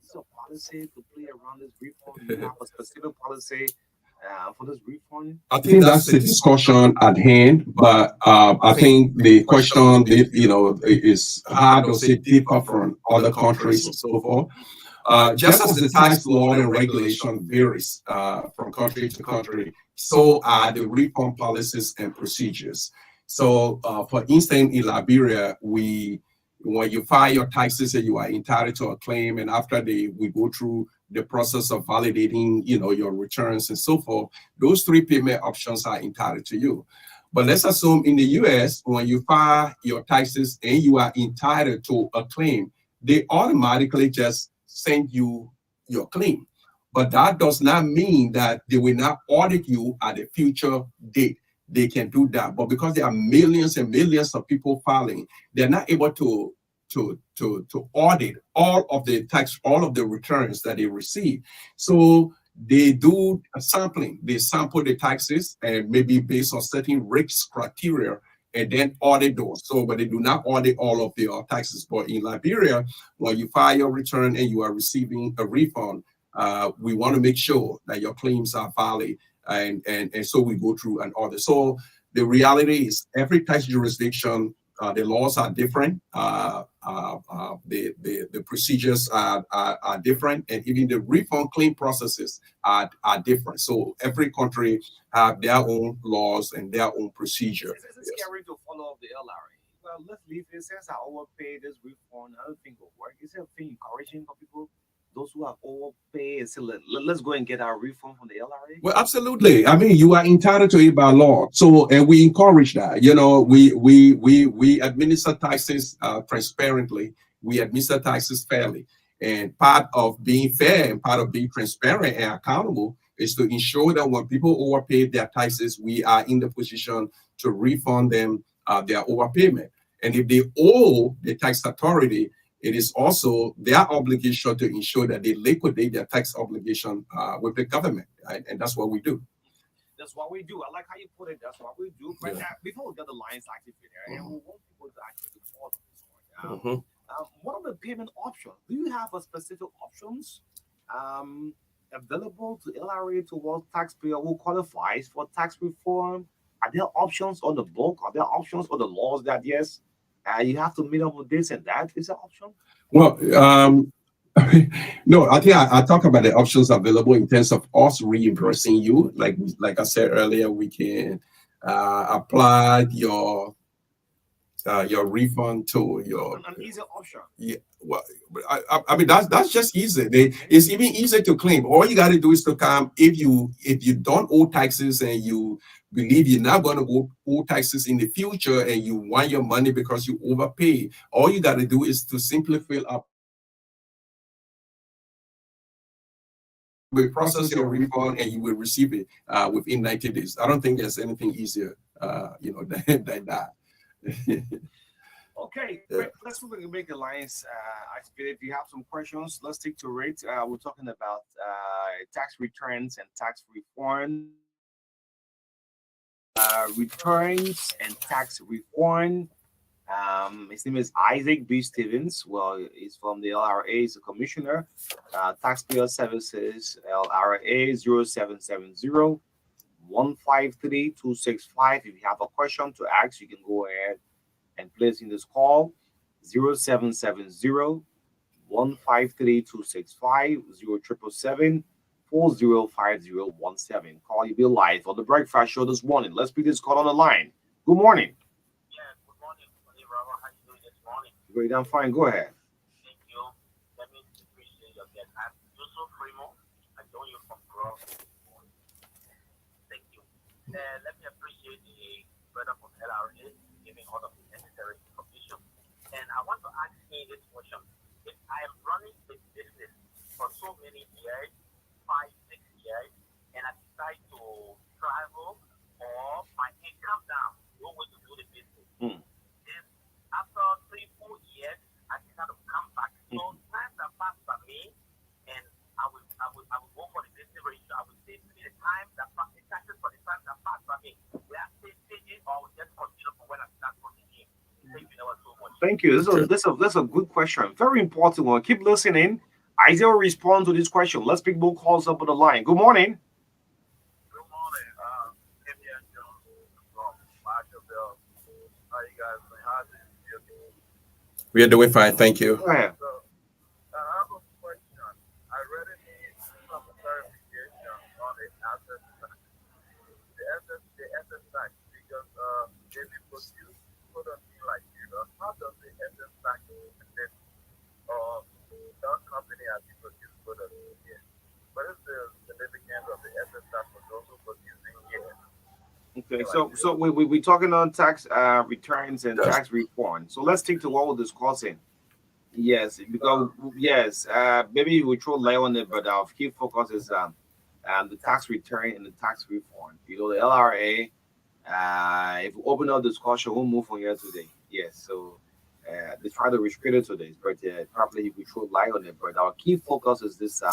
Is there a policy to play around this refund? Do you have a specific policy for this refund? I think that's the discussion at hand, but I think the question, is how does it differ from other countries and so forth? Just as the tax law and regulation varies from country to country, so are the refund policies and procedures. So, for instance, in Liberia, when you file your taxes, you are entitled to a claim, and after we go through the process of validating, your returns and so forth, those three payment options are entitled to you. But let's assume in the U.S., when you file your taxes and you are entitled to a claim, they automatically just send you your claim. But that does not mean that they will not audit you at a future date. They can do that, but because there are millions and millions of people filing, they're not able to audit all of the returns that they receive. So they do a sampling. They sample the taxes and maybe based on certain risk criteria, and then audit those. So, but they do not audit all of your taxes. But in Liberia, when you file your return and you are receiving a refund, we want to make sure that your claims are valid. And so we go through an audit. So the reality is every tax jurisdiction the laws are different. The procedures are different, and even the refund claim processes are different. So every country have their own laws and their own procedure. It's scary to follow up the LRA. Well, let's leave it. Since I overpaid this refund, I don't think it'll work. Is it a thing encouraging for people, those who have overpaid, and say, let's go and get our refund from the LRA? Well, absolutely. I mean, you are entitled to it by law. So, and we encourage that. You know, we administer taxes transparently. We administer taxes fairly. And part of being fair and part of being transparent and accountable is to ensure that when people overpay their taxes, we are in the position to refund them their overpayment. And if they owe the tax authority, it is also their obligation to ensure that they liquidate their tax obligation with the government, right? And that's what we do. That's what we do. I like how you put it. That's what we do. But before we get the lines activated, and we want people to actually call them this morning. What are the payment options? Do you have a specific options available to LRA towards taxpayer who qualifies for tax reform? Are there options on the book? Are there options on the laws that yes, you have to meet up with this and that? Is that option? Well, no, I think I talk about the options available in terms of us reimbursing you. Like I said earlier, we can apply your refund to your an easy option. Yeah, well, I mean that's just easy. It's even easier to claim. All you got to do is to come if you don't owe taxes and you believe you're not going to owe taxes in the future and you want your money because you overpay. All you got to do is to simply fill up. We process your refund and you will receive it within 90 days. I don't think there's anything easier, than that. Okay, great. Let's make the lines activated. If you have some questions, let's stick to it. We're talking about tax returns and tax reform. Returns and tax reform. His name is Isaac B. Stevens. Well, he's from the LRA. He's a commissioner. Taxpayer Services, LRA 0770 153 265. If you have a question to ask, you can go ahead and place in this call 0770 153 265 0777 405017. Call you be live on the breakfast show this morning. Let's put this call on the line. Good morning. Yeah, good morning. How you doing this morning? Great, I'm fine. Go ahead. Thank you. Let me appreciate your guest. I'm Yusuf Primo. I join you from Grove. Thank you. Let me appreciate the brother from LRA giving all of the necessary information. And I want to ask you this question. If I am running a business for so many years, 5, 6 years, and I decide to travel or my income down, no way to do the business. If after 3, 4 years, I decide to come back. So times that pass by me, and I will go for the business ratio. I will say to me the time that pass, the taxes for the time that pass by me. We are still staging or we just continue from when I start from the gym. Thank you so much. Thank you. This is a good question. Very important one. Keep listening. Isaiah will respond to this question. Let's pick more calls up on the line. Good morning. Good morning. Kim Jones from Marshallville. How you guys doing? How's it? We are doing fine, thank you. Go ahead. So, I have a question. I really need some clarification on the asset tax. The asset tax, because they be produced put on me like how does the asset tax affect that company has been produced product here? What is the significance of the asset tax for those who producing here? Okay, so we talking on tax returns and tax reform. So let's stick to what we're discussing. Yes, because maybe we throw light on it, but our key focus is the tax return and the tax reform. You know, the LRA. If we open up discussion, we'll move from here today. Yes, so they try to restrict it today, but probably we throw light on it. But our key focus is this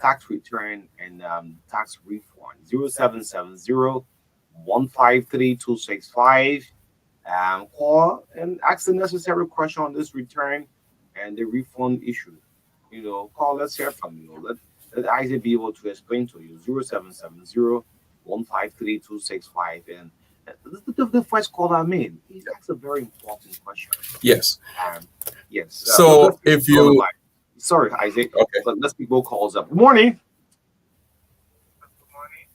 tax return and tax reform. 0770 153 265. Call and ask the necessary question on this return and the refund issue. You know, call. Let's hear from you. Let Isaac be able to explain to you. 0770 153 265. And The first caller, I mean, he asked a very important question. Yes. Um, yes. So if you, sorry, Isaac. okay. Let's people calls up. Good morning.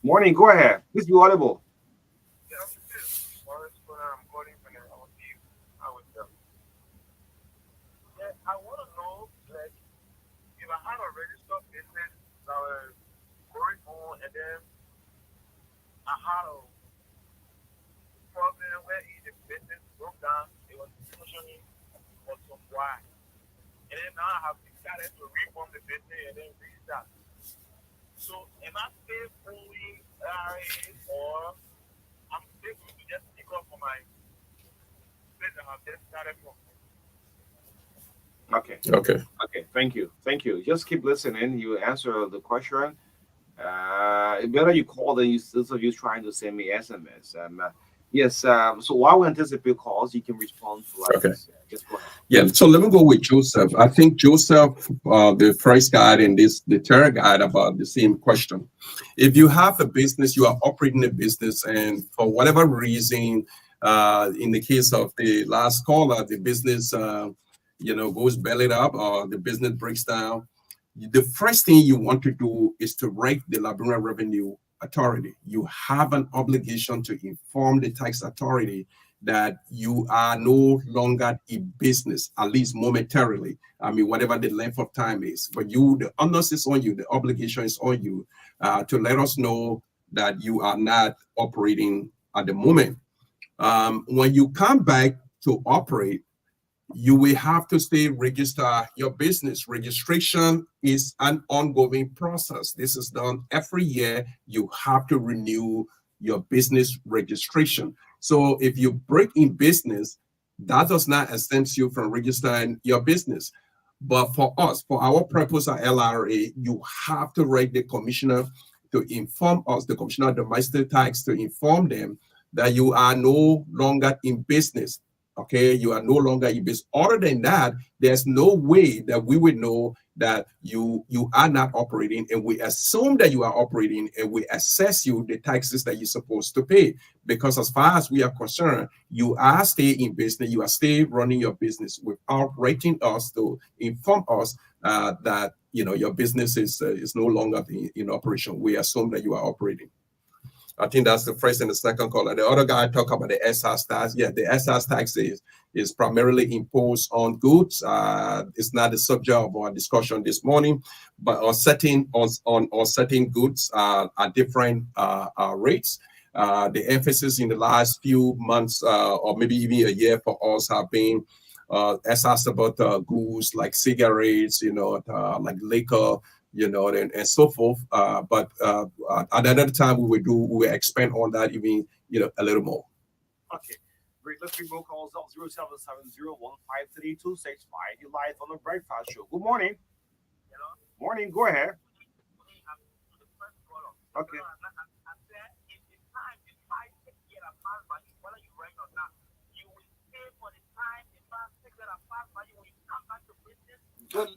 Morning. Go ahead. Please be audible. I want to know, like, if I had a registered business that was going on, and then I had a problem where the business broke down, it was functioning for some while. And then now I have decided to reform the business and then restart. So am I still owing IRA, or I'm still going to just pick up for my business I've just started from? Okay. Okay. Okay. Thank you. Thank you. Just keep listening. You answer the question. Better you call than you still you trying to send me SMS. Yes. So while we anticipate calls, you can respond to like Okay. this. Just go ahead. Yeah, so let me go with Joseph. I think Joseph, the first guide and the third guide about the same question. If you have a business, you are operating a business, and for whatever reason, in the case of the last caller, the business, goes belly up or the business breaks down, the first thing you want to do is to write the Liberian Revenue Authority. You have an obligation to inform the tax authority that you are no longer in business, at least momentarily. I mean, whatever the length of time is. But the onus is on you, the obligation is on you to let us know that you are not operating at the moment. When you come back to operate, you will have to stay register your business. Registration is an ongoing process. This is done every year. You have to renew your business registration. So if you break in business, that does not exempt you from registering your business. But for us, for our purpose at LRA, you have to write the commissioner to inform us, the commissioner of domestic tax, to inform them that you are no longer in business. Okay, you are no longer in business. Other than that, there's no way that we would know that you are not operating, and we assume that you are operating, and we assess you the taxes that you're supposed to pay. Because as far as we are concerned, you are staying in business, you are still running your business without writing us to inform us that your business is no longer in operation. We assume that you are operating. I think that's the first and the second caller. The other guy talked about the SRS tax. Yeah, the SRS tax is primarily imposed on goods. It's not the subject of our discussion this morning, but on certain goods at different rates. The emphasis in the last few months, or maybe even a year for us, have been SRS about goods like cigarettes, like liquor, and so forth. But at another time, we will expand on that even, a little more. Okay. Great. Let's bring more calls up 0770153265. You're live on the Breakfast Show. Good morning. Hello? Morning. Go ahead. Okay.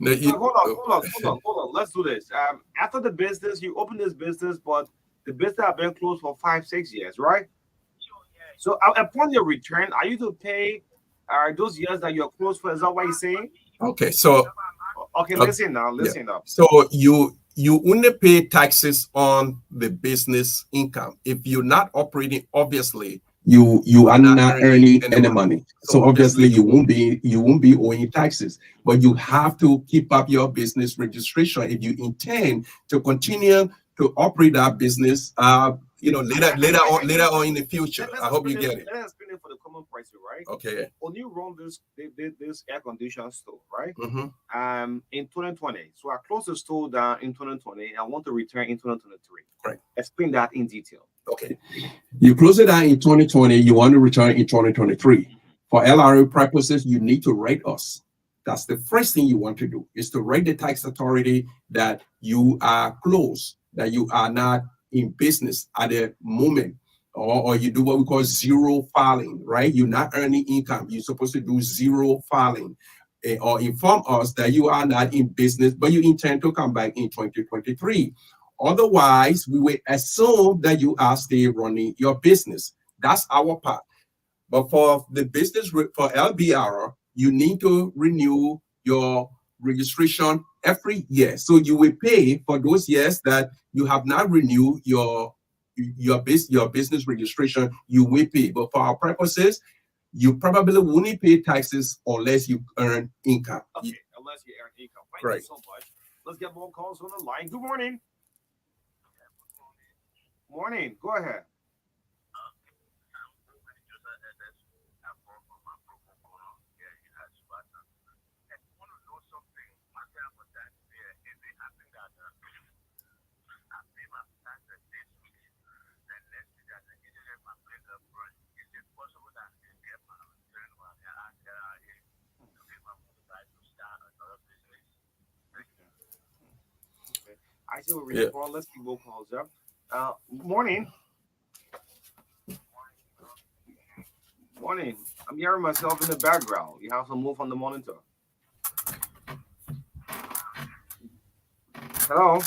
No, Hold on. Let's do this. After the business, you open this business, but the business have been closed for 5-6 years, right? So upon your return, are you to pay those years that you're closed for? Is that what you're saying? Okay, so okay, listen now. Listen up. So you only pay taxes on the business income. If you're not operating, obviously you are not earning any money. So obviously you won't be owing taxes. But you have to keep up your business registration if you intend to continue to operate that business. Later on in the future. I hope you get it. Let us explain it for the common person, right? Okay. When you run this air conditioner store, right? Mm-hmm. In 2020, so I closed the store down in 2020. I want to return in 2023. Right. Explain that in detail. Okay. You close it down in 2020. You want to return in 2023. For LRA purposes, you need to write us. That's the first thing you want to do, is to write the tax authority that you are closed, that you are not in business at the moment, or you do what we call zero filing, right? You're not earning income. You're supposed to do zero filing, or inform us that you are not in business, but you intend to come back in 2023. Otherwise, we will assume that you are still running your business. That's our part. But for the for LBR, you need to renew your registration every year. So you will pay for those years that you have not renewed your business registration. You will pay. But for our purposes, you probably won't pay taxes unless you earn income. Okay, unless you earn income. Thank Right. you so much. Let's get more calls on the line. Good morning. Morning. Go ahead. I see what we're for. Let's keep more calls up. Morning. Morning. I'm hearing myself in the background. You have some move on the monitor. Hello.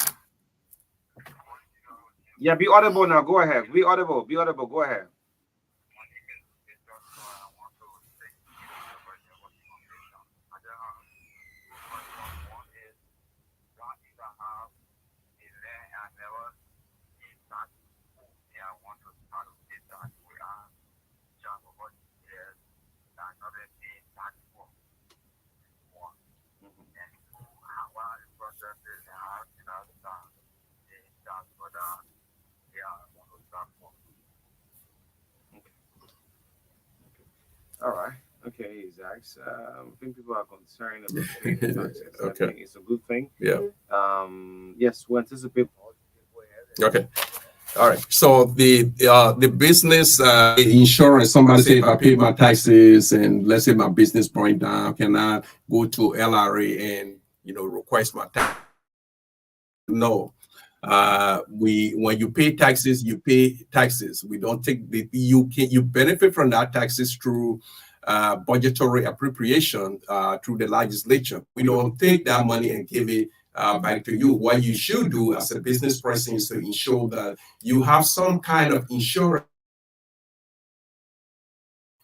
Yeah, be audible now. Go ahead. Be audible. Be audible. Go ahead. All right. Okay, Zach. I think people are concerned about paying taxes. Okay. I think it's a good thing. Yeah. Yes, we anticipate. Okay. All right. So the business insurance. Somebody say if I pay my taxes and let's say my business burned down, can I go to LRA and request my tax? No. When you pay taxes, you pay taxes. We don't take you benefit from that taxes through budgetary appropriation through the legislature. We don't take that money and give it back to you. What you should do as a business person is to ensure that you have some kind of insurance.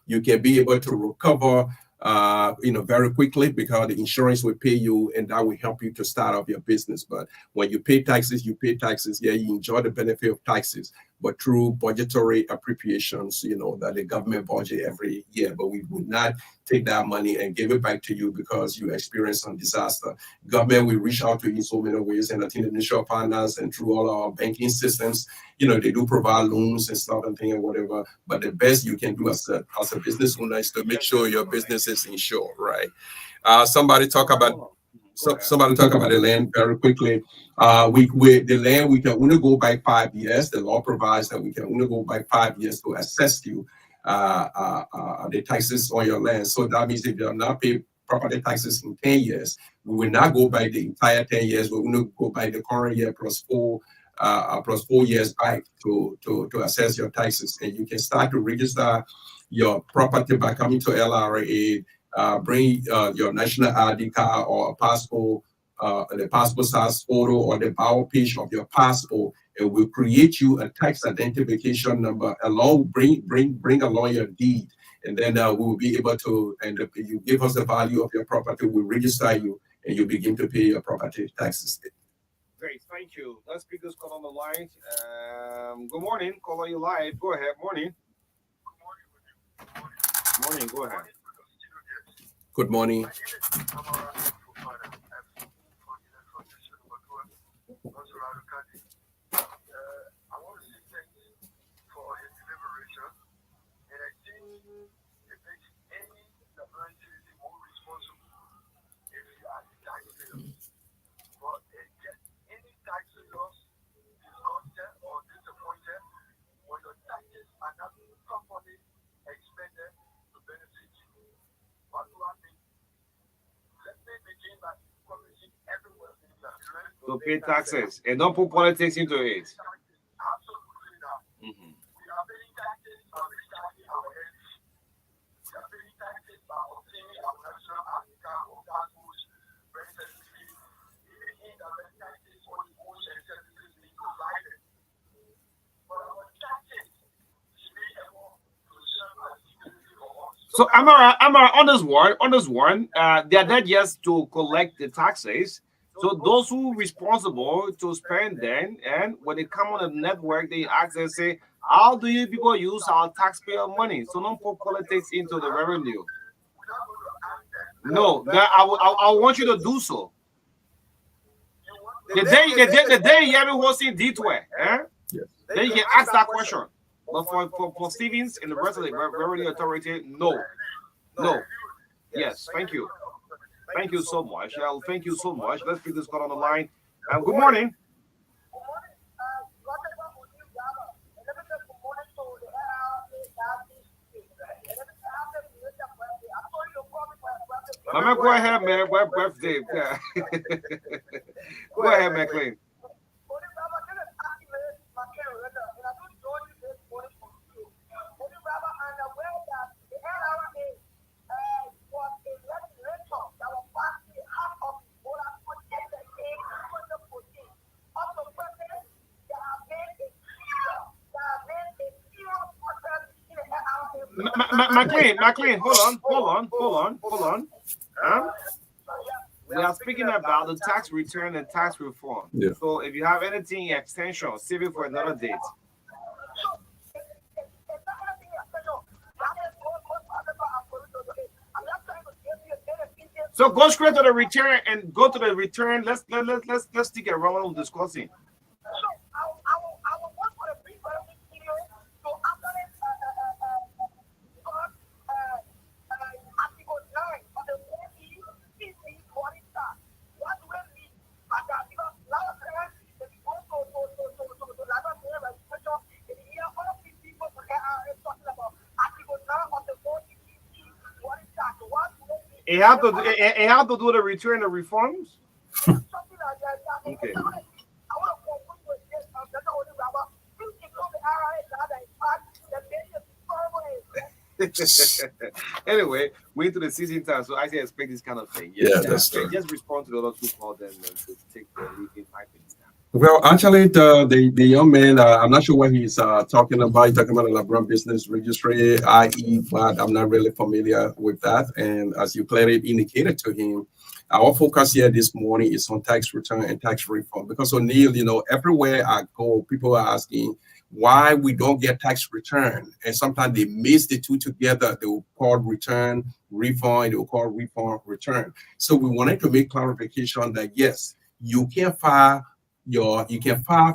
You can be able to recover very quickly because the insurance will pay you and that will help you to start up your business. But when you pay taxes, you pay taxes. Yeah, you enjoy the benefit of taxes, but through budgetary appropriations, that the government budget every year. But we would not take that money and give it back to you because you experienced some disaster. Government will reach out to you in so many ways, and I think the initial finance and through all our banking systems, they do provide loans and stuff and things and whatever. But the best you can do as a business owner is to make sure your business is insured, right? Somebody talk about the land very quickly. The land we can only go back 5 years. The law provides that we can only go back 5 years to assess you the taxes on your land. So that means if you have not paid property taxes in 10 years, we will not go by the entire 10 years. We will go by the current year plus 4 years back to assess your taxes. And you can start to register your property by coming to LRA. Bring your national ID card or a passport, the passport size photo or the bio page of your passport. It will create you a tax identification number along. Bring along your deed, and then we will be able to. And if you give us the value of your property, we register you, and you begin to pay your property taxes. Great, thank you. Let's pick this call on the line. Good morning. Call on you live. Go ahead. Morning. Morning. Go ahead. Good morning. To pay taxes and don't put politics into it. Mm-hmm. So am I on this one, they are there just to collect the taxes. So those who responsible to spend them, and when they come on the network, they ask and say, how do you people use our taxpayer money? So don't put politics into the revenue. No, that I want you to do so. The day you haven't hosting D12, eh? Yes. Then you can ask that question. But for Stevens and the rest of the revenue authority, no. No. Yes, thank you. Thank you so much. Thank you so much. Let's put this call on the line. Good morning. Mama, go ahead, man. What birthday? Yeah. Go ahead, McLean. McLean, hold on. Huh? We are speaking about the tax return and tax reform. Yeah. So if you have anything extension, save it for another date. So go straight to the return and go to the return. Let's stick around on discussing. It have to do the return of reforms. Okay. Anyway, we're into the season time, so I say expect this kind of thing. Yeah, that's true. Just respond to the others who called them and to take the lead in 5 minutes time. Well, actually, the young man, I'm not sure what he's talking about. He's talking about a LeBron business registry, IE, but I'm not really familiar with that. And as you clearly indicated to him, our focus here this morning is on tax return and tax refund. Because O'Neill, everywhere I go, people are asking why we don't get tax return. And sometimes they mix the two together. They will call return, refund, they will call refund, return. So we wanted to make clarification that yes, you can file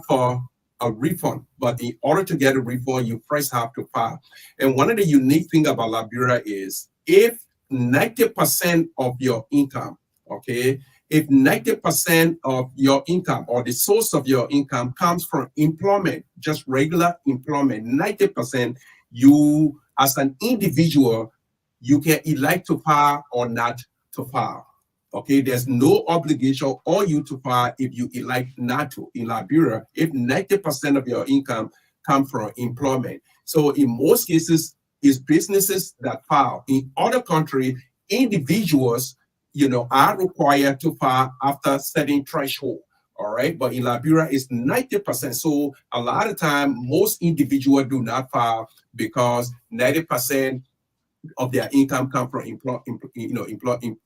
for a refund, but in order to get a refund, you first have to file. And one of the unique things about Liberia is if 90% of your income, okay, if 90% of your income or the source of your income comes from employment, just regular employment, 90%, you as an individual, you can elect to file or not to file. Okay, there's no obligation on you to file if you elect not to. In Liberia, if 90% of your income come from employment. So in most cases, it's businesses that file. In other countries, individuals, are required to file after setting threshold. All right, but in Liberia, it's 90%. So a lot of time, most individuals do not file because 90% of their income come from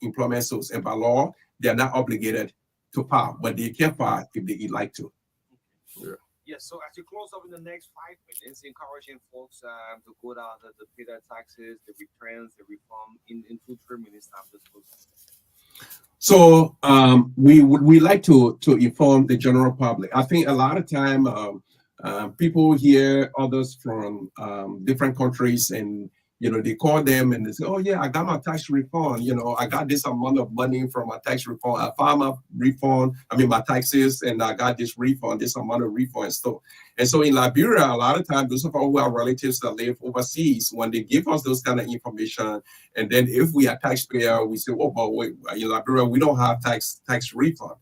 employment source, and by law they are not obligated to file, but they can file if they like to. Yeah. Yes. So as you close up in the next 5 minutes, encouraging folks to go down to pay their taxes, the returns, the reform in 2-3 minutes time. Just close. So we like to inform the general public. I think a lot of time people hear others from different countries and they call them and they say, oh yeah, I got my tax refund. I got this amount of money from my tax refund. I filed my taxes, and I got this refund, this amount of refund and stuff. And so in Liberia, a lot of times, those of us who have relatives that live overseas, when they give us those kind of information, and then if we are taxpayer, we say, oh, but wait, in Liberia, we don't have tax refund.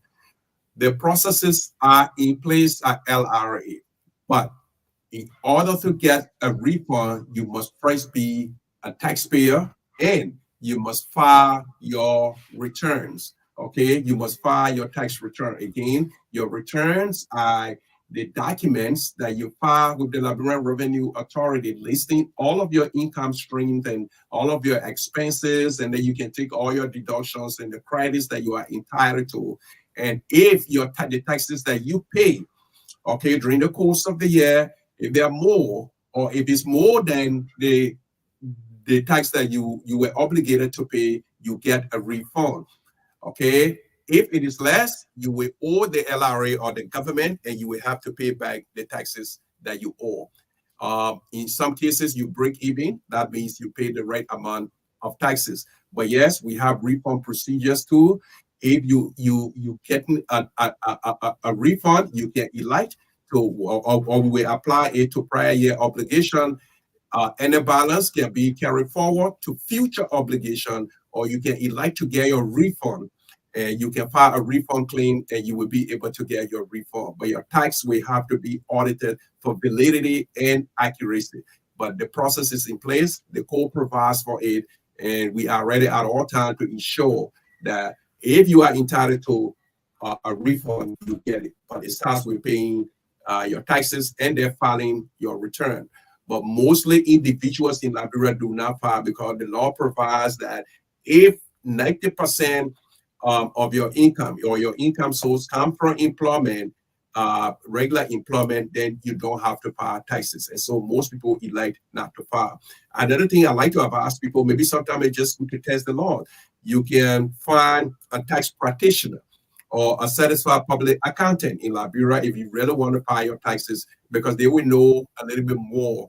The processes are in place at LRA, but in order to get a refund, you must first be a taxpayer and you must file your returns. Okay, you must file your tax return. Again, your returns are the documents that you file with the Liberian Revenue Authority listing all of your income streams and all of your expenses, and then you can take all your deductions and the credits that you are entitled to. And if the taxes that you pay, okay, during the course of the year, if they are more, or if it's more than the tax that you were obligated to pay, you get a refund. Okay, if it is less, you will owe the LRA or the government, and you will have to pay back the taxes that you owe. In some cases, you break even. That means you pay the right amount of taxes. But yes, we have refund procedures too. If you get a refund, you can elect to, or we will apply it to prior year obligation. Any balance can be carried forward to future obligation, or you can elect to get your refund, and you can file a refund claim and you will be able to get your refund. But your tax will have to be audited for validity and accuracy. But the process is in place, the code provides for it, and we are ready at all times to ensure that if you are entitled to a refund, you get it. But it starts with paying your taxes and then filing your return. But mostly individuals in Liberia do not file because the law provides that if 90% of your income or your income source come from employment, regular employment, then you don't have to file taxes. And so most people elect not to file. Another thing I like to advise people, maybe sometimes it's just to test the law. You can find a tax practitioner or a certified public accountant in Liberia if you really want to file your taxes, because they will know a little bit more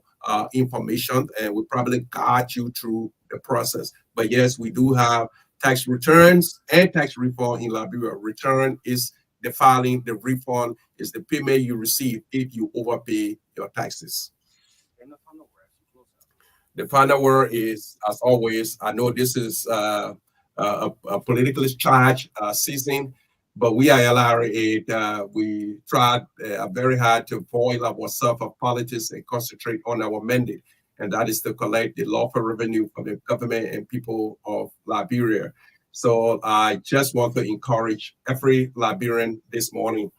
information and will probably guide you through the process. But yes, we do have tax returns and tax refund in Liberia. Return is the filing, the refund is the payment you receive if you overpay your taxes. The final word is, as always, I know this is a politically charged season, but we are LRA. We tried very hard to boil ourselves of politics and concentrate on our mandate, and that is to collect the lawful revenue for the government and people of Liberia. So I just want to encourage every Liberian this morning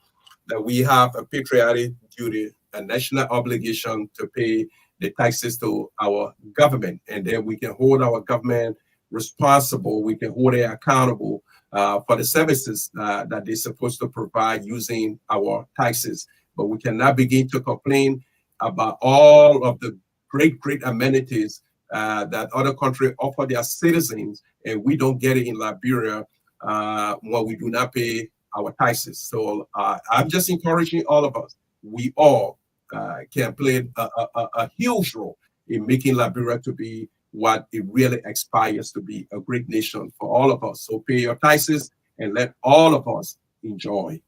that we have a patriotic duty, a national obligation to pay the taxes to our government, and then we can hold our government responsible. We can hold it accountable for the services that they're supposed to provide using our taxes. But we cannot begin to complain about all of the great amenities that other countries offer their citizens, and we don't get it in Liberia when we do not pay our taxes. So I'm just encouraging all of us. We all can play a huge role in making Liberia to be what it really aspires to be, a great nation for all of us. So pay your taxes and let all of us enjoy.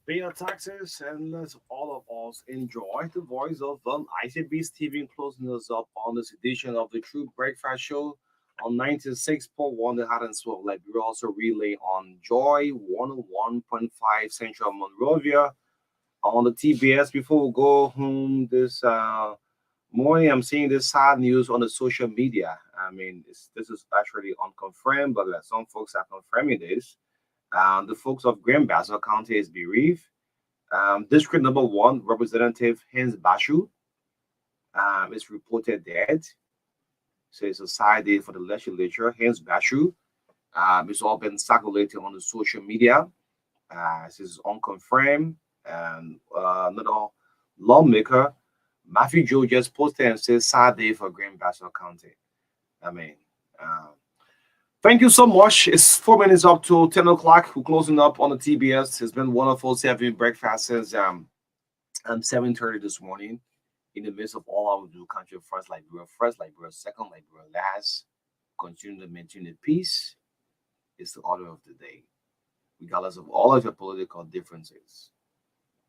Pay your taxes and let all of us enjoy the voice of ICB Steven closing us up on this edition of the True Breakfast Show on 96.1 The Hot and Swift. Like we're also relay on Joy 101.5 Central Monrovia on the TBS. Before we go home this morning, I'm seeing this sad news on the social media. I mean, this is actually unconfirmed, but some folks are confirming this. The folks of Grand Bassa County is bereaved. District number 1, Representative Hens Bashu, is reported dead. So it's a sad day for the legislature. Hens Bashu, it's all been circulating on the social media. This is unconfirmed. And another lawmaker, Matthew Joe, just posted and says sad day for Grand Bassa County. I mean, thank you so much. It's 4 minutes up to 10 o'clock. We're closing up on the TBS. It's been wonderful having breakfast since 7:30 this morning. In the midst of all our do country first Liberia, second Liberia, last. Continue to maintain the peace is the order of the day. Regardless of all of your political differences,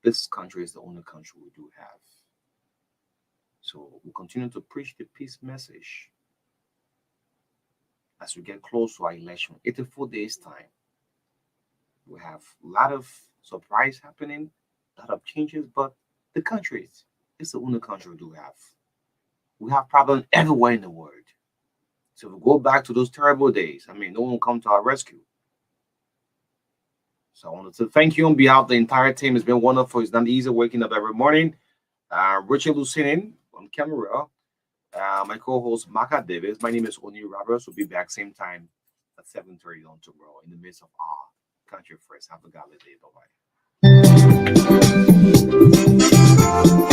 this country is the only country we do have. So we continue to preach the peace message as we get close to our election. 84 days time. We have a lot of surprise happening, a lot of changes, but the country is the only country we do have. We have problems everywhere in the world. So if we go back to those terrible days, I mean, no one come to our rescue. So I wanted to thank you on behalf of the entire team. It's been wonderful. It's not easy waking up every morning. Richard Lucinin on camera. My co-host Maka Davis. My name is Oni Roberts. We'll be back same time at 7:30 on tomorrow in the midst of our country first. Have a godly day. Bye bye.